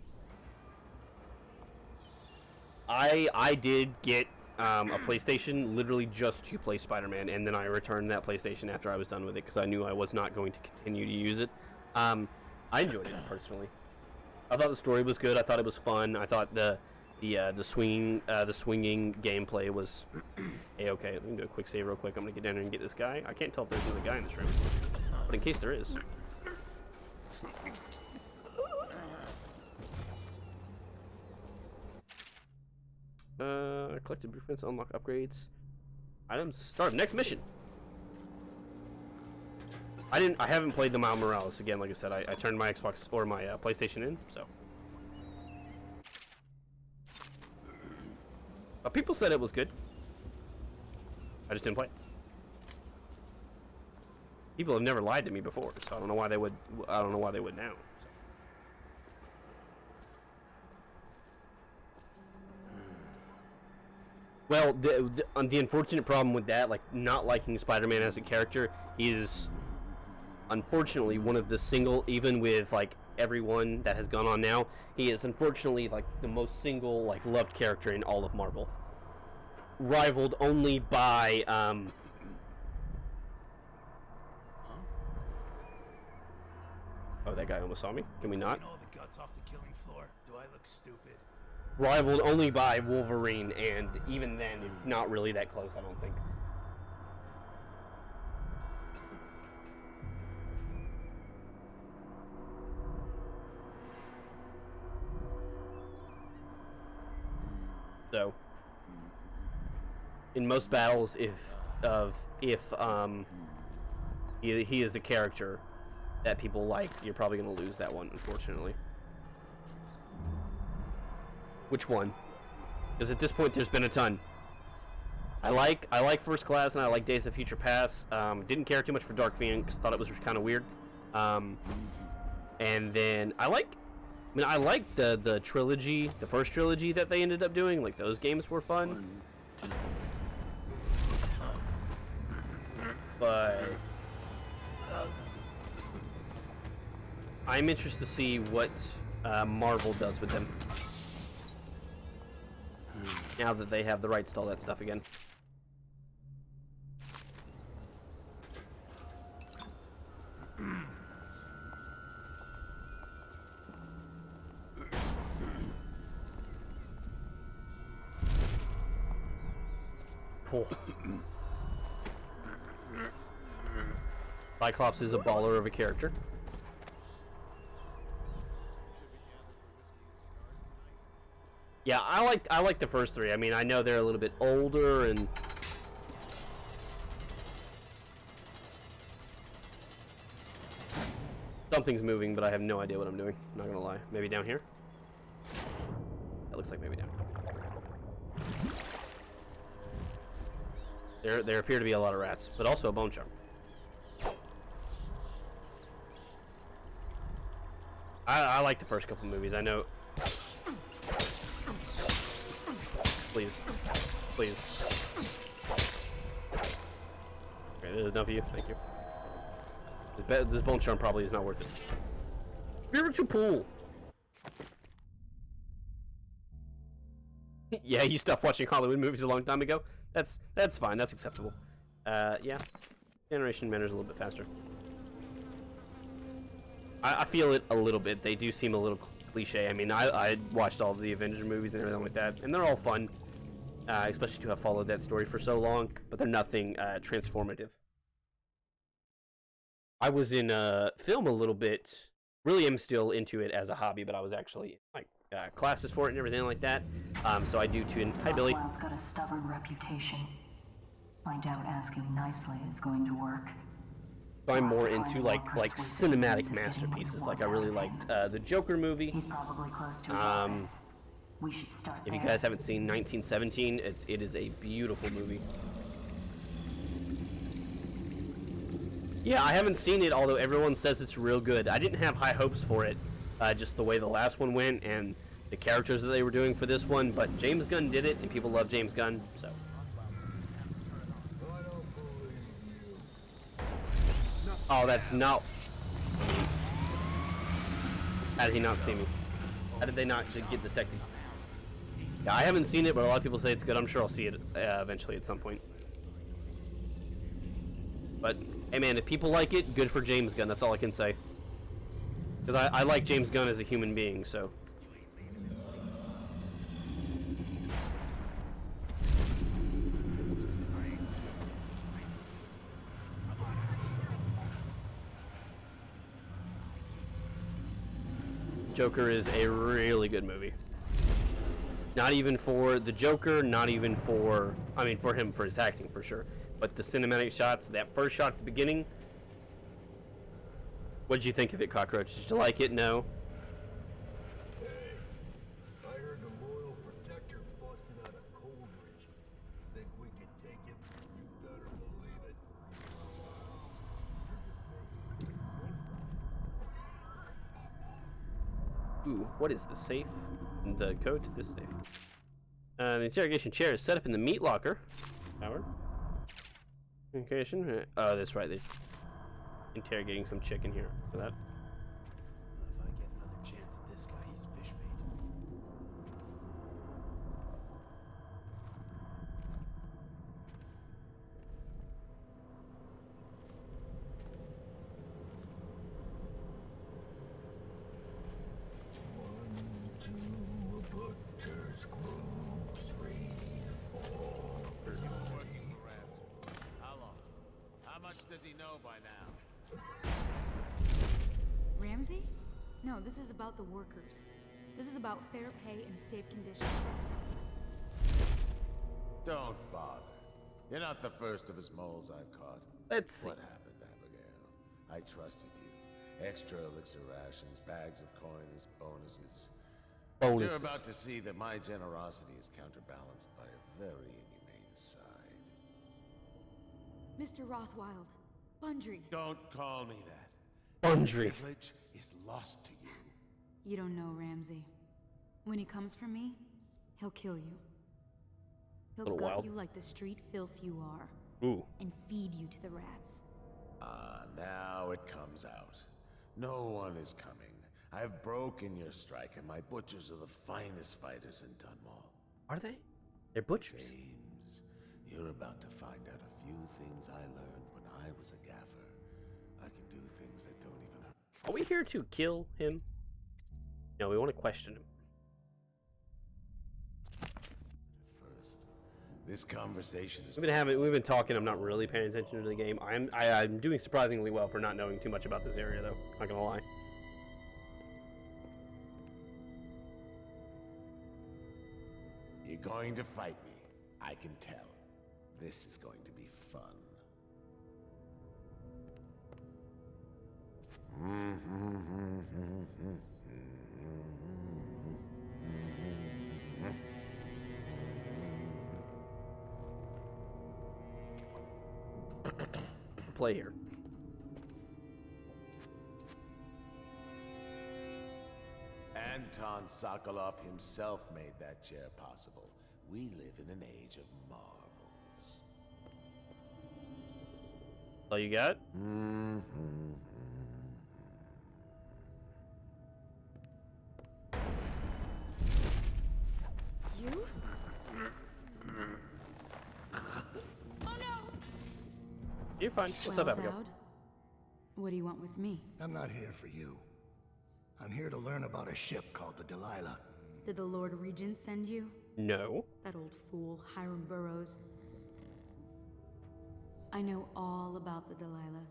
I did get a PlayStation literally just to play Spider-Man, and then I returned that PlayStation after I was done with it because I knew I was not going to continue to use it. I enjoyed it personally. I thought the story was good. I thought it was fun. I thought the swinging gameplay was a-okay. Let me do a quick save real quick. I'm gonna get down there and get this guy. I can't tell if there's another guy in this room, but in case there is. Collected blueprints, unlock upgrades, items, start next mission. I haven't played the Miles Morales again. Like I said, I turned my Xbox or my PlayStation in, so. But people said it was good. I just didn't play it. People have never lied to me before, so I don't know why they would. I don't know why they would now. Well, the unfortunate problem with that, like not liking Spider-Man as a character, he is unfortunately one of the single, even with like everyone that has gone on now, he is unfortunately like the most single, like loved character in all of Marvel. Rivaled only by oh, that guy almost saw me. Can we not? All the guts off the killing floor. Do I look stupid? Rivaled only by Wolverine, and even then, it's not really that close, I don't think. So, in most battles, if he is a character that people like, you're probably going to lose that one, unfortunately. Which one? Because at this point, there's been a ton. I like First Class, and I like Days of Future Past. Didn't care too much for Dark Phoenix. Thought it was kind of weird. And then I like the trilogy, the first trilogy that they ended up doing. Like, those games were fun. But I'm interested to see what Marvel does with them now that they have the rights to all that stuff again. Oh. Cyclops is a baller of a character. Yeah, I like the first three. I mean, I know they're a little bit older and something's moving, but I have no idea what I'm doing. I'm not gonna lie. Maybe down here? That looks like maybe down. There appear to be a lot of rats, but also a bone charm. I like the first couple movies. I know. Please. Please. Okay, there's enough of you. Thank you. This bone charm probably is not worth it. Spiritual pool! Yeah, you stopped watching Hollywood movies a long time ago. That's fine. That's acceptable. Yeah. Generation matters a little bit faster. I feel it a little bit. They do seem a little cliche. I mean, I watched all the Avengers movies and everything like that, and they're all fun. Especially to have followed that story for so long, but they're nothing transformative. I was in film a little bit. Really am still into it as a hobby, but I was actually like classes for it and everything like that. So I do tune. Hi, Billy. Rothwild's got a stubborn reputation. I doubt asking nicely is going to work. I'm more into like cinematic masterpieces. Like I really liked the Joker movie. He's probably close to his office. We should start If you guys haven't seen 1917, it is a beautiful movie. Yeah, I haven't seen it, although everyone says it's real good. I didn't have high hopes for it, just the way the last one went and the characters that they were doing for this one, but James Gunn did it, and people love James Gunn, so. Oh, that's not... How did he not see me? How did they not get detected? Yeah, I haven't seen it, but a lot of people say it's good. I'm sure I'll see it eventually at some point. But, hey man, if people like it, good for James Gunn. That's all I can say. Because I like James Gunn as a human being, so. Joker is a really good movie. Not even for the Joker, not even for, I mean, for him, for his acting, for sure. But the cinematic shots, that first shot at the beginning, what did you think of it, Cockroach? Did you like it? No? Hey, I heard the Loyal Protector busted out of Coldridge. Think we can take him? You better believe it. Ooh, what is the safe? The code to this safe. The interrogation chair is set up in the meat locker. Howard. Interrogation. Oh, that's right. They're interrogating some chick in here for that. If I get another chance at this guy, he's fish bait. How long? How much does he know by now? Ramsey? No, this is about the workers. This is about fair pay and safe conditions. Don't bother. You're not the first of his moles I've caught. Let's see. What happened, Abigail? I trusted you. Extra elixir rations, bags of coins, bonuses. Bonuses. You're about to see that my generosity is counterbalanced by a very inhumane side. Mr. Rothwild, Bundry. Don't call me that. Bundry. Privilege is lost to you. You don't know Ramsey. When he comes for me, he'll kill you. He'll Little gut wild. you like the street filth you are. Ooh. And feed you to the rats. Now it comes out. No one is coming. I've broken your strike, and my butchers are the finest fighters in Dunwall. Are they? They're butchers. James, you're about to find out a few things I learned when I was a gaffer. I can do things that don't even hurt. Are we here to kill him? No, we want to question him. First, this conversation is. We've been talking. I'm not really paying attention to the game. I'm doing surprisingly well for not knowing too much about this area, though. Not gonna lie. You're going to fight me. I can tell. This is going to be fun. Play here. Anton Sokolov himself made that chair possible. We live in an age of marvels. All you got? You? Oh no! You're fine. What's up, Abigail? Dowd? What do you want with me? I'm not here for you. I'm here to learn about a ship called the Delilah. Did the Lord Regent send you? No. That old fool, Hiram Burrows. I know all about the Delilah.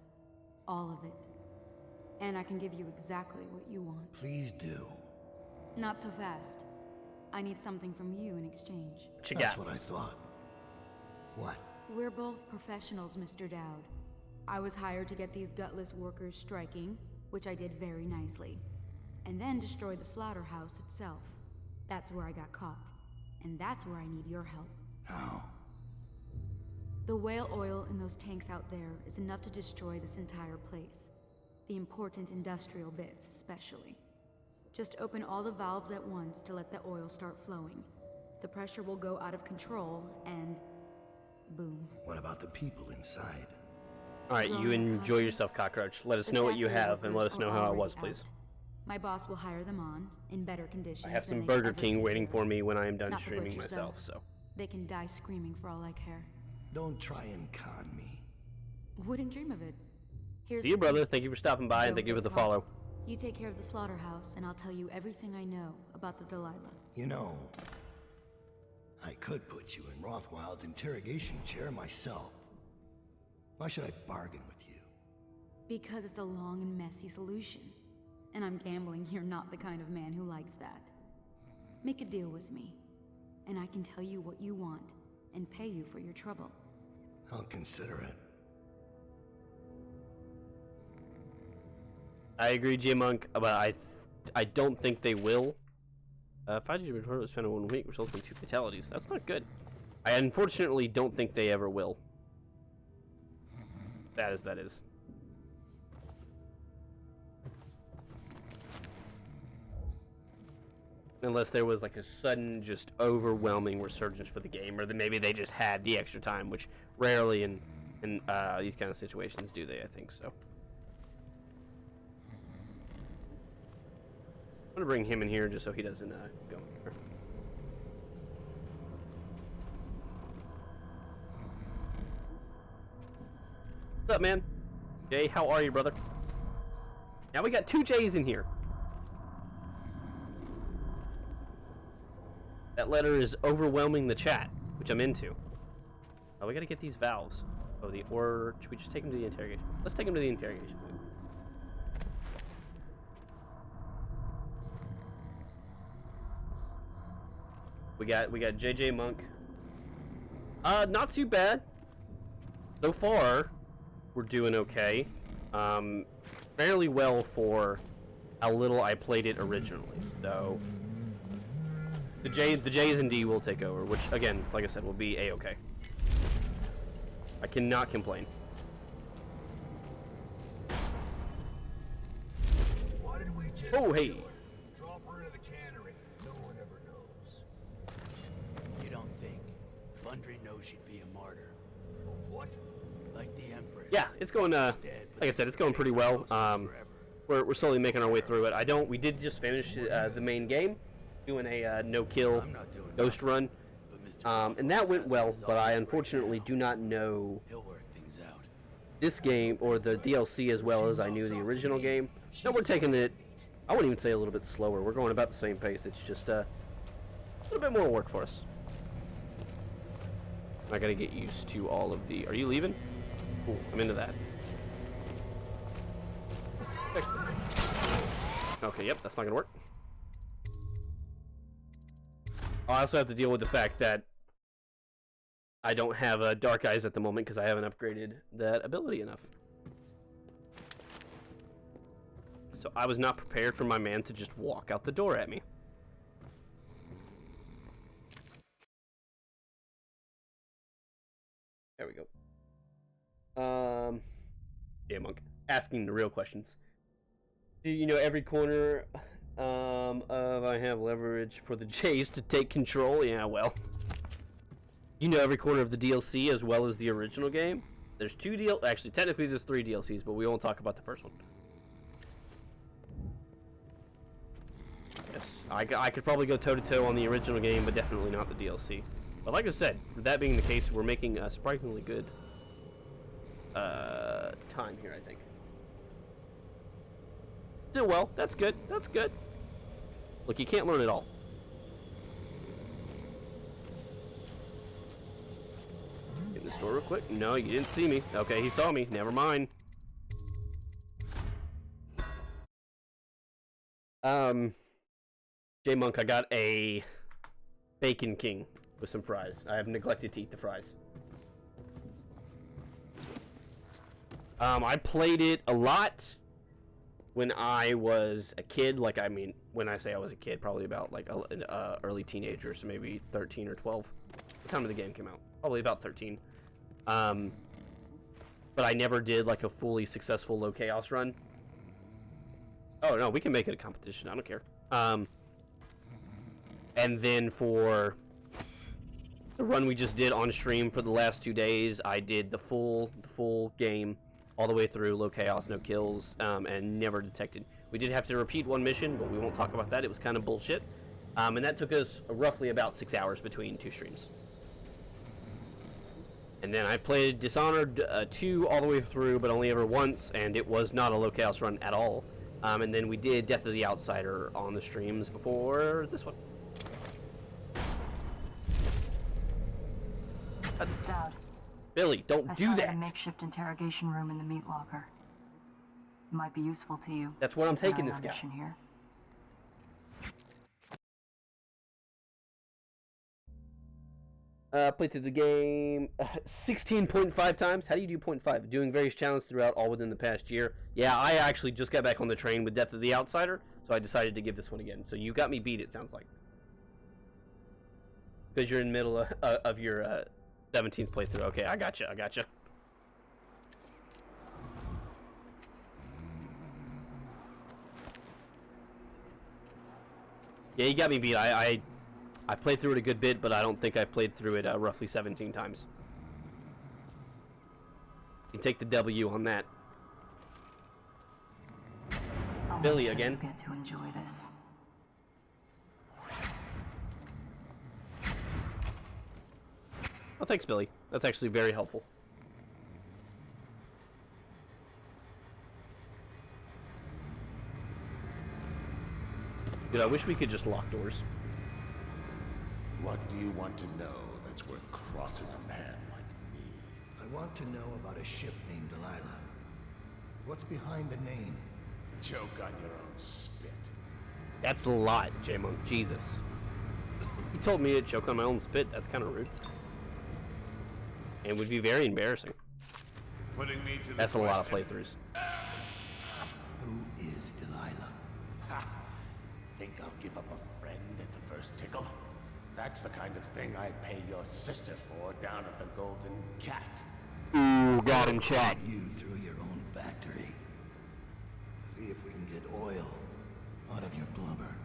All of it. And I can give you exactly what you want. Please do. Not so fast. I need something from you in exchange. That's what I thought. What? We're both professionals, Mr. Dowd. I was hired to get these gutless workers striking, which I did very nicely. And then destroy the slaughterhouse itself. That's where I got caught. And that's where I need your help. How? The whale oil in those tanks out there is enough to destroy this entire place. The important industrial bits, especially. Just open all the valves at once to let the oil start flowing. The pressure will go out of control, and boom. What about the people inside? Alright, you enjoy yourself, Cockroach. Let us know what you have, and let us know how it was, please. My boss will hire them on, in better conditions. I have some than Burger they've ever King seen. waiting for me when I am done Not the streaming butchers, myself, though. so. They can die screaming for all I care. Don't try and con me. Wouldn't dream of it. Here's See you, the brother. thing. Thank you for stopping by, and Don't thank you for get the caught. follow. You take care of the slaughterhouse, and I'll tell you everything I know about the Delilah. You know, I could put you in Rothwild's interrogation chair myself. Why should I bargain with you? Because it's a long and messy solution. And I'm gambling you're not the kind of man who likes that. Make a deal with me, and I can tell you what you want, and pay you for your trouble. I'll consider it. I agree, J-Monk, but I don't think they will. 5G report was spent in 1 week, resulting in 2 fatalities. That's not good. I unfortunately don't think they ever will. Bad as that is. Unless there was like a sudden, just overwhelming resurgence for the game, or then maybe they just had the extra time, which rarely in these kind of situations do they, I think so. I'm gonna bring him in here just so he doesn't go anywhere. What's up, man? Jay, how are you, brother? Now we got 2 J's in here. That letter is overwhelming the chat, which I'm into. Oh, we gotta get these valves. Oh, or should we just take him to the interrogation? Let's take him to the interrogation. We got JJ Monk. Not too bad. So far, we're doing okay. Fairly well for how little I played it originally. So the J's and D will take over, which again, like I said, will be a-okay. I cannot complain. Why did we just oh, hey. drop her into the cannery? No one ever knows. You don't think Bundry knows she'd be a martyr? What? Like the Empress. Yeah, it's going, like I said, it's going pretty well. We're slowly making our way through it. We did just finish the main game, doing a no-kill ghost run. And that went well, but I unfortunately do not know this game or the DLC as well as I knew the original game. So we're taking it, I wouldn't even say a little bit slower. We're going about the same pace. It's just a little bit more work for us. I gotta get used to all of the... Are you leaving? Cool, I'm into that. Okay, yep, that's not gonna work. I also have to deal with the fact that I don't have Dark Eyes at the moment because I haven't upgraded that ability enough. So I was not prepared for my man to just walk out the door at me. There we go. Yeah, Monk. Asking the real questions. Do you know every corner of I have leverage for the Jays to take control? Yeah, well. You know every corner of the DLC as well as the original game. There's actually, technically there's 3 DLCs, but we won't talk about the first one. Yes, I could probably go toe-to-toe on the original game, but definitely not the DLC. But like I said, for that being the case, we're making a surprisingly good time here, I think. Still well, that's good, that's good. Look, you can't learn it all. Get in this door real quick. No, you didn't see me. Okay, he saw me. Never mind. J-Monk, I got a Bacon King with some fries. I have neglected to eat the fries. I played it a lot when I was a kid. Like, I mean, when I say I was a kid, probably about like an early teenager, so maybe 13 or 12. The time of the game came out, probably about 13. But I never did like a fully successful low chaos run. Oh no, we can make it a competition. I don't care. And then for the run we just did on stream for the last 2 days, I did the full game all the way through, low chaos, no kills, and never detected. We did have to repeat one mission, but we won't talk about that. It was kind of bullshit. And that took us roughly about 6 hours between 2 streams. And then I played Dishonored 2 all the way through, but only ever once, and it was not a low chaos run at all. And then we did Death of the Outsider on the streams before this one. Dad, Billy, don't I do started that. a makeshift interrogation room in the meat locker. It might be useful to you. That's what I'm taking considering this our guy. mission here. Played through the game 16.5 times. How do you do 0.5? Doing various challenges throughout, all within the past year. Yeah, I actually just got back on the train with Death of the Outsider, so I decided to give this one again. So you got me beat, it sounds like. Because you're in the middle of your 17th playthrough. Okay, I gotcha, I gotcha. Yeah, you got me beat. I played through it a good bit, but I don't think I played through it roughly 17 times. You can take the W on that. Billy again. Get to enjoy this. Oh, thanks, Billy. That's actually very helpful. Dude, I wish we could just lock doors. What do you want to know that's worth crossing a man like me? I want to know about a ship named Delilah. What's behind the name? Choke on your own spit. That's a lot, J-Monk. Jesus. He told me to choke on my own spit. That's kind of rude. And would be very embarrassing. Putting me to the That's a lot of question. playthroughs. Who is Delilah? Ha! Think I'll give up a friend at the first tickle? That's the kind of thing I pay your sister for down at the Golden Cat. Ooh, got him, chat. You through your own factory. See if we can get oil out of your blubber.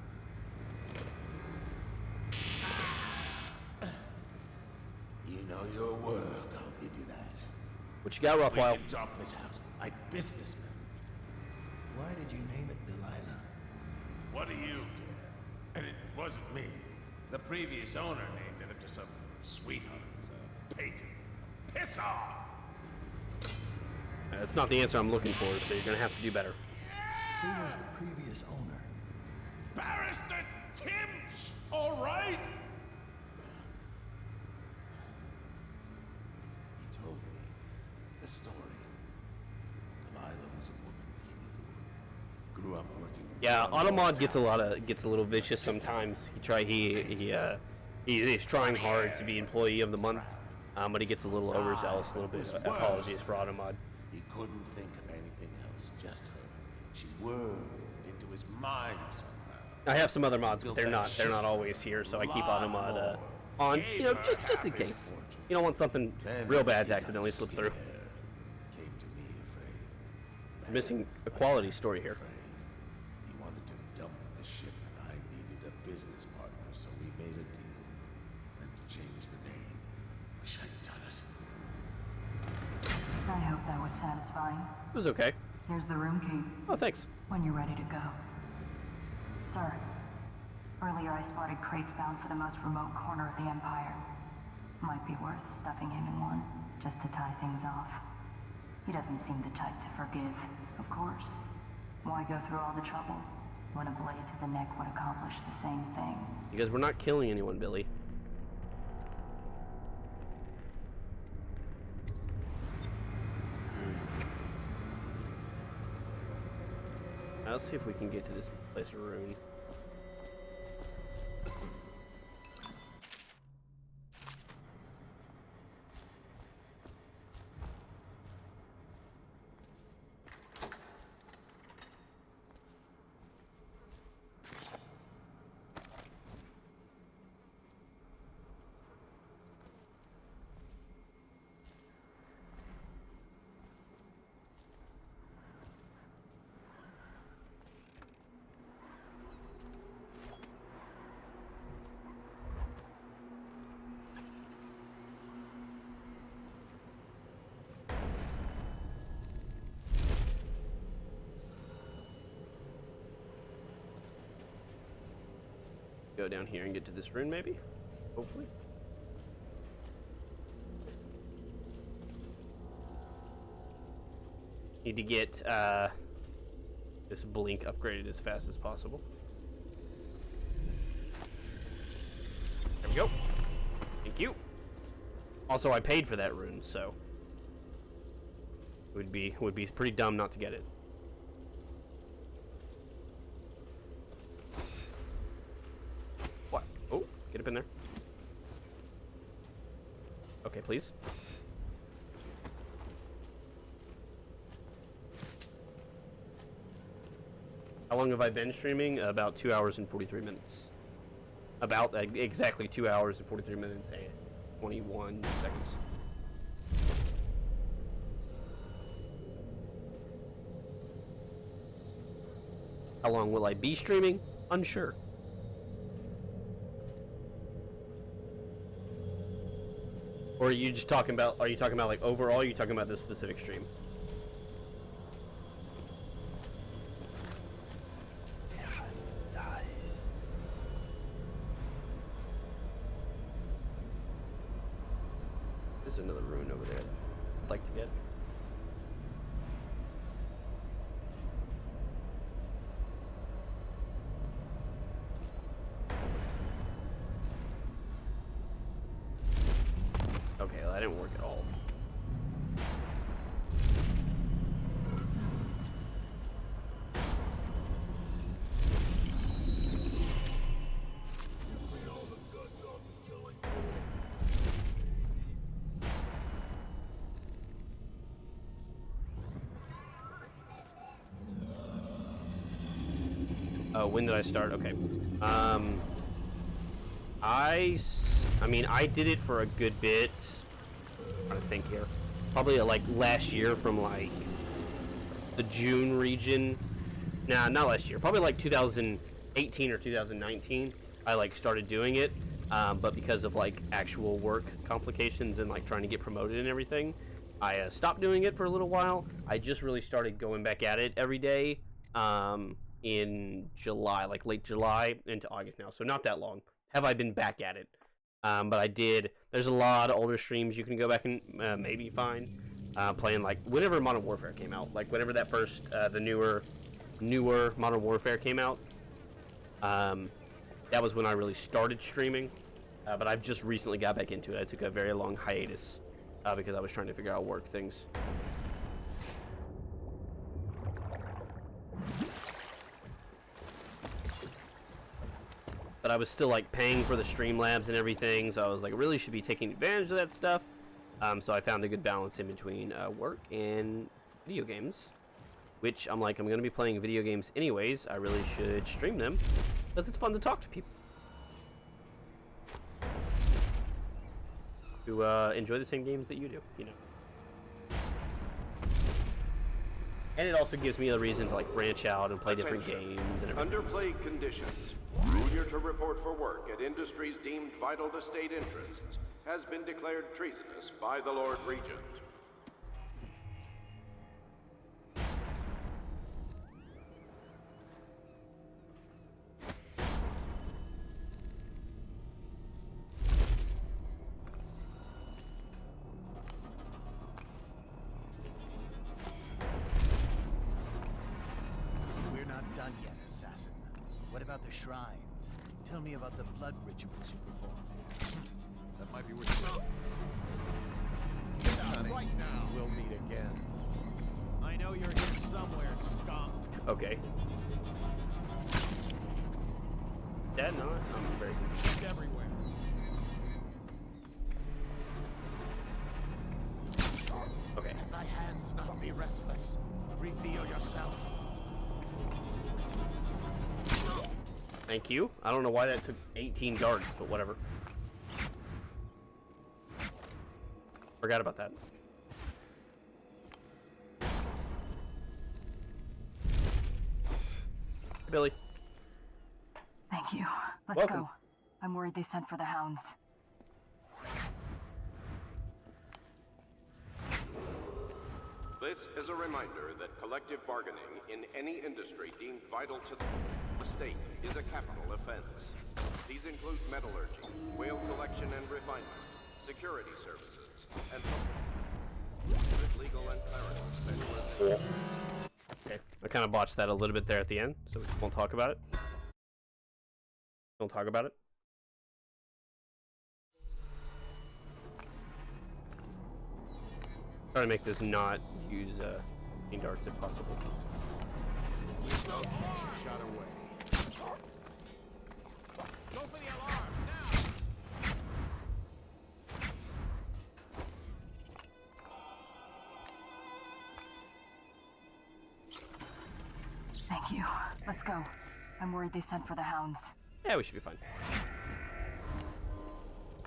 You know your work, I'll give you that. What you got, Rothwell? We can talk this out like businessmen. Why did you name it Delilah? What do you care? And it wasn't me. The previous owner named it after some sweetheart as a painting. Piss off! That's not the answer I'm looking for, so you're gonna have to do better. Who was the previous owner? Barrister Timsh, all right? He told me the story. Delilah was a woman he knew. Grew up working. Yeah, Automod gets a little vicious sometimes. He is trying hard to be employee of the month, but he gets a little overzealous. A little bit. Apologies for Automod. He couldn't think of anything else, just her. She whirled into his mind somehow. I have some other mods, but they're not always here, so I keep Automod on, you know, just in case. You don't want something real bad to accidentally slip through. Came to me afraid. Missing a quality story here. He wanted to dump the ship, and I needed a business partner, so we made a deal. And to change the name. Wish I'd done it. I hope that was satisfying. It was okay. Here's the room key. Oh, thanks. When you're ready to go. Sir, earlier I spotted crates bound for the most remote corner of the Empire. Might be worth stuffing him in one, just to tie things off. He doesn't seem the type to forgive, of course. Why go through all the trouble when a blade to the neck would accomplish the same thing? Because we're not killing anyone, Billy. Now let's see if we can get to this place of ruin. Go down here and get to this rune, maybe? Hopefully. Need to get, this blink upgraded as fast as possible. There we go. Thank you. Also, I paid for that rune, so it would be pretty dumb not to get it. What? Oh, get up in there. Okay, please. How long have I been streaming? About 2 hours and 43 minutes. About exactly 2 hours and 43 minutes and 21 seconds. How long will I be streaming? Unsure. Or are you just talking about, are you talking about like overall, or are you talking about this specific stream? There's another rune over there I'd like to get. Okay, well, that didn't work at all. Oh, when did I start? Okay. I mean, I did it for a good bit. I'm trying to think here. Probably like last year from like the June region. Nah, not last year. Probably like 2018 or 2019. I like started doing it. But because of like actual work complications and like trying to get promoted and everything, I stopped doing it for a little while. I just really started going back at it every day in July, like late July into August now. So not that long have I been back at it. But I did. There's a lot of older streams you can go back and maybe find playing like whenever Modern Warfare came out, like whenever that first the newer Modern Warfare came out. That was when I really started streaming. But I've just recently got back into it. I took a very long hiatus because I was trying to figure out work things. But I was still like paying for the Streamlabs and everything, so I was like, really should be taking advantage of that stuff. So I found a good balance in between work and video games, which I'm like, I'm gonna be playing video games anyways. I really should stream them because it's fun to talk to people who enjoy the same games that you do, you know. And it also gives me a reason to like branch out and play different games and everything. Under plague conditions, failure to report for work at industries deemed vital to state interests has been declared treasonous by the Lord Regent. We're not done yet, assassin. What about the shrines? Tell me about the blood rituals you perform. That might be worth it. Get out right now. We'll meet again. I know you're here somewhere, scum. Okay. That not? I'm very confused. It's everywhere. Okay. Thy hands not be restless. Reveal yourself. Thank you. I don't know why that took 18 guards, but whatever. Forgot about that. Hey, Billy. Thank you. Let's Welcome. go. I'm worried they sent for the hounds. This is a reminder that collective bargaining in any industry deemed vital to the state is a capital offense. These include metallurgy, whale collection and refinement, security services, and legal and clerical specialists. Okay, I kind of botched that a little bit there at the end, so we won't talk about it. Don't talk about it. Try to make this not use green darts if possible. Got away. Go for the alarm now. Thank you. Let's go. I'm worried they sent for the hounds. Yeah, we should be fine.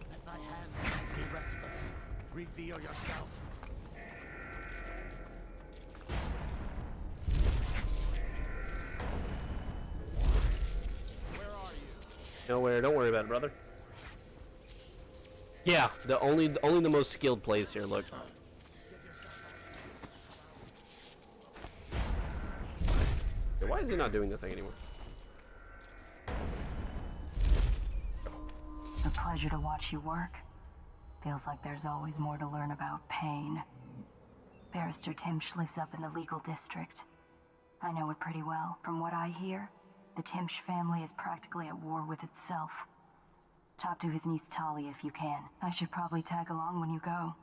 Let thy hands be restless. Reveal yourself. Nowhere. Don't worry about it, brother. Yeah, only the most skilled plays here. Look. Yeah, why is he not doing the thing anymore? It's a pleasure to watch you work. Feels like there's always more to learn about pain. Barrister Timsh lives up in the legal district. I know it pretty well. From what I hear, the Timsh family is practically at war with itself. Talk to his niece Talia if you can. I should probably tag along when you go.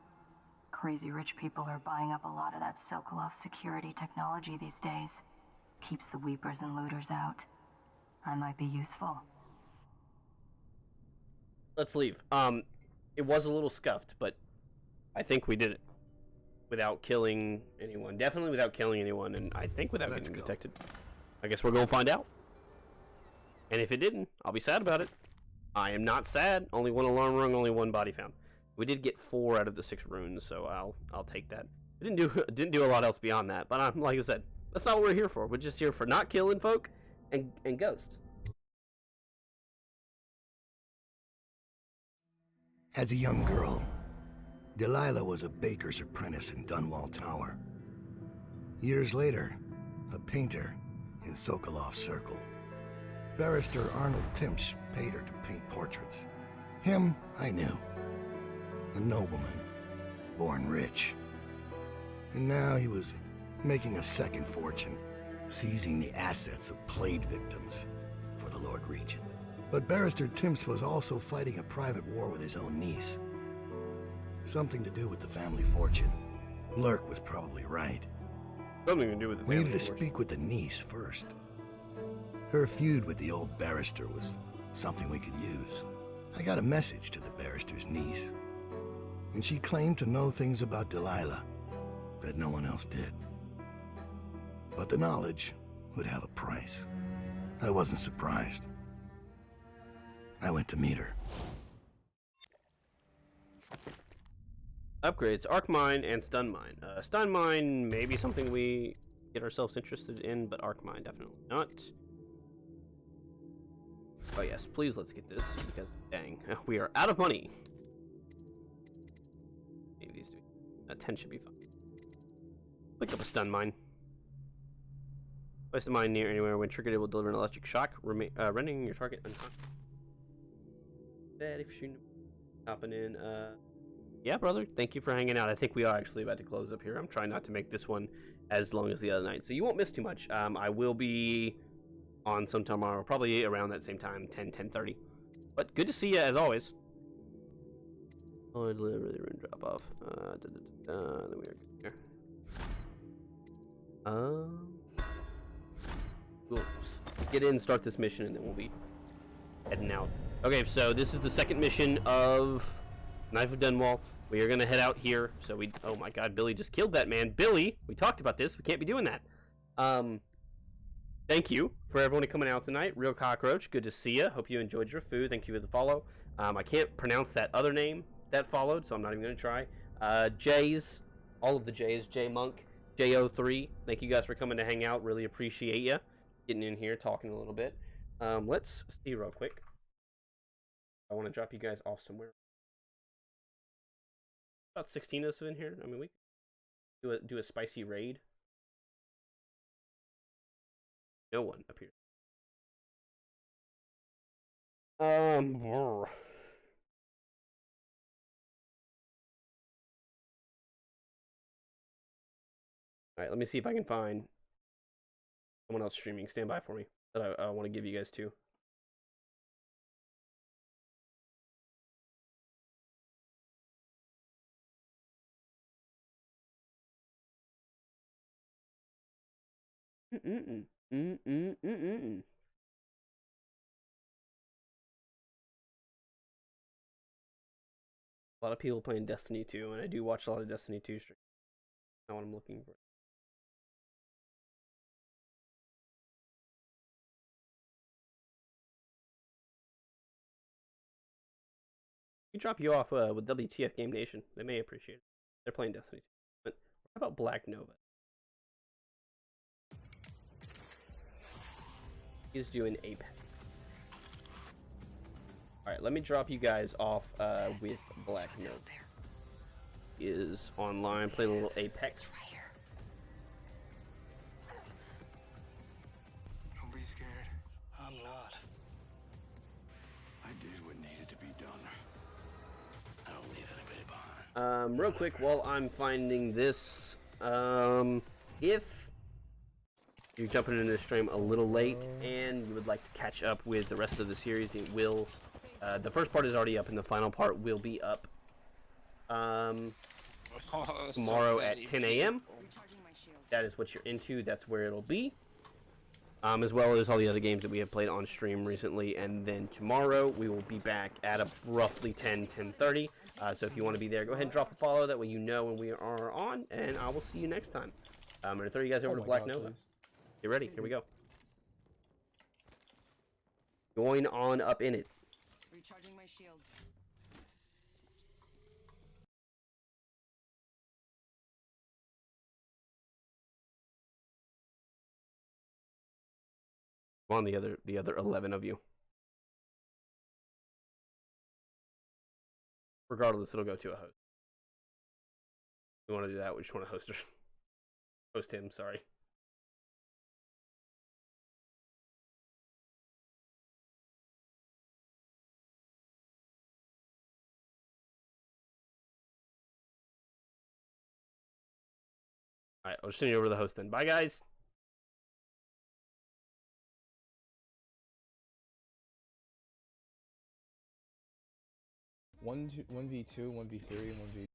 Crazy rich people are buying up a lot of that Sokolov security technology these days. Keeps the weepers and looters out. I might be useful. Let's leave. It was a little scuffed, but I think we did it without killing anyone. Definitely without killing anyone, and I think without getting detected. I guess we're gonna find out. And if it didn't, I'll be sad about it. I am not sad. Only one alarm rung, only one body found. We did get 4 out of the 6 runes, so I'll take that. I didn't do a lot else beyond that, but like I said, that's not what we're here for. We're just here for not killing folk and ghosts. As a young girl, Delilah was a baker's apprentice in Dunwall Tower. Years later, a painter in Sokolov's circle. Barrister Arnold Timsh paid her to paint portraits. Him, I knew. A nobleman, born rich. And now he was making a second fortune, seizing the assets of plague victims for the Lord Regent. But Barrister Timsh was also fighting a private war with his own niece. Something to do with the family fortune. Lurk was probably right. Something to do with the family We needed to fortune. speak with the niece first. Her feud with the old barrister was something we could use. I got a message to the barrister's niece, and she claimed to know things about Delilah that no one else did. But the knowledge would have a price. I wasn't surprised. I went to meet her. Upgrades, Arc Mine and Stun Mine. Stun Mine may be something we get ourselves interested in, but Arc Mine definitely not. Oh yes, please let's get this, because dang, we are out of money. Maybe these two. 10 should be fine. Pick up a Stun Mine. Place the mine near anywhere. When triggered, it will deliver an electric shock, rendering your target unconscious. Bad if you're hopping in. Yeah, brother, thank you for hanging out. I think we are actually about to close up here. I'm trying not to make this one as long as the other night, so you won't miss too much. I will be on some tomorrow, probably around that same time, 10:30. But good to see you as always. Oh, deliver the rune drop off. Then we are good here. We'll get in, start this mission, and then we'll be heading out. Okay, so this is the second mission of Knife of Dunwall. We are gonna head out here. So oh my God, Billy just killed that man. Billy, we talked about this. We can't be doing that. Thank you for everyone coming out tonight. Real Cockroach, good to see you. Hope you enjoyed your food. Thank you for the follow. I can't pronounce that other name that followed, so I'm not even gonna try. Jays, all of the Jays, J Monk, J03. Thank you guys for coming to hang out. Really appreciate you getting in here, talking a little bit. Let's see real quick. I want to drop you guys off somewhere. About 16 of us in here. I mean, we do a spicy raid. No one up here. All right, let me see if I can find Someone else streaming. Stand by for me. That I want to give you guys too. A lot of people playing Destiny 2, and I do watch a lot of Destiny 2 streams. Not what I'm looking for. We drop you off with WTF Game Nation. They may appreciate it. They're playing Destiny 2. But what about Black Nova? He's doing Apex. Alright, let me drop you guys off with Black Nova. He is online playing a little Apex. Don't be scared. I'm not. I did what needed to be done. I don't leave anybody behind. Real quick, while I'm finding this, if you're jumping into the stream a little late and you would like to catch up with the rest of the series, it will. The first part is already up, and the final part will be up tomorrow at 10 a.m. That is what you're into. That's where it'll be. As well as all the other games that we have played on stream recently. And then tomorrow we will be back at roughly 10:30. So if you want to be there, go ahead and drop a follow. That way you know when we are on. And I will see you next time. I'm going to throw you guys over to Black Nova. Get ready. Here we go. Join on up in it. Recharging my shields. On the other 11 of you. Regardless, it'll go to a host. We want to do that. We just want to host her. Host him. Sorry. All right, I'll just send you over to the host then. Bye, guys. 1v2, 1v3, 1v